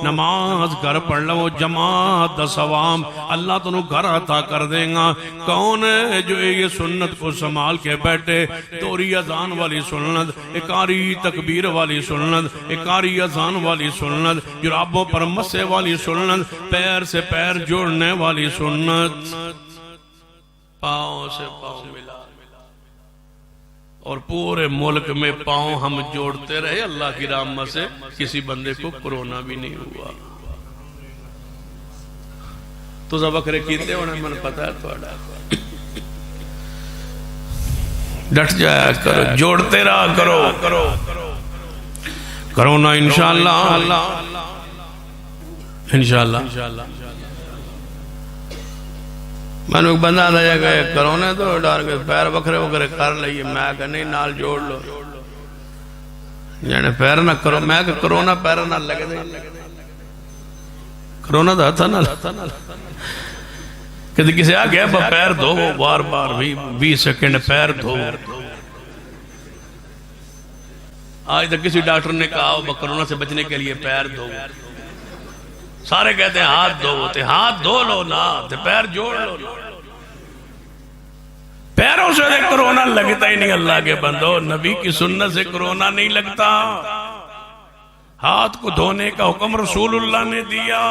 نماز گھر پڑھ لو جماعت دا ثواب اللہ تنو گھر عطا کر دے گا کون ہے جو یہ سنت کو سنبھال کے بیٹھے توری اذان والی سنت اکاری تکبیر والی سنت اکاری اذان والی سنت جرابوں پر مسے والی سنت پیر سے پیر جوڑنے والی سنت پاؤں سے پاؤں ملا اور پورے ملک میں پاؤں ہم جوڑتے رہے اللہ کی رحمت سے کسی بندے کو کورونا بھی نہیں ہوا تو زبکرے کیتے ہونے من پتا ہے توڑا ڈٹ جایا کرو جوڑتے رہا کرو کرونا انشاءاللہ میں نے ایک بندہ آدھا گیا کرونا تو ڈار کے پیر بکھرے وکھرے کر لئیے میں کہا نہیں نال جوڑ لو یعنی پیر نہ کرو میں کہا کرونا پیر نہ لگ دے کرونا تو ہتھا نہ کہ کسی آ گیا پیر دھو بار بار 20 سیکنڈ پیر دھو آج تک کسی ڈاکٹر نے کہا کرونا سے بچنے کے لیے پیر دھو سارے کہتے ہیں ہاتھ دھو لو نا پیر جوڑ لو پیروں سے کرونا لگتا ہی نہیں اللہ کے بندو نبی کی سنت سے کرونا نہیں لگتا ہاتھ کو دھونے کا حکم رسول اللہ نے دیا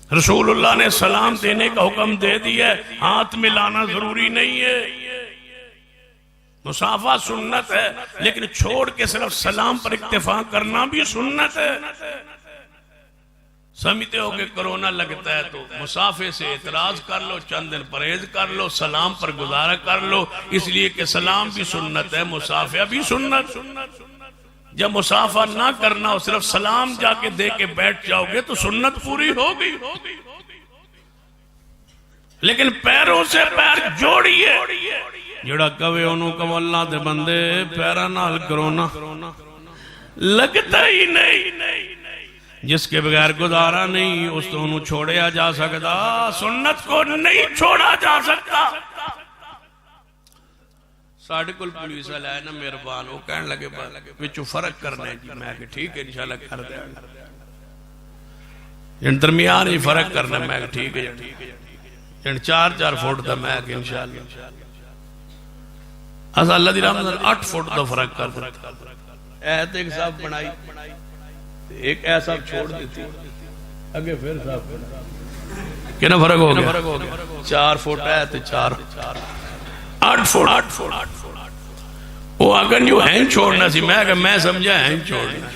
رسول اللہ نے سلام دینے کا حکم دے دیا ہاتھ میں لانا ضروری نہیں ہے مصافحہ سنت ہے لیکن چھوڑ کے صرف سلام پر اکتفا کرنا بھی سنت ہے سمجھتے ہو کہ کرونا لگتا ہے تو مصافحے سے اعتراض کر لو چند دن پرہیز کر لو سلام پر گزارا کر لو اس لیے کہ سلام بھی سنت ہے مصافحہ بھی سنت جب مصافحہ نہ کرنا ہو صرف سلام جا کے دے کے بیٹھ جاؤ گے تو سنت پوری ہوگی لیکن پیروں سے پیر جوڑیے جڑا کہے انہوں کہو اللہ دے بندے پیرا نال کرونا لگتا ہی نہیں جس کے بغیر گزارا نہیں اس تو انہوں چھوڑیا جا سکتا سنت کو نہیں چھوڑا جا سکتا ساڑھے کل پولیس آئے نا مہربان وہ کہنے لگے بچو فرق کرنے جی میں کہ ٹھیک ہے انشاءاللہ کر دیں درمیان ہی فرق کرنا میں کہ ٹھیک ہے یعنی 4 فٹ دا میں کہ انشاءاللہ اسا اللہ دی رحمت 8 فٹ دا فرق کر دیتا ایت ایک صاحب بنائی ایک ایسا چھوڑ دیتی اگے پھر صاحب کتنا فرق ہو گیا 4 فٹ ہے تو 8 فٹ وہ اگر جو ہینگ چھوڑنا سی میں سمجھا ہینگ چھوڑنا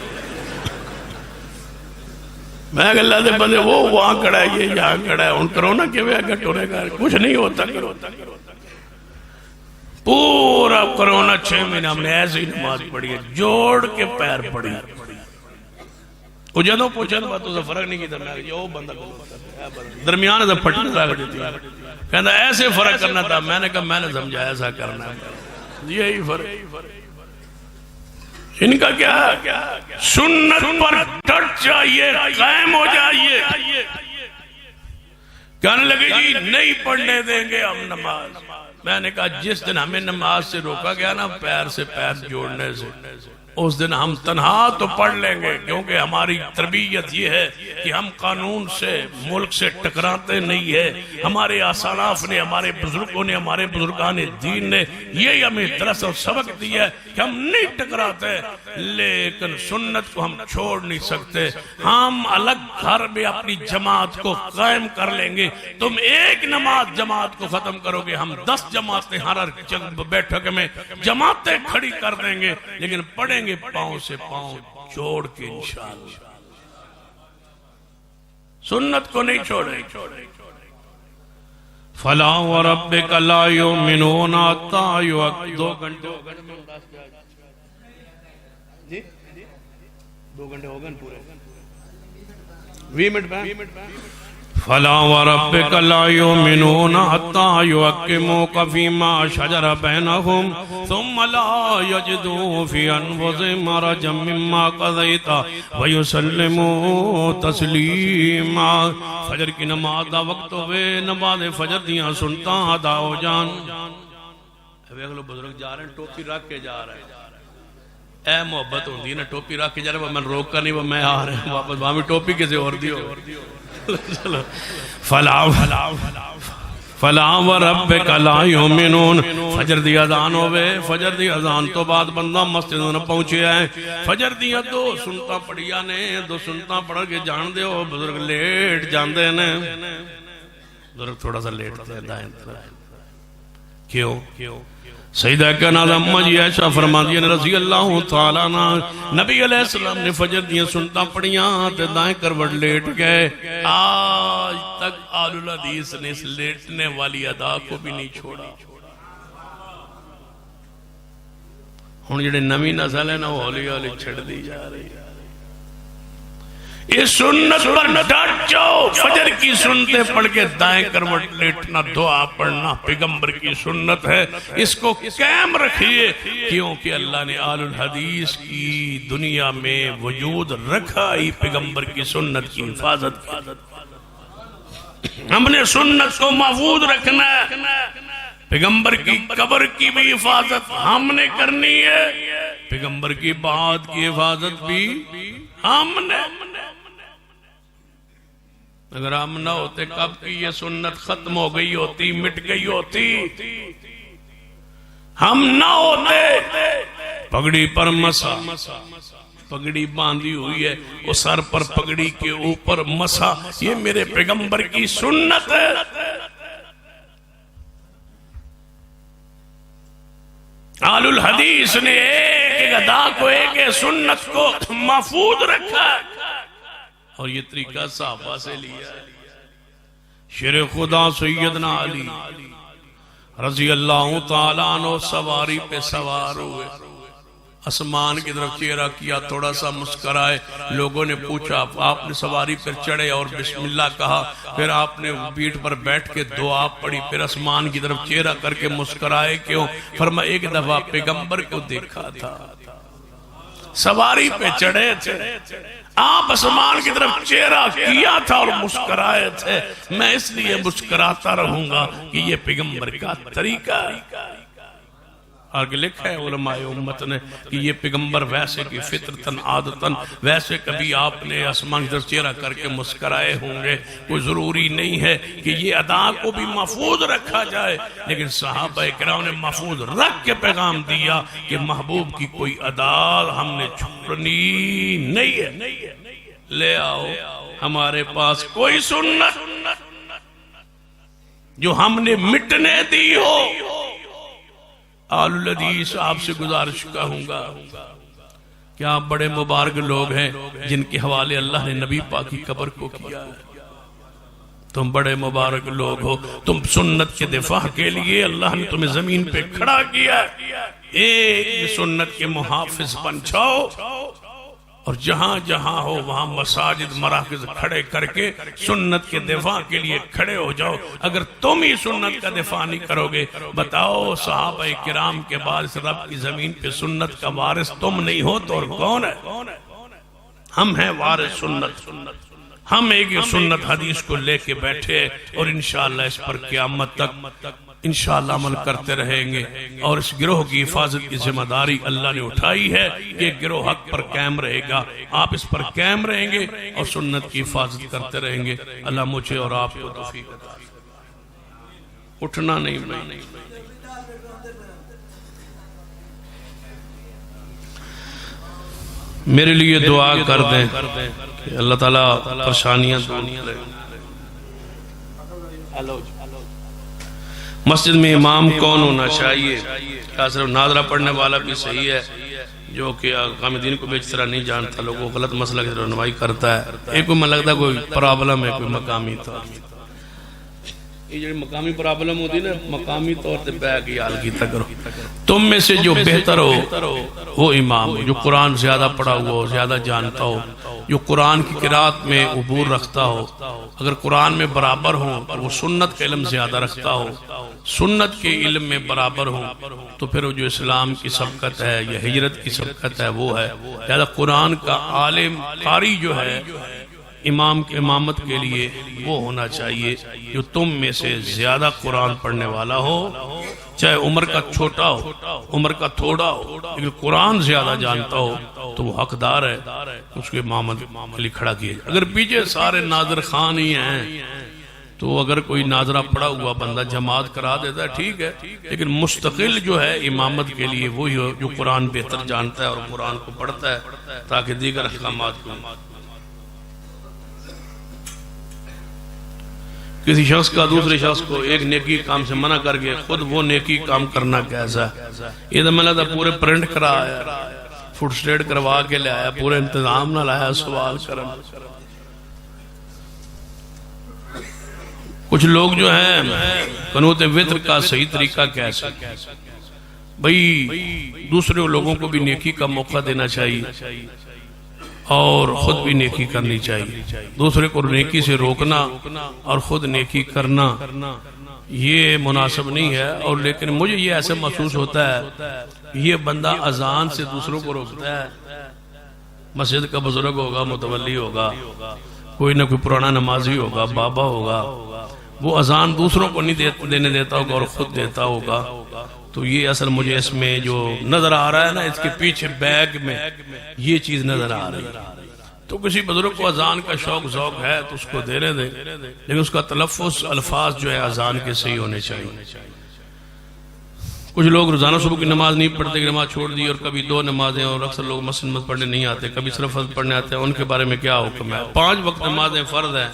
میں کہ اللہ دے بندے وہ وہاں کھڑا ہے یہ یہاں کھڑا ہے ان کرونا کے وے اگر ٹورے گا کچھ نہیں ہوتا پورا کرونا 6 مہینہ ہم نے ایسے ہی نماز پڑھی ہے جوڑ کے پیر پڑھی وہ جدوں پوچھا تو باتوں سے فرق نہیں کیتا میں کہ وہ بندہ درمیان سے پھٹنے لگ دیتی کہنا ایسے فرق کرنا تھا میں نے کہا میں نے سمجھا ایسا کرنا ہے یہی فرق ان کا کیا سنت پر ڈٹ جائیے قائم ہو جائیے کہنے لگے جی نہیں پڑھنے دیں گے ہم نماز میں نے کہا جس دن ہمیں نماز سے روکا گیا نا پیر سے پیر جوڑنے سے اس دن ہم تنہا تو پڑھ لیں گے کیونکہ ہماری تربیت یہ ہے کہ ہم قانون سے ملک سے ٹکراتے نہیں ہے ہمارے اسلاف نے ہمارے بزرگوں نے ہمارے بزرگان دین نے یہی ہمیں درس اور سبق دیا ہے کہ ہم نہیں ٹکراتے لیکن سنت کو ہم چھوڑ نہیں سکتے ہم الگ گھر میں اپنی جماعت کو قائم کر لیں گے تم ایک نماز جماعت کو ختم کرو گے ہم 10 جماعتیں ہر بیٹھک میں جماعتیں کھڑی کر دیں گے لیکن پڑھیں گے پاؤں سے پاؤں جوڑ کے انشاءاللہ سنت کو نہیں چھوڑیں فَلَا وَرَبِّكَ لَا يُؤْمِنُونَ حَتَّىٰ يُحَكِّمُوكَ 2 گھنٹے جی 2 گھنٹے ہو گئے پورے 20 منٹ میں فَلَا وَرَبِّكَ لَا يُؤْمِنُونَ حَتَّىٰ يُحَكِّمُوكَ فِي مَا شَجَرَ بَيْنَهُمْ ثُمَّ لَا يَجِدُوا فِي أَنفُسِهِمْ حَرَجًا مِّمَّا قَضَيْتَ وَيُسَلِّمُوا تَسْلِيمًا فجر کی نماز دا وقت ہوئے نماز فجر دیاں سنتا ادا ہو جان اگلے بزرگ جا رہے ہیں ٹوپی رکھ کے جا رہے ہیں اے محبت ہوندی نا ٹوپی رکھ کے جا رہے ہیں میں روک کر نہیں وہ میں آ رہے ہیں واپس وہاں بھی ٹوپی کسی اور دیو فَلَا وَرَبِّكَ لَا يُؤْمِنُونَ فجر دی اذان ہوئے فجر دی اذان تو بعد بندہ مسجدوں نے پہنچے آئے فجر دی 2 سنتا پڑھیا نے 2 سنتا پڑھ کے جان دے ہو بزرگ لیٹ جان دے نے بزرگ تھوڑا سا لیٹ دے دائیں کیوں سیدہ کا نازم مجی عائشہ فرما دیا رضی اللہ تعالیٰ عنہ نبی علیہ السلام نے فجر دیا سنتا پڑھیاں تے دائیں کروٹ لیٹ گئے آج تک آل الحدیث نے اس لیٹنے والی ادا کو بھی نہیں چھوڑا ہن جڑے نویں نسل ہے نا وہ ہولی ہولی چھڑ دی جا رہی ہے اس سنت پر ڈٹ جاؤ فجر کی سنتے پڑھ کے دائیں کروٹ لیٹنا دعا پڑھنا پیغمبر کی سنت ہے اس کو قائم رکھیے کیونکہ اللہ نے آل الحدیث کی دنیا میں وجود رکھا ہی پیغمبر کی سنت کی حفاظت کی ہم نے سنت کو محفوظ رکھنا ہے پیغمبر کی قبر کی بھی حفاظت ہم نے کرنی ہے پیغمبر کی بات کی حفاظت بھی ہم نے اگر ہم نہ ہوتے کب کی یہ سنت ختم ہو گئی ہوتی مٹ گئی ہوتی ہم نہ ہوتے پگڑی پر مسا پگڑی باندھی ہوئی ہے وہ سر پر پگڑی کے اوپر مسا یہ میرے پیغمبر کی سنت ہے آل الحدیث نے ایک ادا کو ایک سنت کو محفوظ رکھا اور یہ طریقہ صحابہ سے لیا شیر خدا سیدنا علی رضی اللہ تعالیٰ عنہ سواری پہ سوار ہوئے آسمان کی طرف چہرہ کیا تھوڑا سا مسکرائے لوگوں نے پوچھا آپ نے سواری پر چڑھے اور بسم اللہ کہا پھر آپ نے پیٹھ پر بیٹھ کے دعا پڑھی پھر آسمان کی طرف چہرہ کر کے مسکرائے کیوں فرمایا ایک دفعہ پیغمبر کو دیکھا تھا سواری پہ چڑھے تھے آپ آسمان کی طرف چہرہ کیا تھا اور مسکرائے تھے میں اس لیے مسکراتا رہوں گا کہ یہ پیغمبر کا طریقہ ہے آگے لکھا ہے علماء امت نے کہ یہ پیغمبر ویسے کہ فطرتاً عادتاً ویسے کبھی آپ نے آسمان کی طرف چہرہ کر کے مسکرائے ہوں گے، کوئی ضروری نہیں ہے کہ یہ ادا کو بھی محفوظ رکھا جائے، لیکن صحابہ کرام نے محفوظ رکھ کے پیغام دیا کہ محبوب کی کوئی ادا ہم نے چھوڑنی نہیں ہے۔ لے آؤ ہمارے پاس کوئی سنت جو ہم نے مٹنے دی ہو۔ آل الحدیث آپ سے گزارش کہوں گا کہ آپ بڑے مبارک لوگ ہیں جن کے حوالے اللہ نے نبی پاک کی قبر کو کیا ہے۔ تم بڑے مبارک لوگ ہو، تم سنت کے دفاع کے لیے اللہ نے تمہیں زمین پہ کھڑا کیا ہے۔ ایک سنت کے محافظ بن جاؤ اور جہاں جہاں ہو وہاں مساجد مراکز کھڑے کر کے سنت کے دفاع کے لیے کھڑے ہو جاؤ۔ اگر تم ہی سنت کا دفاع نہیں کرو گے، بتاؤ صحابہ کرام کے بعد اس رب کی زمین پہ سنت کا وارث تم نہیں ہو تو اور کون ہے؟ ہم ہیں وارث سنت۔ ہم ایک سنت حدیث کو لے کے بیٹھے اور انشاءاللہ اس پر قیامت تک انشاءاللہ عمل کرتے رہیں گے، اور اس گروہ کی حفاظت کی ذمہ داری اللہ نے اٹھائی ہے کہ یہ گروہ حق پر قائم رہے گا۔ آپ اس پر قائم رہیں گے اور سنت کی حفاظت کرتے رہیں گے۔ اللہ مجھے اور آپ کو توفیق عطا فرمائے۔ اٹھنا نہیں بھائی، میرے لیے دعا کر دیں کہ اللہ تعالیٰ پریشانیاں دور کرے۔ مسجد میں امام کون ہونا چاہیے؟ کیا صرف ناظرہ پڑھنے والا بھی صحیح ہے جو کہ اقام دین کو بھی اس طرح نہیں جانتا، لوگوں کو غلط مسئلہ کی رہنمائی کرتا ہے؟ ایک کو میں لگتا ہے کوئی پرابلم ہے، کوئی مقامی طور یہ جو مقامی پرابلم ہوتی نا، مقامی طور سے بیع کی حال کی تک کرو۔ تم میں سے جو بہتر ہو وہ امام ہو، جو قرآن زیادہ پڑھا ہوا ہو، زیادہ جانتا ہو، جو قرآن کی قرات میں عبور رکھتا ہو۔ اگر قرآن میں برابر ہو تو وہ سنت کا علم زیادہ رکھتا ہو، سنت کے علم میں برابر ہو تو پھر وہ جو اسلام کی سبقت ہے یا ہجرت کی سبقت ہے وہ ہے۔ لہذا قرآن کا عالم قاری جو ہے امام کی امامت کے لیے وہ ہونا چاہیے جو تم میں سے زیادہ قرآن پڑھنے والا ہو، چاہے عمر کا چھوٹا ہو، عمر کا تھوڑا ہو، لیکن قرآن زیادہ جانتا ہو تو وہ حقدار ہے اس کے امامت کے لیے کھڑا کیا جائے۔ اگر پیچھے سارے ناظر خان ہی ہیں تو اگر کوئی ناظرہ پڑا ہوا بندہ جماعت کرا دیتا ہے ٹھیک ہے، لیکن مستقل جو ہے امامت کے لیے وہی ہو جو قرآن بہتر جانتا ہے اور قرآن کو پڑھتا ہے تاکہ دیگر احکامات کو۔ کسی شخص کا دوسرے شخص کو ایک نیکی کام سے منع کر کے خود وہ نیکی کام کرنا کیسا ہے؟ یہ تو میں نے پورے پرنٹ کرا آیا، فوٹ سٹیٹ کروا کے لے آیا، پورے انتظام نہ لایا، سوال کرنا۔ کچھ لوگ جو ہیں قنوت وتر کا صحیح طریقہ کیسا؟ بھئی دوسرے لوگوں کو بھی نیکی کا موقع دینا چاہیے اور خود بھی نیکی کرنی چاہیے۔ دوسرے کو نیکی سے روکنا اور خود نیکی کرنا یہ مناسب نہیں ہے، اور لیکن مجھے یہ ایسے محسوس ہوتا ہے یہ بندہ اذان سے دوسروں کو روکتا ہے۔ مسجد کا بزرگ ہوگا، متولی ہوگا، کوئی نہ کوئی پرانا نمازی ہوگا، بابا ہوگا، وہ اذان دوسروں کو نہیں دینے دیتا ہوگا اور خود دیتا ہوگا۔ تو یہ اصل مجھے اس میں جو نظر آ رہا ہے نا، اس کے پیچھے بیگ میں یہ چیز نظر آ رہی ہے۔ تو کسی بزرگ کو اذان کا شوق ذوق ہے تو اس کو دینے دیں، لیکن اس کا تلفظ الفاظ جو ہے اذان کے صحیح ہونے چاہیے۔ کچھ لوگ روزانہ صبح کی نماز نہیں پڑھتے، نماز چھوڑ دی، اور کبھی 2 نمازیں، اور اکثر لوگ مسجد پڑھنے نہیں آتے، کبھی صرف فرض پڑھنے آتے ہیں، ان کے بارے میں کیا حکم ہے؟ 5 وقت نمازیں فرض ہیں،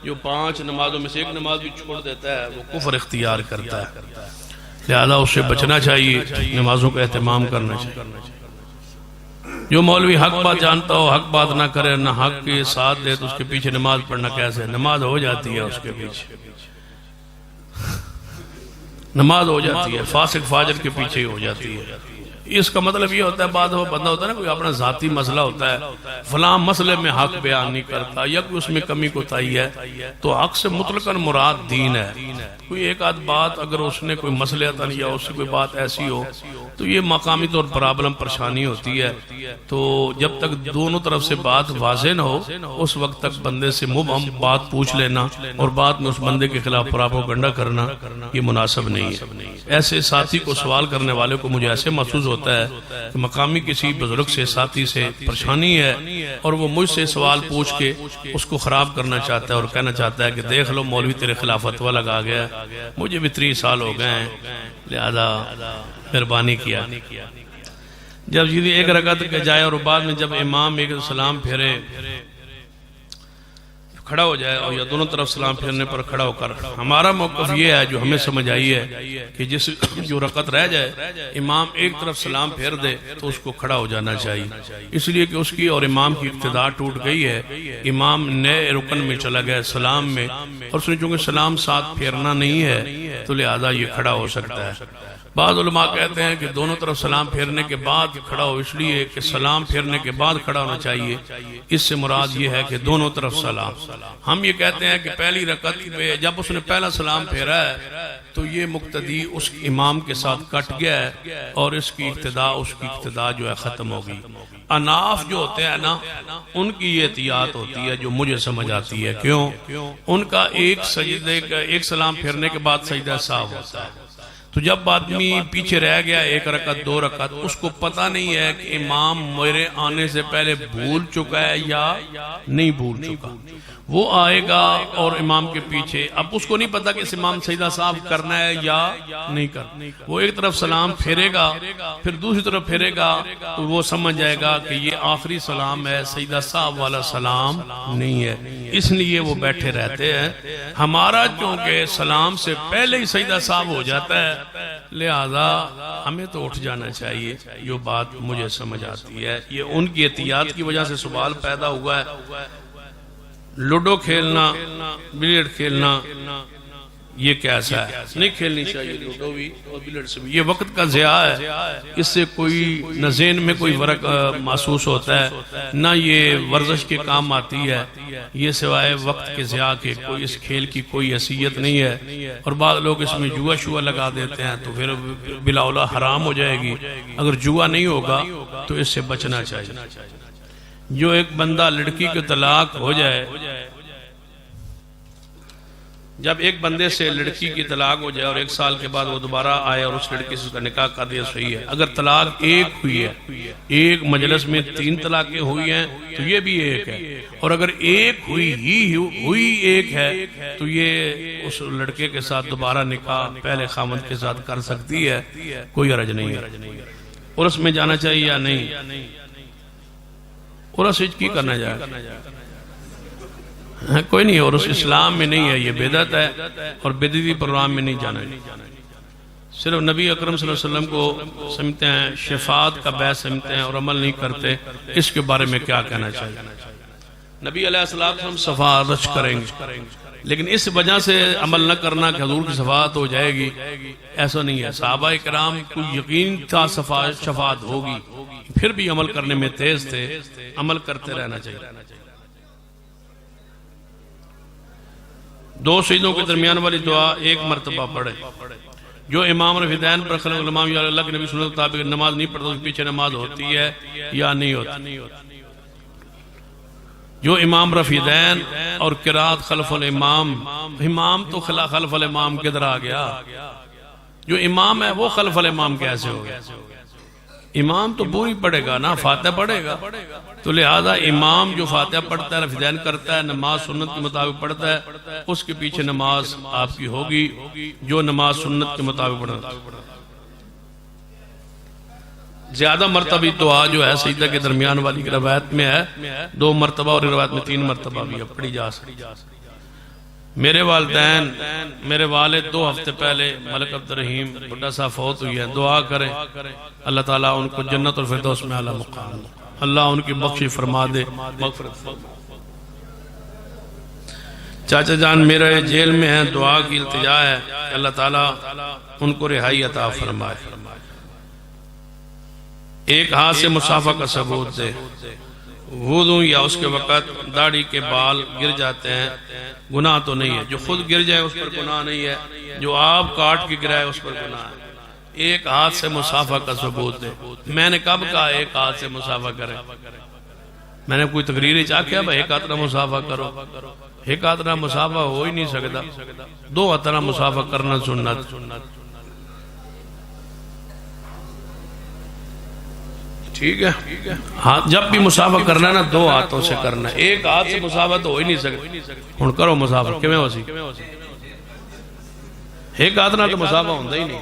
جو 5 نمازوں میں سے ایک نماز بھی چھوڑ دیتا ہے وہ کفر اختیار کرتا ہے، لہذا اس سے بچنا چاہیے، نمازوں کا اہتمام کرنا چاہیے۔ جو مولوی حق بات جانتا ہو حق بات نہ کرے، نہ حق کے ساتھ دے، تو اس کے پیچھے نماز پڑھنا کیسے؟ نماز ہو جاتی ہے اس کے پیچھے، نماز ہو جاتی ہے، فاسق فاجر کے پیچھے ہی ہو جاتی ہے۔ اس کا مطلب یہ ہوتا ہے بعد وہ بندہ ہوتا ہے نا کوئی اپنا ذاتی مسئلہ ہوتا ہے فلاں مسئلے میں حق بیان نہیں کرتا یا کوئی اس میں کمی کوتاہی ہے تو حق سے مطلقاً مراد دین ہے. کوئی ایک آدھ بات اگر اس نے کوئی مسئلہ یا اس سے کوئی بات ایسی ہو تو یہ مقامی طور پر پرابلم پریشانی ہوتی ہے. تو جب تک دونوں طرف سے بات واضح نہ ہو اس وقت تک بندے سے مبہم بات پوچھ لینا اور بعد میں اس بندے کے خلاف پراپیگنڈا کرنا یہ مناسب نہیں ہے. ایسے ساتھی کو سوال کرنے والے کو مجھے ایسے محسوس ہوتا ہے کہ مقامی کسی بزرگ سے ساتھی سے پریشانی ہے اور وہ مجھ سے سوال پوچھ کے اس کو خراب کرنا چاہتا ہے اور کہنا چاہتا ہے کہ دیکھ لو مولوی تیرے خلاف فتویٰ لگا گیا, مجھے بھی 30 سال ہو گئے ہیں لہذا مہربانی کیا. جب یہ ایک رکعت کے جائے اور بعد میں جب امام ایک سلام پھیرے کھڑا ہو جائے اور یا دونوں طرف سلام پھیرنے پر کھڑا ہو کر, ہمارا موقف یہ ہے جو ہمیں سمجھ آئی ہے کہ جو رکعت رہ جائے امام ایک طرف سلام پھیر دے تو اس کو کھڑا ہو جانا چاہیے, اس لیے کہ اس کی اور امام کی اقتداء ٹوٹ گئی ہے. امام نئے رکن میں چلا گیا سلام میں اور اس نے چونکہ سلام ساتھ پھیرنا نہیں ہے تو لہذا یہ کھڑا ہو سکتا ہے. بعض علماء کہتے ہیں کہ دونوں طرف سلام پھیرنے کے بعد کھڑا ہو, اس لیے کہ سلام پھیرنے کے بعد کھڑا ہونا چاہیے. اس سے مراد یہ ہے کہ دونوں طرف سلام. ہم یہ کہتے ہیں کہ پہلی رکعت میں جب اس نے پہلا سلام پھیرا ہے تو یہ مقتدی اس امام کے ساتھ کٹ گیا ہے اور اس کی اقتداء جو ہے ختم ہو گئی. اناف جو ہوتے ہیں نا ان کی یہ احتیاط ہوتی ہے جو مجھے سمجھ آتی ہے. کیوں؟ ان کا ایک سلام پھیرنے کے بعد سجدہ سہو ہوتا ہے. تو جب آدمی پیچھے رہ گیا ایک رکعت دو رکعت اس کو پتہ نہیں ہے کہ امام میرے آنے سے پہلے بھول چکا ہے یا نہیں بھول چکا, وہ آئے گا اور امام کے پیچھے, اب اس کو نہیں پتا کہ اس امام سجدہ صاحب کرنا ہے یا نہیں کرنا. وہ ایک طرف سلام پھیرے گا پھر دوسری طرف پھیرے گا تو وہ سمجھ جائے گا کہ یہ آخری سلام ہے, سجدہ صاحب والا سلام نہیں ہے, اس لیے وہ بیٹھے رہتے ہیں. ہمارا چونکہ سلام سے پہلے ہی سجدہ صاحب ہو جاتا ہے لہذا ہمیں تو اٹھ جانا چاہیے. جو بات مجھے سمجھ آتی ہے یہ ان کی احتیاط کی وجہ سے سوال پیدا ہوا ہے. لوڈو کھیلنا بلیڈ کھیلنا یہ کیسا ہے؟ نہیں کھیلنی چاہیے لوڈو بھی اور بلیڈ سے بھی, یہ وقت کا ضیاع ہے. اس سے کوئی نہ ذہن میں کوئی فرق محسوس ہوتا ہے نہ یہ ورزش کے کام آتی ہے. یہ سوائے وقت کے ضیاع کے کوئی اس کھیل کی کوئی حیثیت نہیں ہے. اور بعض لوگ اس میں جوا شوا لگا دیتے ہیں تو پھر بلا اولا حرام ہو جائے گی. اگر جوا نہیں ہوگا تو اس سے بچنا چاہیے. جو ایک بندہ لڑکی کے طلاق ہو جائے, جب ایک بندے سے لڑکی کی طلاق ہو جائے اور 1 سال کے بعد وہ دوبارہ آئے اور اس لڑکی سے اس کا نکاح کر دیا صحیح ہے. اگر طلاق ایک ہوئی ہے, ایک مجلس میں 3 طلاقیں ہوئی ہیں تو یہ بھی ایک ہے, اور اگر ایک ہوئی ایک ہے تو یہ اس لڑکے کے ساتھ دوبارہ نکاح پہلے خامد کے ساتھ کر سکتی ہے, کوئی حرج نہیں ہے. اور اس میں جانا چاہیے یا نہیں؟ اور اس کی کرنا جائے کوئی نہیں, اور اس اسلام میں نہیں ہے, یہ بدعت ہے اور بدعتی پروگرام میں نہیں جانا. صرف نبی اکرم صلی اللہ علیہ وسلم کو سمجھتے ہیں, شفاعت کا بیعت سمجھتے ہیں اور عمل نہیں کرتے. اس کے بارے میں کیا کہنا چاہیے؟ نبی علیہ السلام شفاعت کریں گے لیکن اس وجہ سے عمل نہ کرنا کہ حضور کی شفاعت ہو جائے گی, ایسا نہیں ہے. صحابہ کرام کو یقین تھا شفاعت ہوگی, پھر بھی عمل کرنے میں تیز تھے. عمل کرتے رہنا چاہیے. 2 سجدوں کے درمیان والی دعا 1 مرتبہ پڑھے. جو امام رفیدین پر خلق علماء یا اللہ کے نبی سنت کے مطابق نماز نہیں پڑھتا اس کے پیچھے نماز ہوتی ہے یا نہیں ہوتی. جو امام رفیدین اور قرات خلف الامام, امام تو خلف الامام کدھر آ گیا؟ جو امام ہے وہ خلف الامام کیسے ہو گیا؟ امام تو پوری پڑھے گا نا, فاتحہ پڑھے گا. تو لہذا امام جو فاتحہ پڑھتا ہے, رفیدین کرتا ہے, نماز سنت کے مطابق پڑھتا ہے, اس کے پیچھے نماز آپ کی ہوگی جو نماز سنت کے مطابق پڑھتا ہے. زیادہ مرتبہ دعا جو ہے سجدہ کے درمیان والی کی روایت میں ہے 2 مرتبہ اور روایت میں 3 مرتبہ بھی پڑھی جا سکتی. میرے والدین, میرے والد 2 ہفتے پہلے ملک عبد الرحیم بڑھا صاحب فوت ہوئی ہیں. دعا کریں اللہ تعالیٰ ان کو جنت الفردوس میں اعلیٰ مقام, اللہ ان کی بخشش فرما دے, مغفرت. چاچا جان میرے جیل میں ہیں, دعا کی التجا ہے کہ اللہ تعالیٰ ان کو رہائی عطا فرمائے. ایک ہاتھ سے مصافہ کا ثبوت دے، وضو یا اس کے وقت داڑھی کے بال گر جاتے ہیں، گناہ تو نہیں ہے، جو خود گر جائے اس پر گناہ نہیں ہے، جو آپ کاٹ کے گرائے اس پر گناہ ہے۔ ایک ہاتھ سے مصافہ کا ثبوت دے۔ میں نے کب کہا ایک ہاتھ سے مصافہ کرے؟ میں نے کوئی تقریر چاہ کیا بھائی ایک ہاتھ نہ مصافہ کرو؟ ایک ہاتھ نہ مصافہ ہو ہی نہیں سکتا، دو ہاتھ نہ مصافہ کرنا سنت۔ ٹھیک ہے، جب بھی مصافہ کرنا ہے نا دو ہاتھوں سے کرنا ہے، ایک ہاتھ سے مصافہ تو ہو ہی نہیں سکتا۔ ہن کرو مصافہ کیویں ہو سی؟ ایک ہاتھ نہ تو مصافہ ہوندا ہی نہیں،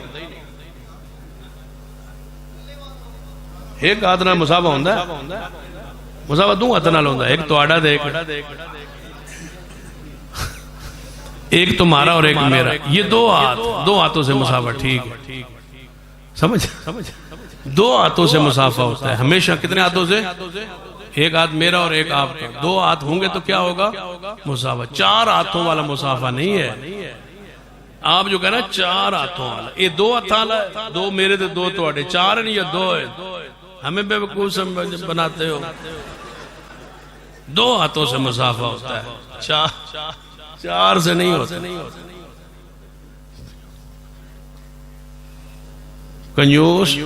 ایک ہاتھ نہ مصافہ ہوندا ہے؟ مصافہ دو ہاتھ نال ہوندا ہے، ایک تہاڈا تے ایک تمہارا اور ایک میرا، یہ دو ہاتھوں سے مصافہ۔ ٹھیک ہے، سمجھ؟ دو ہاتھوں سے مصافہ ہوتا ہے ہمیشہ۔ کتنے ہاتھوں سے؟ ایک ہاتھ میرا اور ایک آپ کا، دو ہاتھ ہوں گے تو کیا ہوگا؟ مصافہ۔ چار ہاتھوں والا مصافہ نہیں ہے۔ آپ جو کہنا چار ہاتھوں والا، یہ دو ہاتھوں والا ہے، دو میرے تے دو تواڈے، چار نہیں، یہ دو ہے۔ ہمیں بے وقوف بناتے ہو۔ دو ہاتھوں سے مصافہ ہوتا ہے، چار سے نہیں ہوتا۔ کنجوس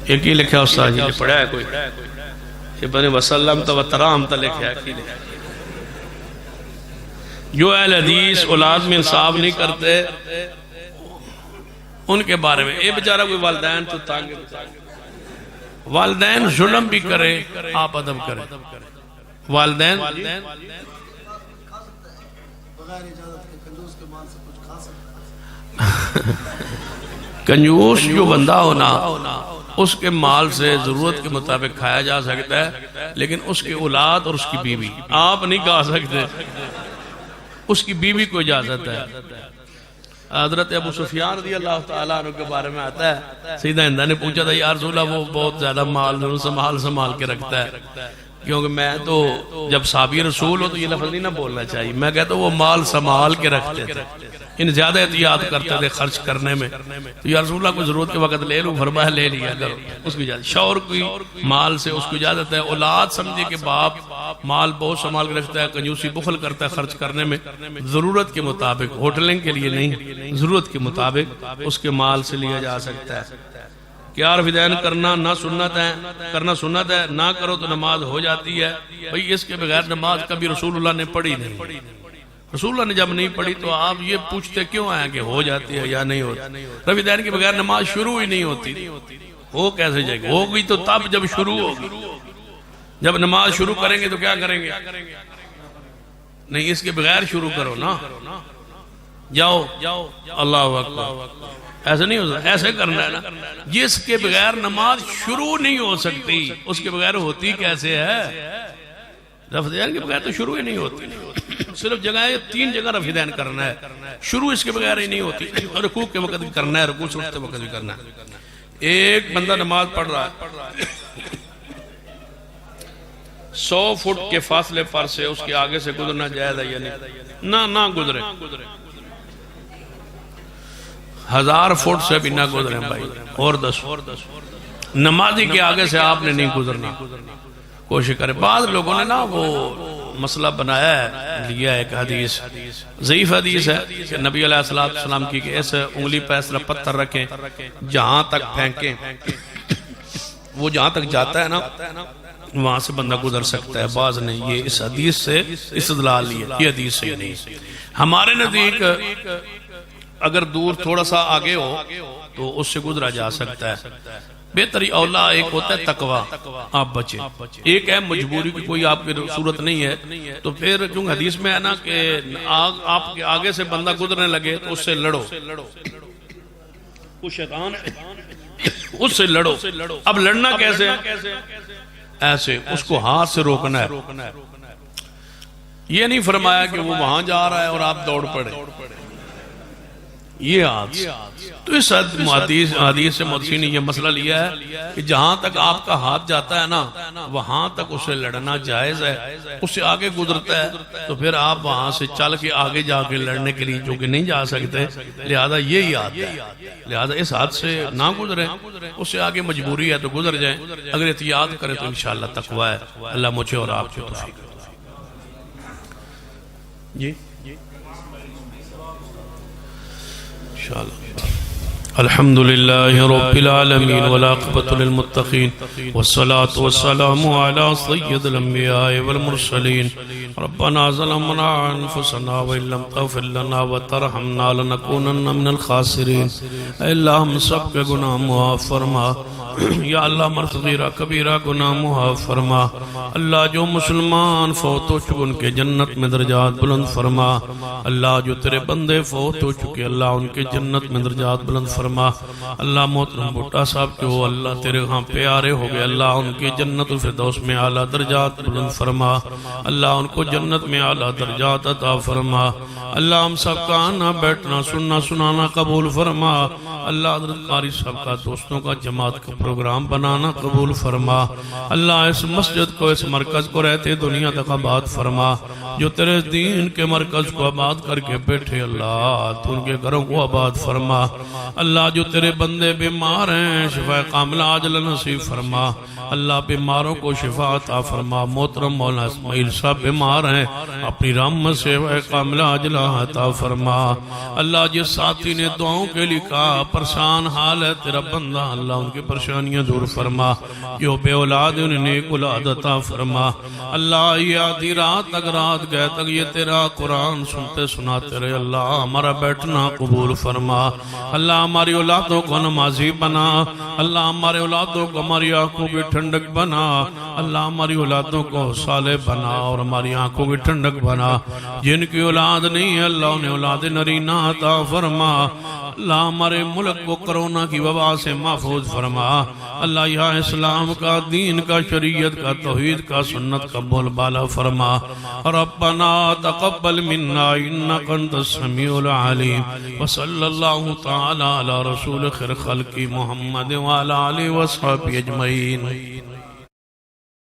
ایک ہی لکھا استاد جی نے پڑھا ہے کوئی ابن وسلم تو وترام تا لکھا ہے کی لکھا ہے۔ جو اہل حدیث اولاد میں انصاف نہیں کرتے ان کے بارے میں، اے بیچارہ کوئی والدین تو تانگ، والدین ظلم بھی کرے آپ ادب کریں۔ والدین بغیر اجازت کے کنجوس کے مال سے کچھ کھا سکتا ہے؟ کنجوس جو بندہ ہونا اس کے مال سے ضرورت کے مطابق کھایا جا سکتا ہے، لیکن اس کی اولاد اور اس کی بیوی آپ نہیں کھا سکتے، اس کی بیوی کو اجازت ہے۔ حضرت ابو سفیان رضی اللہ تعالیٰ عنہ کے بارے میں آتا ہے، سیدہ ہندہ نے پوچھا تھا یا رسول اللہ وہ بہت زیادہ مال سنبھال کے رکھتا ہے، کیونکہ میں تو جب صحابی رسول ہو تو یہ لفظ نہیں نہ بولنا چاہیے، میں کہتا ہوں وہ مال سنبھال کے رکھتے تھے، ان زیادہ احتیاط کرتے تھے خرچ کرنے میں، تو یا رسول اللہ کو ضرورت کے وقت لے لوں، فرمایا لے لیا کرو، اس کی اجازت۔ شوہر کی مال سے اس کو اجازت ہے، اولاد سمجھے کہ باپ مال بہت سنبھال کے رکھتا ہے، کنجوسی بخل کرتا ہے خرچ کرنے میں، ضرورت کے مطابق، ہوٹلنگ کے لیے نہیں، ضرورت کے مطابق اس کے مال سے لیا جا سکتا ہے۔ کیا رفیدین کرنا نہ سنت ہے، کرنا سنت ہے، نہ کرو تو نماز ہو جاتی ہے۔ بھئی اس کے بغیر نماز کبھی رسول اللہ نے پڑھی نہیں، رسول اللہ نے جب نہیں پڑھی تو آپ یہ پوچھتے کیوں آئیں کہ ہو جاتی ہے یا نہیں ہوتی؟ رفیدین کے بغیر نماز شروع ہی نہیں ہوتی، ہو کیسے جائے گی؟ ہوگی تو تب جب شروع ہوگی، جب نماز شروع کریں گے تو کیا کریں گے؟ نہیں، اس کے بغیر شروع کرو نا، جاؤ اللہ اکبر، ایسے نہیں ہو سکتا، ایسے کرنا ہے نا۔ جس کے بغیر نماز شروع نہیں ہو سکتی اس کے بغیر ہوتی کیسے ہے؟ رفیدین کے بغیر تو شروع ہی نہیں ہوتی، صرف جگہ ہے 3 جگہ رفیدین کرنا ہے، شروع اس کے بغیر ہی نہیں ہوتی، رکوع کے وقت بھی کرنا ہے، رکوع سے اٹھتے وقت بھی کرنا ہے۔ ایک بندہ نماز پڑھ رہا ہے، 100 فٹ کے فاصلے پر سے اس کے آگے سے گزرنا جائز ہے یا نہیں؟ نہ گزرے، 1000 فٹ سے بھی نہ گزریں بھائی، اور 10 نمازی کے آگے سے آپ نے نہیں گزرنا، کوشش کرے۔ بعض لوگوں نے نا وہ مسئلہ بنایا ہے، لیا ایک حدیث، ضعیف حدیث ہے کہ نبی علیہ السلام کی کہ اس انگلی پہ اس طرح پتھر رکھیں جہاں تک پھینکیں، وہ جہاں تک جاتا ہے نا وہاں سے بندہ گزر سکتا ہے۔ بعض نے یہ اس حدیث سے استدلال لیا، یہ حدیث صحیح نہیں۔ ہمارے نزدیک اگر دور تھوڑا سا آگے ہو تو اس سے گزرا جا سکتا ہے۔ بہتری اولا ایک ہوتا ہے تقوی، آپ بچیں، ایک ہے مجبوری کی کوئی آپ کی صورت نہیں ہے تو پھر کیونکہ حدیث میں ہے نا کہ آپ کے آگے سے بندہ گزرنے لگے تو اس سے لڑو، وہ شیطان ہے، اس سے لڑو۔ اب لڑنا کیسے؟ ایسے اس کو ہاتھ سے روکنا ہے، یہ نہیں فرمایا کہ وہ وہاں جا رہا ہے اور آپ دوڑ پڑے، یہ حادثہ. تو اس حدیث سے مدثی نے یہ مسئلہ لیا ہے کہ جہاں تک آپ کا ہاتھ جاتا ہے نا وہاں تک اسے لڑنا جائز ہے. اس سے آگے گزرتا ہے تو پھر آپ وہاں سے چل کے آگے جا کے لڑنے کے لیے جو کہ نہیں جا سکتے، لہذا یہی یاد ہے. لہذا اس ہاتھ سے نہ گزریں، اس سے آگے مجبوری ہے تو گزر جائیں. اگر احتیاط کریں تو انشاءاللہ تقوی ہے. اللہ مجھے اور آپ کو توفیق جی انشاءاللہ. الحمد لله رب العالمين والعاقبة للمتقين والصلاة والسلام على سيد الأنبياء والمرسلين. ربنا ظلمنا أنفسنا وإن لم تغفر لنا وترحمنا لنكونن من الخاسرين. اے اللہ ہم سب کے گناہ معاف فرما. یا اللہ مرتضیرہ کبیرہ گناہ معاف فرما. اللہ جو مسلمان فوت ہو چکے ان کے جنت میں درجات بلند فرما. اللہ جو تیرے بندے فوت ہو چکے اللہ ان کے جنت میں درجات بلند فرما. اللہ محترم بھٹا صاحب جو اللہ تیرے ہاں پیارے ہو گئے اللہ ان کے جنت الفردوس میں اعلیٰ درجات بلند فرما. اللہ ان کو جنت میں اعلیٰ درجات عطا فرما. اللہ ہم سب کا آنا بیٹھنا سننا سنانا قبول فرما. اللہ حضرت قاری صاحب کا دوستوں کا جماعت کا پروگرام بنانا قبول فرما. اللہ اس مسجد کو اس مرکز کو رہتے دنیا تک آباد فرما. جو تیرے دین کے مرکز کو آباد کر کے بیٹھے اللہ تو ان کے گھروں کو آباد فرما. اللہ جو تیرے بندے بیمار ہیں شفا کاملہ عاجلہ نصیب فرما. اللہ بیماروں کو شفا عطا فرما. محترم مولانا اسماعیل صاحب بیمار ہیں اپنی رحمت سے شفا کاملہ عاجلہ عطا فرما. اللہ جس ساتھی نے دعاؤں کے لیے کہا پریشان حال ہے تیرا بندہ اللہ ان کی پریشانیاں دور فرما. جو بے اولاد انہیں نیک اولاد عطا فرما. اللہ یہ آدھی رات تک رات گئے تک یہ تیرا قرآن سنتے سناتے رہے اللہ ہمارا بیٹھنا قبول فرما. اللہ ہماری اولادوں کو نمازی بنا. اللہ ہمارے اولادوں کو ہماری آنکھوں کی ٹھنڈک بنا. اللہ ہماری اولادوں کو صالح بنا اور ہماری آنکھوں کی ٹھنڈک بنا. جن کی اولاد نہیں ہے اللہ انہیں اولاد نرینہ عطا فرما. اللہ ہمارے ملک کو کرونا کی وبا سے محفوظ فرما. اللہ یہاں اسلام کا دین کا شریعت کا توحید کا سنت کا بول بالا فرما. ربنا تقبل منا انک انت السمیع العلیم. وصلی اللہ تعالی علی رسول خیر خلق محمد وعلی آلہ وصحبہ اجمعین.